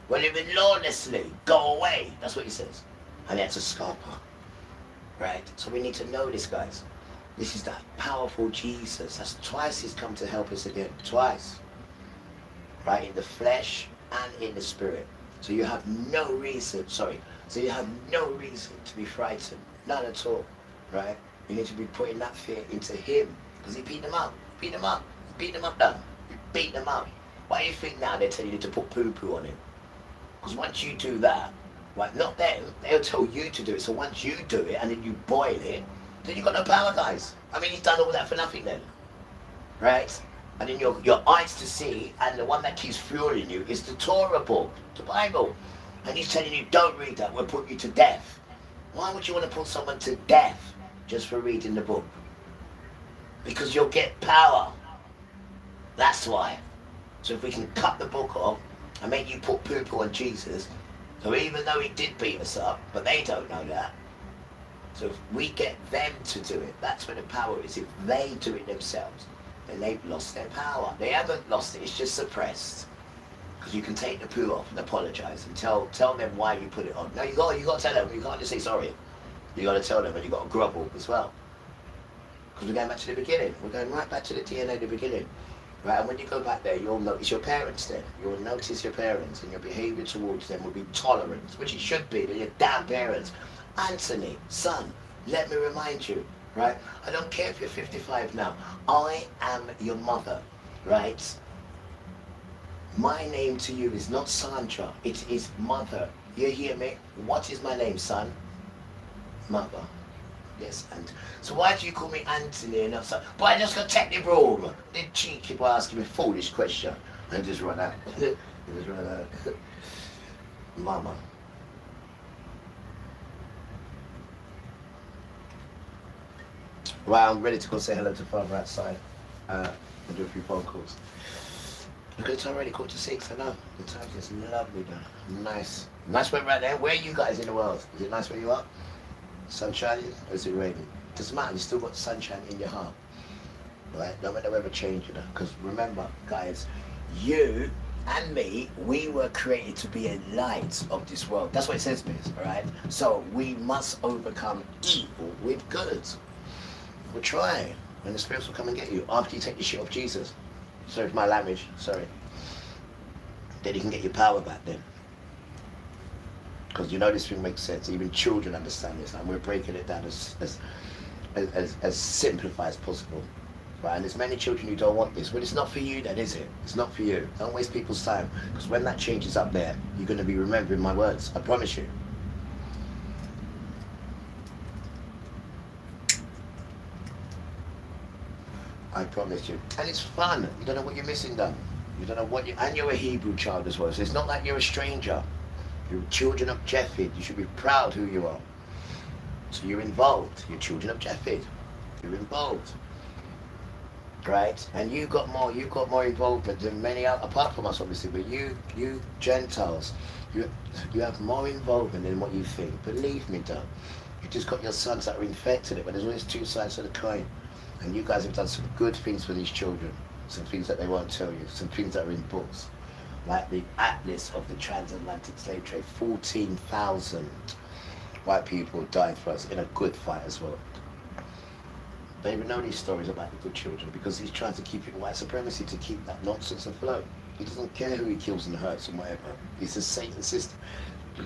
Speaker 2: were living lawlessly. Go away. That's what he says. And that's a scalper. Right? So we need to know this, guys. This is that powerful Jesus. That's twice he's come to help us again. Twice. Right? In the flesh and in the spirit. So you have no reason, so you have no reason to be frightened. None at all. Right? You need to be putting that fear into him. Because he beat them up. Beat them up. Beat them up now. Beat them up. Why do you think now they're telling you to put poo-poo on him? Because once you do that, right, not them, they'll tell you to do it. So once you do it and then you boil it, then you've got no power, guys. I mean, he's done all that for nothing then. Right? And then your eyes to see, and the one that keeps fueling you is the Torah book, the Bible. And he's telling you, don't read that, we'll put you to death. Why would you want to put someone to death just for reading the book? Because you'll get power. That's why. So if we can cut the book off and make you put poo-poo on Jesus, so even though he did beat us up, but they don't know that. So if we get them to do it, that's where the power is. If they do it themselves, then they've lost their power. They haven't lost it, it's just suppressed. Because you can take the poo off and apologise and tell them why you put it on. No, you got to tell them. You can't just say sorry. You got to tell them, and you got to grovel as well. Because we're going back to the beginning. We're going right back to the DNA of the beginning. Right, and when you go back there, you'll notice your parents then. You'll notice your parents, and your behaviour towards them will be tolerant, which it should be. They're your damn parents. Anthony, son, let me remind you, right? I don't care if you're 55 now. I am your mother, right? My name to you is not Sandra, it is mother. You hear me? What is my name, son? Mother. Yes, and so why do you call me Anthony and not son? But I just got take the room. The cheeky boy asking me a foolish question. And just run out. Just run out. Mama. Right, I'm ready to go say hello to Father outside. And do a few phone calls. Look at the time already, 5:45, I know. The time's just lovely though. Nice. Nice weather right there. Where are you guys in the world? Is it nice where you are? Sun shining or is it raining? Doesn't matter, you still got sunshine in your heart. Right? No matter the weather change, you know. Because remember, guys, you and me, we were created to be a light of this world. That's what it says, miss, alright? So we must overcome evil with good. We'll try. And the spirits will come and get you after you take the shit off Jesus. Sorry for my language, sorry. Then you can get your power back then. Because you know this thing makes sense. Even children understand this, and we're breaking it down as simplified as possible. Right? And there's many children who don't want this. Well, it's not for you then, is it? It's not for you. Don't waste people's time. Because when that changes up there, you're going to be remembering my words. I promise you. I promise you. And it's fun. You don't know what you're missing, though. You don't know what you... And you're a Hebrew child as well. So it's not like you're a stranger. You're children of Japheth. You should be proud who you are. So you're involved. You're children of Japheth. You're involved. Right? And you got more involvement than many apart from us, obviously, but you Gentiles, you have more involvement than what you think. Believe me, though. You just got your sons that are infected it, but there's always two sides of the coin. And you guys have done some good things for these children. Some things that they won't tell you. Some things that are in books. Like the Atlas of the transatlantic slave trade. 14,000 white people died for us in a good fight as well. They even know these stories about the good children because he's trying to keep it white supremacy, to keep that nonsense afloat. He doesn't care who he kills and hurts and whatever. He's a Satan system.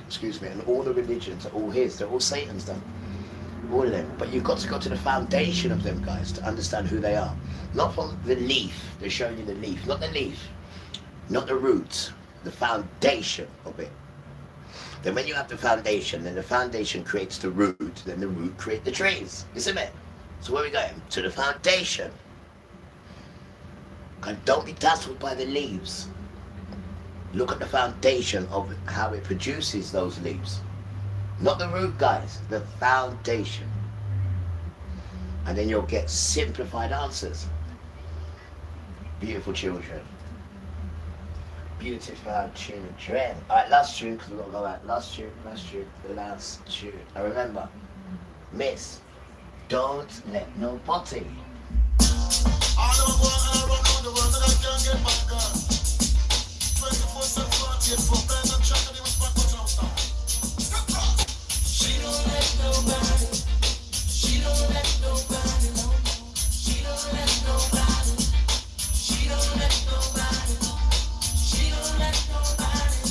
Speaker 2: Excuse me. And all the religions are all his. They're all Satan's done. All of them. But you've got to go to the foundation of them guys to understand who they are. Not from the leaf. They're showing you the leaf. Not the leaf. Not the roots. The foundation of it. Then when you have the foundation, then the foundation creates the root. Then the root creates the trees. Isn't it? So where are we going? To the foundation. And don't be dazzled by the leaves. Look at the foundation of how it produces those leaves. Not the root, guys. The foundation. And then you'll get simplified answers. Beautiful children. Beautiful children. Alright, last tune, because we've got to go out. Last tune. And remember, miss, don't let nobody.
Speaker 6: All over the world, around the world, and I can't get back up. 24/7, 48 for bed and track, and he was back on now.
Speaker 7: She don't let nobody. She don't let nobody. No. She don't let nobody. She don't let nobody. She don't let nobody.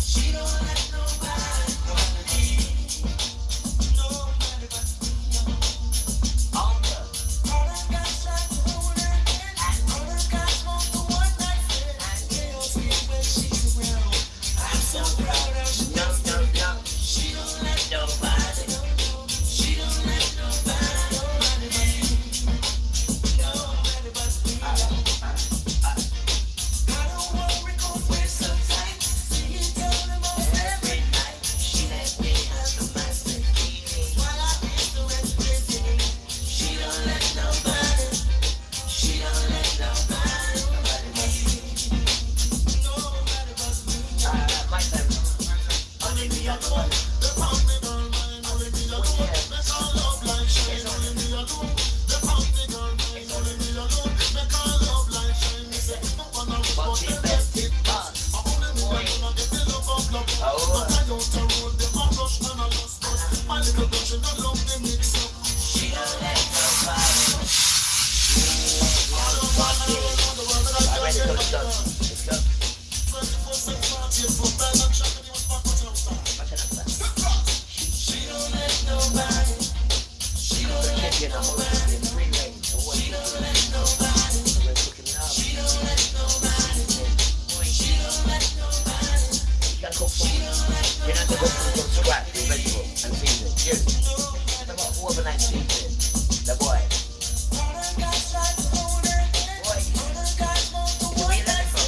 Speaker 7: She don't let nobody. Nobody but me. All the guys like to hold her, and all the guys want the one night stand. I can't see when she's around. I'm so proud of her. No. She don't let nobody. She don't let nobody. Nobody but me. Nobody but me. I don't worry 'cause we're so tight. See you tell them almost every night. She let me have the master key while I miss the rest busy. She don't let nobody. She don't let nobody. Nobody but me. Nobody but me.
Speaker 6: Only me alone. The pound the girl mine. Only me alone. Make our love light shine. Only me alone. The pound the girl mine. Only me alone. Make our love light shine. Me say no one else but the best it pass. Only me alone. Get the love of love. But I don't roll the rush and I lost us. My little version I love the mix up.
Speaker 7: She don't let nobody.
Speaker 6: All over the world, and I can't
Speaker 2: Ready
Speaker 6: get
Speaker 2: to
Speaker 6: back
Speaker 2: go.
Speaker 6: up.
Speaker 2: Let's go.
Speaker 6: 24/7, 48 for bed and track, and he was back on now.
Speaker 7: She don't let nobody. She don't let nobody. She don't let nobody. She don't let nobody. She don't let nobody.
Speaker 2: You gotta cook food. You have to go from scratch with vegetables and season. Cheers. How about overnight season? The boy.
Speaker 7: All the guys like to hold her hand. All the guys want the one night stand.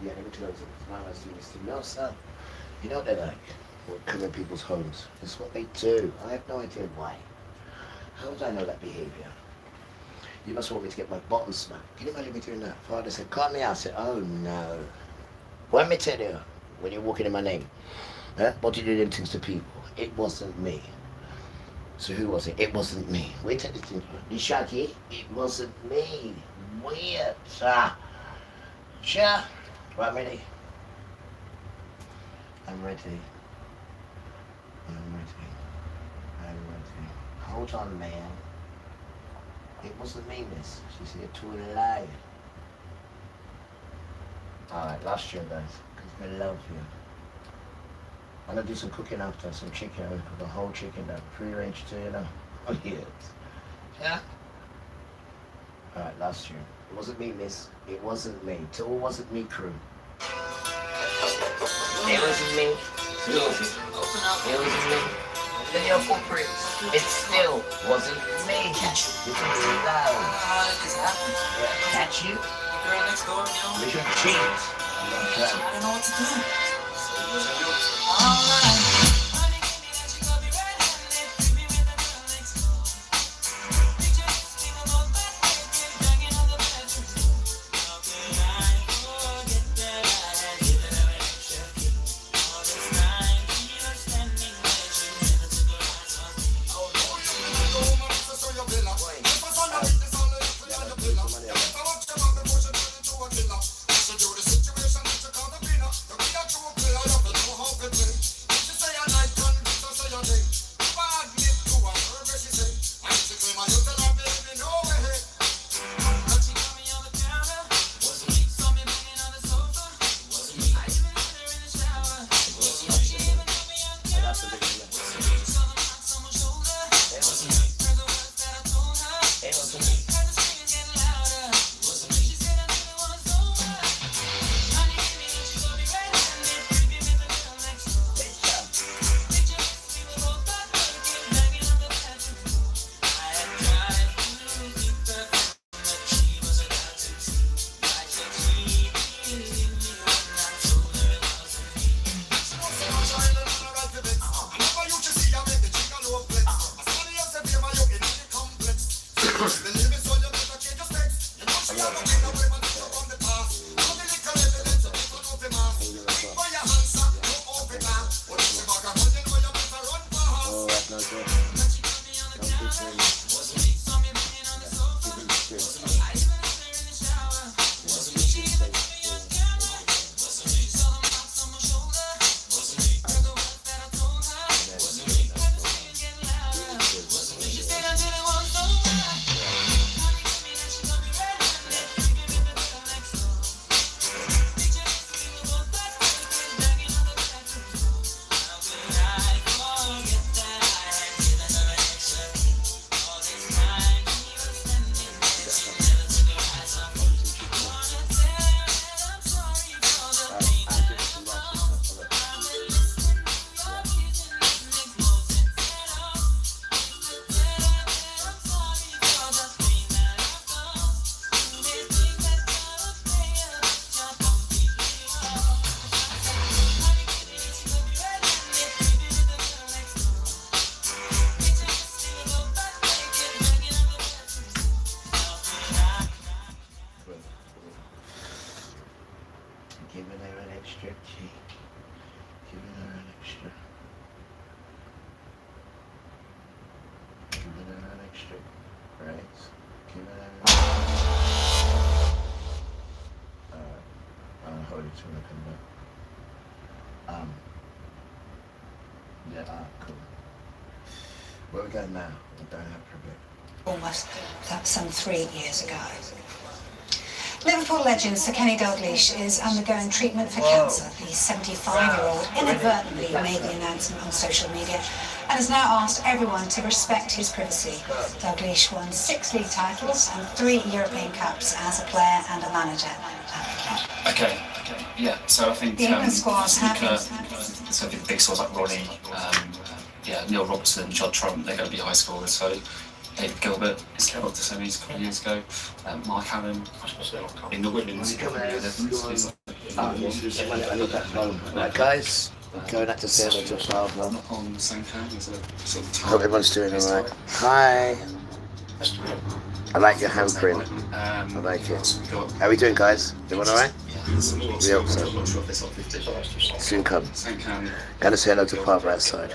Speaker 2: Yeah, let me tell you something. My husband's doing this to me. No, son. You know what they're like? Well, come in people's homes. It's what they do. I have no idea why. How would I know that behaviour? You must want me to get my bottom smacked. Can you imagine me doing that? Father said, cut me out. I said, oh no. Let me tell you, when you're walking in my name, what did you do them things to people? It wasn't me. So who was it? It wasn't me. Wait till this thing. Shaggy, it wasn't me. Weird. Sure. Right, ready? I'm ready. I'm ready. I'm ready. Hold on, man. It wasn't me, miss. She said, to a lie. Alright, last year, guys. Because I love you. I'm gonna do some cooking after, some chicken. I'm gonna cook a whole chicken down. Pre-range too, you know. Oh, yes. Yeah? Alright, last year. It wasn't me, miss. It wasn't me. It all wasn't me, crew. It wasn't me. It wasn't me. Then your footprints. It still wasn't me. Catch you. It's loud. Yeah, catch you.
Speaker 7: Girl next door, you know.
Speaker 2: We should cheat.
Speaker 7: I don't know what to do.
Speaker 6: Situation, you do the situation, you call the winner.
Speaker 2: Yeah, cool. Where are we going now? We're going out for a bit.
Speaker 10: Almost some 3 years ago. Liverpool legend Sir Kenny Dalglish is undergoing treatment for cancer. The 75-year-old inadvertently made the announcement on social media and has now asked everyone to respect his privacy. Dalglish won 6 league titles and 3 European Cups as a player and a manager.
Speaker 11: Okay, yeah. So I think
Speaker 10: The England squad's happy.
Speaker 11: So the big stars like Ronnie, Neil Robertson, Judd Trump, they're going to be high scorers. So David Gilbert is got to semis a couple of years ago. Mark Allen in the women's.
Speaker 2: Right, guys, going out to say hello to Father.
Speaker 11: Not on the same cam as a sort of
Speaker 2: Hope everyone's doing alright. Hi. I like your handprint. I like it. How are we doing, guys? Everyone alright? We hope so. Soon come. Gonna say hello to Father outside.